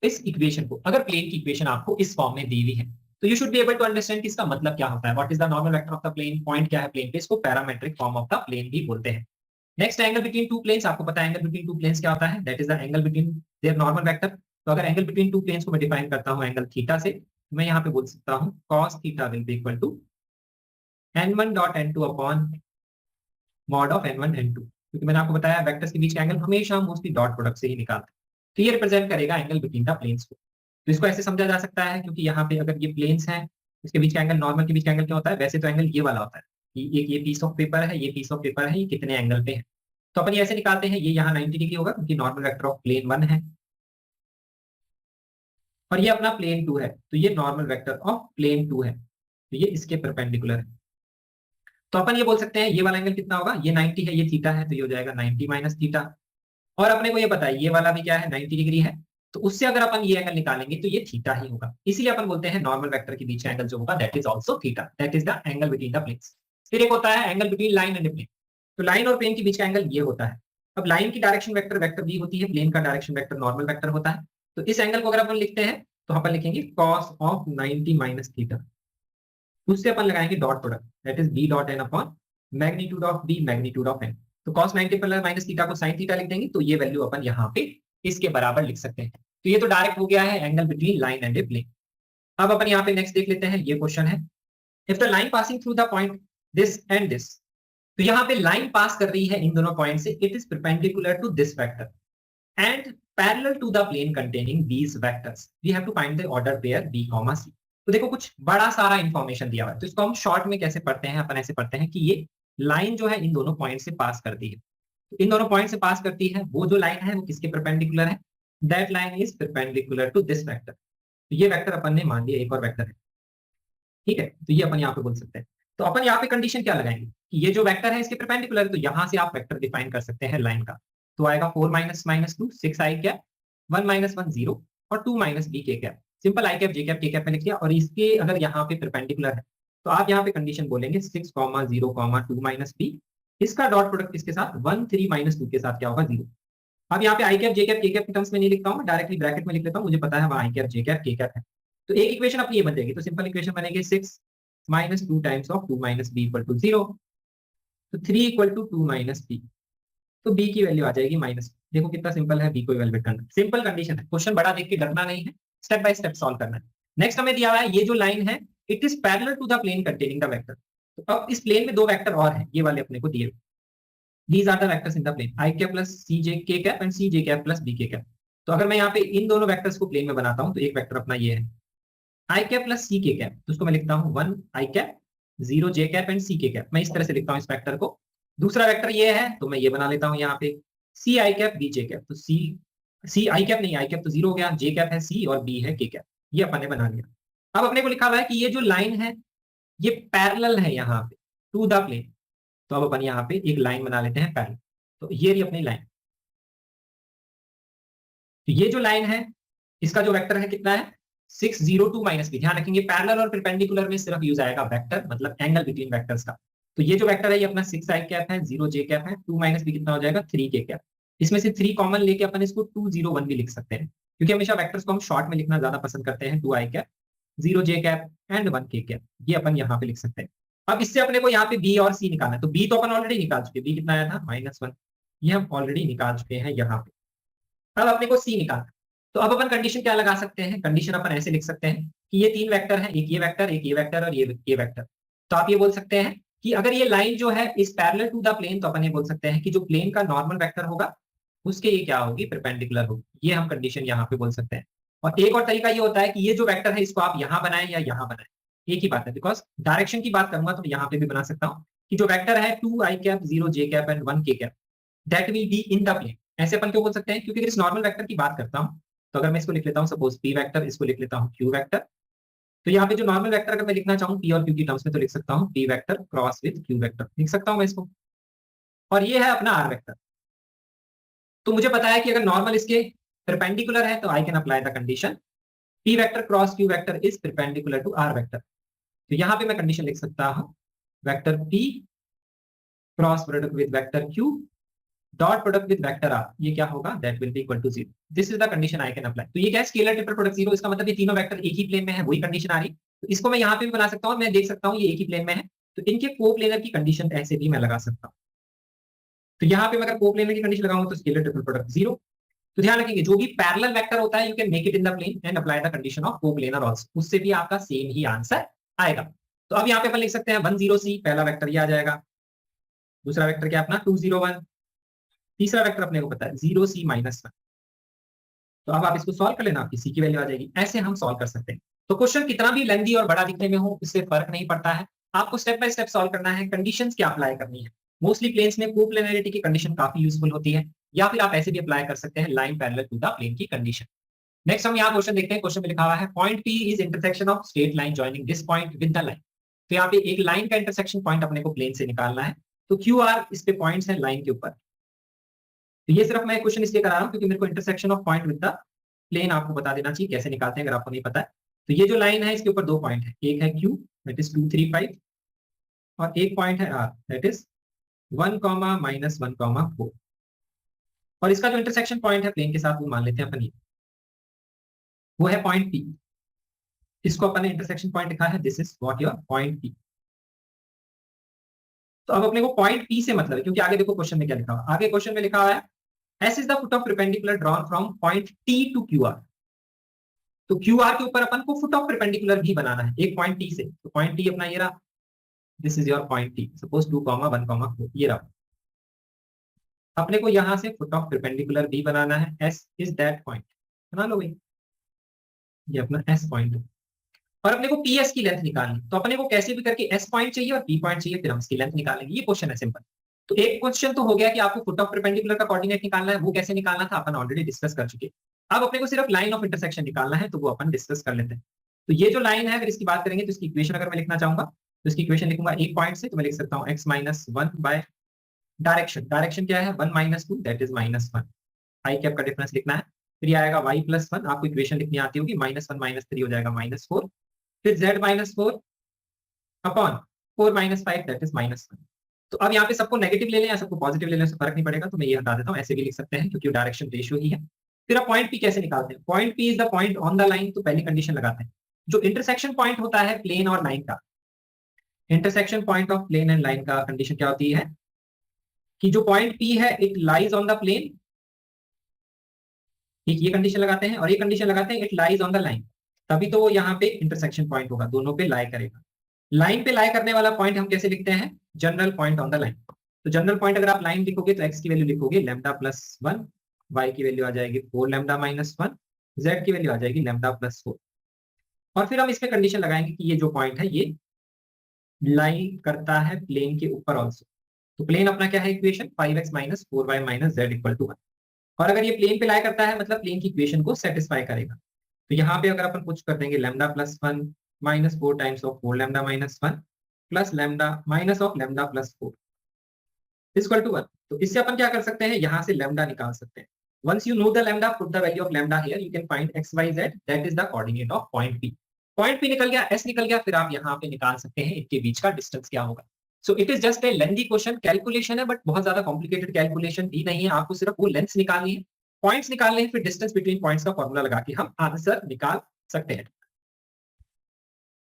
इस इक्वेशन को, अगर प्लेन की इक्वेशन आपको इस फॉर्म में दी हुई है तो you should be able to understand कि इसका मतलब क्या होता है, what is the normal vector of the plane, point क्या है प्लेन पे, इसको parametric form of the plane भी बोलते हैं। Next angle between 2 planes. आपको पता है एंगल बिटवीन 2 प्लेन्स क्या होता है, that is the angle between their normal vector. तो अगर एंगल बिटवीन 2 प्लेन्स को मैं डिफाइन करता हूं एंगल थीटा से, तो मैं यहाँ पे बोल सकता हूँ cos theta will be equal to n1 dot n2 upon mod of n1 n2। क्योंकि मैंने आपको बताया वेक्टर्स के बीच का एंगल हमेशा मोस्टली डॉट प्रोडक्ट से ही निकालते हैं। तो ये रिप्रेजेंट करेगा एंगल बिटवीन द प्लेन्स को। तो इसको ऐसे समझा जा सकता है क्योंकि यहाँ पे अगर ये प्लेन्स हैं, इसके बीच का एंगल, नॉर्मल के बीच का एंगल क्या होता है, वैसे तो एंगल ये वाला होता है कि एक ये पीस ऑफ पेपर है, ये पीस ऑफ पेपर है, ये कितने एंगल पे है। तो अपन ये ऐसे निकालते हैं, ये यहाँ 90 डिग्री होगा क्योंकि नॉर्मल वेक्टर ऑफ प्लेन 1 है, और ये अपना प्लेन 2 है, तो ये नॉर्मल वेक्टर ऑफ प्लेन 2 है, तो ये इसके परपेंडिकुलर है। तो अपन ये बोल सकते हैं ये वाला एंगल कितना होगा, ये 90 है, ये थीटा है, तो ये हो जाएगा 90 माइनस थीटा। और अपने को ये पता है ये वाला भी क्या है, 90 डिग्री है, तो उससे अगर अपन ये एंगल निकालेंगे तो ये थीटा ही होगा। इसीलिए अपन बोलते हैं नॉर्मल वेक्टर के बीच का एंगल जो होगा that is also theta, that is the angle between the planes. फिर एक होता है angle between line and plane. तो लाइन और प्लेन के बीच का एंगल ये होता है। अब लाइन की डायरेक्शन वेक्टर वेक्टर बी होती है, प्लेन का डायरेक्शन वेक्टर नॉर्मल वेक्टर होता है। तो इस एंगल को अगर अपन लिखते हैं तो अपन लिखेंगे cos ऑफ 90 माइनस थीटा, उससे अपन लगाएंगे dot product, that is b dot n upon magnitude of b magnitude of n. तो cos 90 प्लस माइनस थीटा को sin थीटा लिख देंगे, तो ये वैल्यू अपन यहाँ पे इसके बराबर लिख सकते हैं। तो ये तो डायरेक्ट हो गया है angle between line and a plane. अब अपन यहाँ पे नेक्स्ट देख लेते हैं, ये क्वेश्चन है, if the line passing through the point this and this. तो यहाँ पे लाइन पास कर रही है इन दोनों पॉइंट से, it is perpendicular to this vector and parallel to the plane containing these vectors, we have to find the order pair B comma C. तो देखो कुछ बड़ा सारा इंफॉर्मेशन दिया हुआ है, तो इसको हम शॉर्ट में कैसे पढ़ते हैं, अपन ऐसे पढ़ते हैं कि ये लाइन जो है इन दोनों पॉइंट से पास करती है। तो इन दोनों पॉइंट से पास करती है, वो जो लाइन है वो किसके परपेंडिकुलर है? That line is perpendicular to this vector. तो ये वेक्टर अपन ने मान लिया एक और वेक्टर है, ठीक है। तो ये अपन यहाँ पे बोल सकते हैं। तो अपन यहाँ पे कंडीशन क्या लगाएंगे कि ये जो वेक्टर है इसके परपेंडिकुलर है, तो यहाँ से आप वेक्टर डिफाइन कर सकते हैं लाइन का। तो आएगा 4 माइनस माइनस 2 6 आई कैप, 1 माइनस 1 0 और 2 माइनस बी के cap. Simple I cap J cap के कैप में लिख दिया। और इसके अगर यहाँ पे परपेंडिकुलर है तो आप यहाँ पे कंडीशन बोलेंगे 6 0 2 माइनस बी। इसका डॉट प्रोडक्ट किसके साथ? 1 3 माइनस 2 के साथ क्या होगा? 0। अब यहाँ पे आई कैप जे कैप के कैप के टर्म्स में नहीं लिखता हूँ, मैं डायरेक्टली ब्रैकेट में लिख लेता हूँ, मुझे पता है वहाँ आई कैप जे कैप के कैप है। तो एक इक्वेशन अपनी ये बन जाएगी। तो सिंपल इक्वेशन बनेगी 6 minus 2 times of 2 minus b equal to 0। तो 3 इक्वल टू 2 माइनस बी। तो बी की वैल्यू आ जाएगी माइनस। देखो कितना सिंपल है बी को इवैल्यूएट करना। सिंपल कंडीशन है, क्वेश्चन बड़ा देख के डरना नहीं है, स्टेप बाय स्टेप सॉल्व करना है। नेक्स्ट हमें दिया हुआ है ये जो लाइन है it is parallel to the plane containing the vector. तो अब इस प्लेन में दो वेक्टर और हैं, ये वाले अपने को दिए। These are the vectors in the plane I cap plus cj k cap and cj cap plus bk cap। तो अगर मैं यहाँ पे इन दोनों वेक्टर्स को प्लेन में बनाता हूँ तो एक वेक्टर अपना ये है आई कैप प्लस सी के कैप, तो उसको मैं लिखता हूँ 1 आई कैप 0 जे कैप एंड सी के कैप। मैं इस तरह से लिखता हूँ इस वेक्टर को। दूसरा वेक्टर ये है तो मैं ये बना लेता हूँ यहाँ पे सी आई कैप बी जे कैप। तो सी आई कैप नहीं, आई कैप तो 0 हो गया, जे कैप है सी और बी है के कैप। ये अपन ने बना लिया। अब अपने को लिखा हुआ है कि ये जो लाइन है ये पैरेलल है यहाँ पे टू द प्लेन। तो अब अपन यहाँ पे एक लाइन बना लेते हैं पैरेलल। तो ये रही अपनी लाइन। तो ये जो लाइन है इसका जो वेक्टर है कितना है? 6 0 2 माइनस बी। ध्यान रखेंगे पैरेलल और परपेंडिकुलर में सिर्फ यूज आएगा वेक्टर, मतलब एंगल बिटवीन वेक्टर्स का। तो ये जो वेक्टर है ये अपना 6 आई कैप है, 0 जे कैप है, 2 माइनस बी कितना हो जाएगा? 3 के कैप। इसमें से 3 कॉमन लेके अपन इसको 2 0 1 भी लिख सकते हैं, क्योंकि हमेशा वेक्टर्स को हम शॉर्ट में लिखना ज्यादा पसंद करते हैं। 2 i cap 0 j cap and 1 k cap, ये अपन यहाँ पे लिख सकते हैं। अब इससे अपने को यहाँ पे बी और सी निकालना है। तो बी तो अपन ऑलरेडी निकाल चुके, बी कितना आया था? -1। ये हम ऑलरेडी निकाल चुके हैं यहाँ पे। अब अपने को सी निकालना। तो अब अपन कंडीशन क्या लगा सकते हैं? कंडीशन अपन ऐसे लिख सकते हैं कि ये तीन वेक्टर हैं, एक ये वेक्टर, एक ये वेक्टर और ये वेक्टर। तो आप ये बोल सकते हैं कि अगर ये लाइन जो है इस पैरेलल टू द प्लेन, तो अपन ये बोल सकते हैं कि जो प्लेन का नॉर्मल वेक्टर होगा उसके ये क्या होगी? परपेंडिकुलर होगी। ये हम कंडीशन यहाँ पे बोल सकते हैं। और एक और तरीका ये होता है कि ये जो वेक्टर है इसको आप यहाँ बनाएं या यहाँ बनाएं, एक ही बात है। बिकॉज डायरेक्शन की बात करूंगा तो यहाँ पे भी बना सकता हूँ कि जो वेक्टर है 2 i cap 0 j cap and 1 k cap that will be in the plane. ऐसे अपन क्यों बोल सकते हैं? क्योंकि अगर इस नॉर्मल वेक्टर की बात करता हूं तो अगर मैं इसको लिख लेता हूं सपोज पी वेक्टर, इसको लिख लेता हूं क्यू वेक्टर। तो यहाँ पे जो नॉर्मल वेक्टर अगर मैं लिखना चाहूँ पी और क्यू की टर्म्स में तो लिख सकता हूँ P vector cross with Q vector, लिख सकता हूँ मैं इसको। और ये है अपना आर वेक्टर। तो मुझे पता है कि अगर नॉर्मल इसके परपेंडिकुलर है तो I can apply the condition P vector cross Q vector is perpendicular to R vector. तो यहाँ पे मैं कंडीशन लिख सकता हूँ vector P cross product with vector Q dot product with vector R, ये क्या होगा? That will be equal to 0। This is the condition I can apply. तो ये क्या है? स्केलर ट्रिपल प्रोडक्ट 0, इसका मतलब ये तीनों वेक्टर एक ही प्लेन में है, वही कंडीशन आ रही। तो इसको मैं यहाँ पे भी बना सकता हूँ, मैं देख सकता हूँ ये एक ही प्लेन में है, तो इनके कोप्लेनर की कंडीशन ऐसे भी मैं लगा सकता हूँ। तो यहाँ पे मैं अगर कोप्लेनर की कंडीशन लगाऊंगा तो स्केलर ट्रिपल प्रोडक्ट 0। तो ध्यान रखेंगे जो भी पैरेलल वेक्टर होता है you can make it in the plane and apply the condition of coplanar also, उससे भी आपका सेम ही आंसर आएगा। तो अब यहाँ पे अपन लिख सकते हैं 1 0 सी, पहला वेक्टर ये आ जाएगा। दूसरा वेक्टर क्या अपना 2 0 1। तीसरा वेक्टर अपने को पता है 0 सी -1। तो अब आप इसको सॉल्व कर लेना, आपकी सी की वैल्यू आ जाएगी। ऐसे हम सॉल्व कर सकते हैं। तो क्वेश्चन कितना भी लेंथी और बड़ा दिखने में हो इससे फर्क नहीं पड़ता है, आपको स्टेप बाय स्टेप सॉल्व करना है। कंडीशंस क्या अप्लाई करनी है? मोस्टली प्लेन्स में कोप्लेनरिटी की कंडीशन काफी यूजफुल होती है, या फिर आप ऐसे भी अप्लाई कर सकते हैं line parallel to the plane की कंडीशन। नेक्स्ट हम यहाँ क्वेश्चन देखते हैं। क्वेश्चन में लिखा हुआ है point P is intersection of straight line joining this point with the line. तो यहाँ पे एक लाइन का इंटरसेक्शन पॉइंट अपने को प्लेन से निकालना है। तो क्यू आर इस पे पॉइंट्स हैं लाइन के ऊपर। तो ये सिर्फ मैं क्वेश्चन इसलिए करा रहा हूँ क्योंकि मेरे को intersection of point with the plane आपको बता देना चाहिए कैसे निकालते हैं अगर आपको नहीं पता है। तो ये जो लाइन है इसके ऊपर दो पॉइंट है, एक है क्यू दैट इज 2 3 5 और एक पॉइंट है आर दैट इज 1 -1 4। और इसका जो इंटरसेक्शन पॉइंट है प्लेन के साथ वो मान लेते हैं अपन, ये वो है पॉइंट पी। इसको अपन ने इंटरसेक्शन पॉइंट लिखा है, this is what your point P. तो अब अपने को पॉइंट पी से मतलब है, क्योंकि आगे देखो क्वेश्चन में क्या लिखा हुआ है। आगे क्वेश्चन में लिखा हुआ है S is the foot of perpendicular drawn from point T to Q R. तो क्यू आर के ऊपर अपन को फुट ऑफ परपेंडिकुलर भी बनाना है एक पॉइंट टी से। तो पॉइंट टी अपना ये रहा, this is your point T, suppose 2 1 4 ये रहा। अपने को यहां से फुट ऑफ परपेंडिकुलर भी बनाना है, एस इज दैट पॉइंट, बना लो भाई, ये अपना एस पॉइंट है। और अपने को पीएस की लेंथ निकालनी, तो अपने को कैसे भी करके एस पॉइंट चाहिए और पी पॉइंट चाहिए, फिर हम इसकी लेंथ निकालेंगे। ये क्वेश्चन है सिंपल। तो एक क्वेश्चन तो हो गया कि आपको फुट ऑफ परपेंडिकुलर का कोऑर्डिनेट निकालना है, वो कैसे निकालना था अपन ऑलरेडी डिस्कस कर चुके। अब अपने को सिर्फ लाइन ऑफ इंटरसेक्शन निकालना है, तो वो अपन डिस्कस कर लेते हैं। तो ये जो लाइन है, अगर इसकी बात करेंगे तो इसकी इक्वेशन अगर मैं लिखना चाहूंगा तो इसकी इक्वेशन लिखूंगा एक पॉइंट से, तो मैं लिख सकता हूँ x minus one bye direction, direction क्या है 1 minus 2 that is -1, I cap का डिफरेंस लिखना है। फिर ये आएगा y प्लस 1, आपको इक्वेशन लिखनी आती होगी, -1 -3 हो जाएगा -4, फिर z minus 4 upon 4 minus 5 that is -1। तो अब यहाँ पे सबको नेगेटिव ले लें या सबको पॉजिटिव ले लें, उससे फर्क नहीं पड़ेगा, तो मैं ये हटा देता हूँ, ऐसे भी लिख सकते हैं क्योंकि डायरेक्शन रेशियो ही है। फिर अब पॉइंट पी कैसे निकालते हैं, point P is the point on the line, तो पहली कंडीशन लगाते हैं। जो इंटरसेक्शन पॉइंट होता है प्लेन और लाइन का, intersection point of plane and line का कंडीशन क्या होती है कि जो पॉइंट पी है it lies on the plane, ठीक, ये कंडीशन लगाते हैं। और ये कंडीशन लगाते हैं it lies on the line, तभी तो वो यहाँ पे इंटरसेक्शन पॉइंट होगा, दोनों पे लाई करेगा। लाइन पे लाई करने वाला पॉइंट हम कैसे लिखते हैं, general point on the line. तो जनरल पॉइंट अगर आप लाइन लिखोगे तो एक्स की वैल्यू लिखोगे लैम्डा प्लस 1, वाई की वैल्यू आ जाएगी 4 लैम्डा माइनस 1, जेड की वैल्यू आ जाएगी लैम्डा प्लस 4। और फिर हम इसमें कंडीशन लगाएंगे कि ये जो पॉइंट है ये लाई करता है प्लेन के ऊपर ऑल्सो। तो प्लेन अपना क्या है equation 5x minus 4y minus Z equal to 1। और अगर ये प्लेन पे लाई करता है मतलब प्लेन की इक्वेशन को सेटिस्फाई करेगा। तो यहाँ पे अगर अपन कुछ कर देंगे lambda plus 1 minus 4 times of 4 lambda minus 1 plus lambda minus of lambda plus 4 equal to 1। तो इससे अपन क्या कर सकते हैं, यहाँ से लैम्डा निकाल सकते हैं। Once you know the lambda, put the value of lambda here, you can find X Y Z, that is the coordinate of point P. Point P निकल गया, एस निकल गया, फिर आप यहाँ पे निकाल सकते हैं इनके बीच का डिस्टेंस क्या होगा। So it is just a lengthy question, calculation है बट बहुत ज्यादा कॉम्प्लिकेटेड कैलकुलेशन भी नहीं है, आपको सिर्फ वो लेंथ्स निकालनी है, पॉइंट्स निकालने हैं, फिर डिस्टेंस बिटवीन पॉइंट्स का फॉर्मूला लगा के हम आंसर निकाल सकते हैं।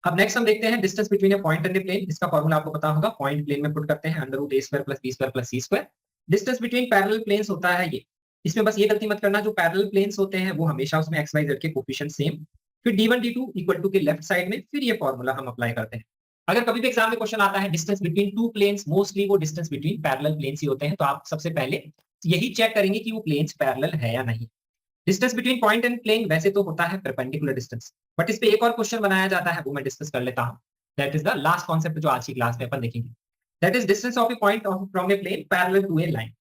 अब नेक्स्ट हम देखते हैं distance between a point and a plane. इसका फॉर्मूला आपको पता होगा, पॉइंट प्लेन में पुट करते हैं under root A square plus B square plus C square. Distance between parallel planes होता है ये, इसमें बस ये गलती मत करना, जो पैरेलल प्लेन्स होते हैं वो हमेशा उसमें एक्स वाई जेड के कोफिशिएंट सेम, फिर d1 d2 इक्वल टू के लेफ्ट साइड में, फिर ये फॉर्मूला हम अप्लाई करते हैं। अगर कभी भी एग्जाम में क्वेश्चन आता है distance between two planes, mostly वो डिस्टेंस बिटवीन पैरेलल प्लेन्स ही होते हैं, तो आप सबसे पहले यही चेक करेंगे कि वो प्लेन्स पैरेलल है या नहीं। Distance between point and plane वैसे तो होता है परपेंडिकुलर डिस्टेंस, बट इस पे एक और क्वेश्चन बनाया जाता है, वो मैं डिस्कस कर लेता हूं। That is the last concept जो आज की क्लास में अपन देखेंगे। That is distance of a point from a plane parallel to a line.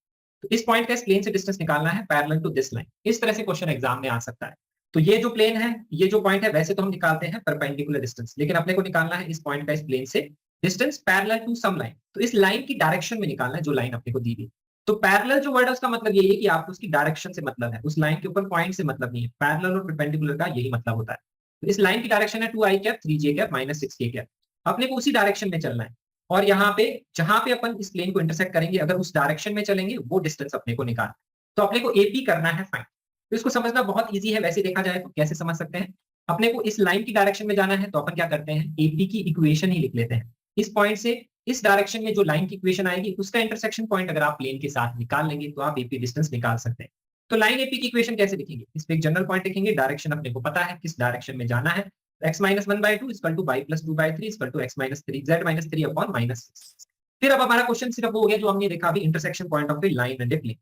तो इस पॉइंट का इस प्लेन से डिस्टेंस निकालना है पैरेलल टू दिस लाइन। इस तरह से क्वेश्चन एग्जाम में आ सकता है। तो ये जो प्लेन है, ये जो पॉइंट है, वैसे तो हम निकालते हैं परपेंडिकुलर डिस्टेंस, लेकिन अपने को निकालना है इस पॉइंट का इस प्लेन से distance parallel to some line. तो इस लाइन की डायरेक्शन में निकालना है जो लाइन अपने को दी गई। तो पैरेलल जो वर्ड है उसका मतलब यही है कि आपको उसकी डायरेक्शन से मतलब है, उस लाइन के ऊपर पॉइंट से मतलब नहीं है। पैरेलल और परपेंडिकुलर का यही मतलब होता है। तो इस लाइन की डायरेक्शन है 2i cap 3j cap minus 6k cap, अपने को उसी डायरेक्शन में चलना है। और यहाँ पे जहां पे अपन इस प्लेन को इंटरसेक्ट करेंगे, अगर उस डायरेक्शन में चलेंगे वो डिस्टेंस अपने को निकालना, तो अपने को एपी करना है फाइंड। तो इसको समझना बहुत ईजी है, वैसे देखा जाए तो कैसे समझ सकते हैं। अपने को इस लाइन की डायरेक्शन में जाना है, तो अपन क्या करते हैं, एपी की इक्वेशन ही लिख लेते हैं। इस पॉइंट से इस डायरेक्शन में जो लाइन की इक्वेशन आएगी, उसका इंटरसेक्शन पॉइंट अगर आप प्लेन के साथ निकाल लेंगे तो आप एपी डिस्टेंस निकाल सकते हैं। तो लाइन एपी की इक्वेशन कैसे लिखेंगे, इस पे एक जनरल पॉइंट लिखेंगे, डायरेक्शन अपने को पता है किस डायरेक्शन में जाना है। x minus 1/2 equal to y plus 2/3 equal to x minus 3 z minus 3 upon minus 6। फिर अब हमारा क्वेश्चन सिर्फ वो हो गया जो हमने देखा अभी, intersection point of a line and a plane.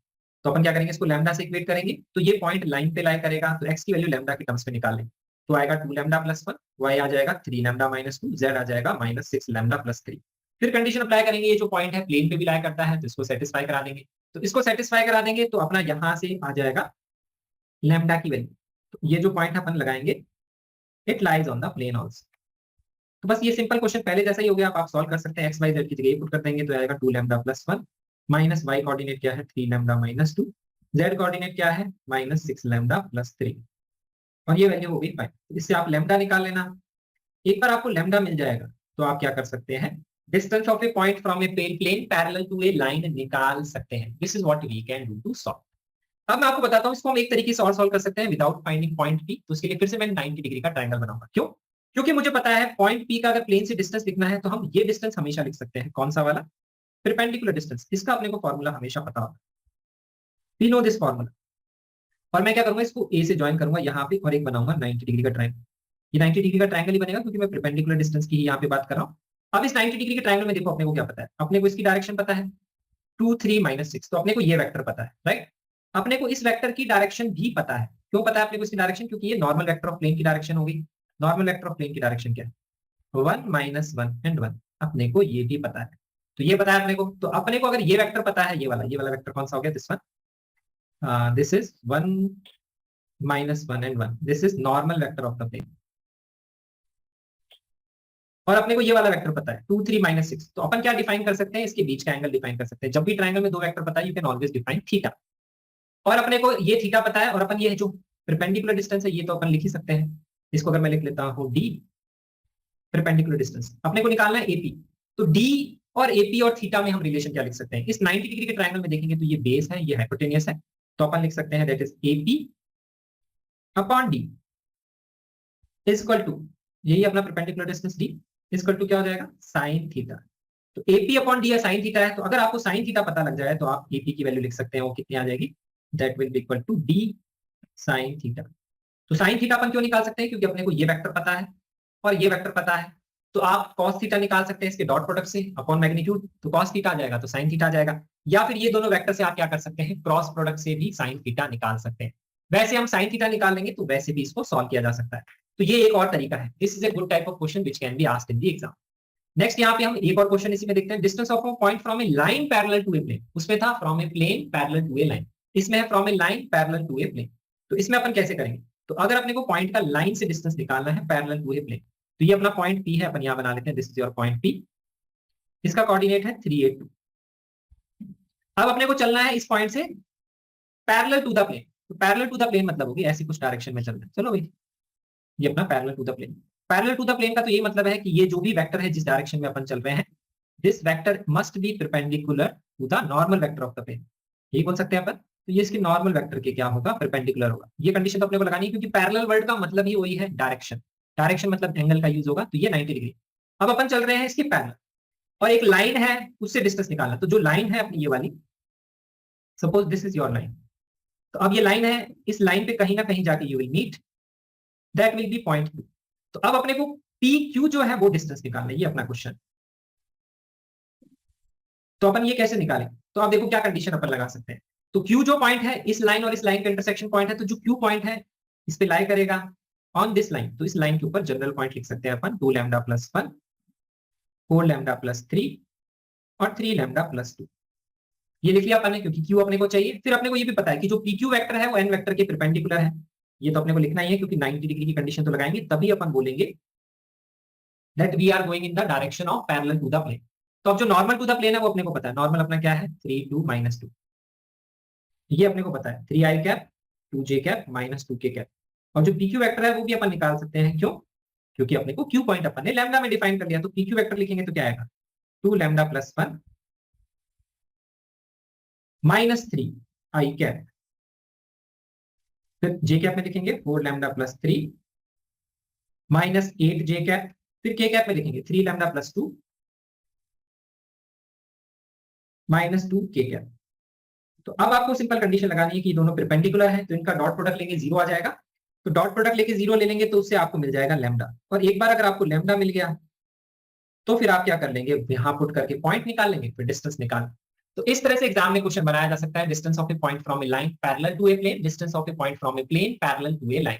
तो अपन क्या करेंगे, इसको लैम्डा से इक्वेट करेंगे, तो ये पॉइंट लाइन पे लाई करेगा, तो x की वैल्यू लैम्डा के टर्म्स में निकाल लेंगे, तो आएगा 2 लैम्डा प्लस 1, y आ जाएगा 3 लैम्डा माइनस 2, z आ जाएगा माइनस 6 लैम्डा प्लस 3। फिर कंडीशन अप्लाई करेंगे, ये जो पॉइंट है प्लेन पे भी लाई करता है, तो इसको सेटिस्फाई करा देंगे। तो इसको सेटिस्फाई करा देंगे तो अपना यहां से आ जाएगा लैम्डा की वैल्यू। तो ये जो पॉइंट अपन लगाएंगे it lies on the plane also. तो बस ये सिंपल क्वेश्चन पहले जैसा ही हो गया, आप सॉल्व कर सकते हैं। एक्स वाई जेड की जगह पुट कर देंगे तो आएगा 2 lambda plus 1 minus Y coordinate क्या है 3 लैम्डा माइनस 2, जेड कोऑर्डिनेट क्या है माइनस 6 लैम्डा प्लस 3, और ये वैल्यू हो गई 5। इससे आप लैम्डा निकाल लेना। एक बार आपको लैम्डा मिल जाएगा तो आप क्या कर सकते हैं, distance of a point from a plane parallel to a line निकाल सकते हैं। This is what we can do to solve. अब मैं आपको बताता हूं इसको हम एक तरीके से और सॉल्व कर सकते हैं विदाउट फाइंडिंग पॉइंट पी। तो उसके लिए फिर से मैं 90 डिग्री का ट्रायंगल बनाऊंगा। क्यों, क्योंकि मुझे पता है पॉइंट पी का अगर प्लेन से डिस्टेंस लिखना है तो हम ये डिस्टेंस हमेशा लिख सकते हैं। कौन सा वाला, परपेंडिकुलर डिस्टेंस। इसका अपने को फॉर्मूला हमेशा पता होगा, वी नो दिस फॉर्मूला। और मैं क्या करूंगा, इसको ए से ज्वाइन करूंगा यहाँ पे और एक बनाऊंगा 90 डिग्री का ट्रायंगल। ये 90 डिग्री का ट्रायंगल ही बनेगा क्योंकि मैं परपेंडिकुलर डिस्टेंस की ही यहाँ पे बात कर रहा हूँ। अब इस 90 डिग्री के ट्रायंगल में देखो अपने को क्या पता है, अपने को इसकी डायरेक्शन पता है 2 3 माइनस 6, तो अपने को ये वेक्टर पता है, राइट। अपने को इस वेक्टर की डायरेक्शन भी पता है। क्यों पता है अपने को इसकी डायरेक्शन, क्योंकि ये नॉर्मल वेक्टर ऑफ प्लेन की डायरेक्शन होगी। नॉर्मल वेक्टर ऑफ प्लेन की डायरेक्शन क्या है? 1 माइनस 1 एंड 1। अपने को ये भी पता है, तो ये पता है अपने को। तो अपने को अगर ये वेक्टर पता है, ये वाला वेक्टर कौन सा हो गया? This one, this is 1 minus 1 and 1, this is normal vector of the plane. और अपने को ये वाला वेक्टर पता है 2 3 माइनस 6, तो अपन क्या डिफाइन कर सकते हैं? इसके बीच का एंगल डिफाइन कर सकते हैं। जब भी ट्रायंगल में दो वेक्टर पता है, you can always define theta. और अपने को ये थीटा पता है, और अपन ये जो परपेंडिकुलर डिस्टेंस है ये तो अपन लिख ही सकते हैं। इसको अगर मैं लिख लेता हूं डी, परपेंडिकुलर डिस्टेंस अपने को निकालना है एपी। तो डी और एपी और थीटा में हम रिलेशन क्या लिख सकते हैं? इस 90 डिग्री के ट्रायंगल में देखेंगे तो ये बेस है, ये हाइपोटेनियस है, तो अपन लिख सकते हैं that is AP upon D is equal to, यही अपना perpendicular distance D is equal to क्या हो जाएगा? Sine theta. तो एपी अपॉन डी या साइन थीटा है, तो अगर आपको साइन थीटा पता लग जाए तो आप एपी की वैल्यू लिख सकते हैं, वो कितनी आ जाएगी? That will be equal to D sine theta. तो साइन थीटा अपन क्यों निकाल सकते हैं? क्योंकि अपने को ये वेक्टर पता है और ये वेक्टर पता है। तो आप cos थीटा निकाल सकते हैं इसके डॉट प्रोडक्ट से अपॉन मैग्नीट्यूड, तो cos थीटा आ जाएगा तो sin थीटा आ जाएगा। या फिर ये दोनों वेक्टर से आप क्या कर सकते हैं? क्रॉस प्रोडक्ट से भी sin थीटा निकाल सकते हैं। वैसे हम sin थीटा निकाल लेंगे तो वैसे भी इसको सॉल्व किया जा सकता है। तो ये एक और तरीका है। This is a good type of question which can be asked in the exam. Next यहाँ पे हम एक और क्वेश्चन इसी में देखते हैं। Distance of a point from a line parallel to a plane, उसमें था from a plane parallel to a line, इसमें है from a line parallel to a plane. तो इसमें अपन कैसे करेंगे? तो अगर अपने को पॉइंट का लाइन से डिस्टेंस निकालना है पैरेलल टू ए प्लेन, तो ये अपना पॉइंट पी है, अपन यहां बना लेते हैं this is your point P, इसका कोऑर्डिनेट है 382। अब अपने को चलना है इस पॉइंट से पैरेलल टू द प्लेन। तो पैरेलल टू द प्लेन मतलब होगी ऐसी कुछ डायरेक्शन में चलना है। चलो भाई, ये अपना parallel to the plane. Parallel to the plane का तो ये मतलब है कि ये जो भी वेक्टर है जिस डायरेक्शन में अपन चल रहे हैं, this vector must be perpendicular to the normal vector of the plane, यही बोल सकते हैं अपन। तो ये इसके नॉर्मल वेक्टर के क्या होगा? परपेंडिकुलर होगा। ये कंडीशन तो अपने को लगानी है, क्योंकि पैरेलल वर्ड का मतलब ही वही है डायरेक्शन। डायरेक्शन मतलब एंगल का यूज होगा, तो ये 90 डिग्री। अब अपन चल रहे हैं इसके पैरेलल, और एक लाइन है उससे डिस्टेंस निकालना। तो जो लाइन है अपनी ये वाली, suppose this is your line, तो अब ये लाइन है, इस लाइन पे कहीं ना कहीं जाके you will meet, that will be point Q। तो अब अपने को पी क्यू जो है वो डिस्टेंस निकालना है, ये अपना क्वेश्चन। तो अपन ये कैसे निकालें? तो आप देखो क्या कंडीशन अपन लगा सकते हैं। तो Q जो पॉइंट है इस लाइन और इस लाइन का इंटरसेक्शन पॉइंट है, तो जो Q पॉइंट है इस पे लाई करेगा ऑन दिस लाइन। तो इस लाइन के ऊपर जनरल पॉइंट लिख सकते हैं अपन 2 लैम्डा प्लस 1, 4 लैम्डा प्लस 3 और 3 लैम्डा प्लस 2। ये लिख लिया अपन ने, क्योंकि Q अपने को चाहिए। फिर अपने को ये भी पता है कि जो PQ वेक्टर है वो N वेक्टर के परपेंडिकुलर है, ये तो अपने को लिखना ही है, क्योंकि 90 डिग्री की कंडीशन तो लगाएंगे तभी अपन बोलेंगे that we are going in the direction of parallel to the plane. तो अब जो नॉर्मल टू द प्लेन है वो अपने को पता है। नॉर्मल अपना क्या है? 3 2 माइनस 2, ये अपने को पता है 3i cap 2j cap minus 2k cap. और जो PQ वेक्टर है वो भी अपन निकाल सकते हैं। क्यों? क्योंकि अपने को Q पॉइंट अपन ने लैम्डा में डिफाइन कर लिया। तो PQ वेक्टर लिखेंगे तो क्या आएगा? 2 lambda plus 1 minus 3 i cap, फिर j कैप में लिखेंगे 4 lambda plus 3 minus 8 j cap, फिर k कैप में लिखेंगे 3 lambda plus 2 minus 2 k cap. तो अब आपको सिंपल कंडीशन लगानी है कि दोनों परपेंडिकुलर है, तो इनका डॉट प्रोडक्ट लेंगे 0 आ जाएगा। तो डॉट प्रोडक्ट लेके 0 ले लेंगे तो उससे आपको मिल जाएगा लैम्डा। और एक बार अगर आपको लैम्डा मिल गया तो फिर आप क्या कर लेंगे? यहां पुट करके पॉइंट निकाल लेंगे, फिर डिस्टेंस निकाल। तो इस तरह से एग्जाम में क्वेश्चन बनाया जा सकता है। Distance of a point from a line parallel to a plane, distance of a point from a plane parallel to a line.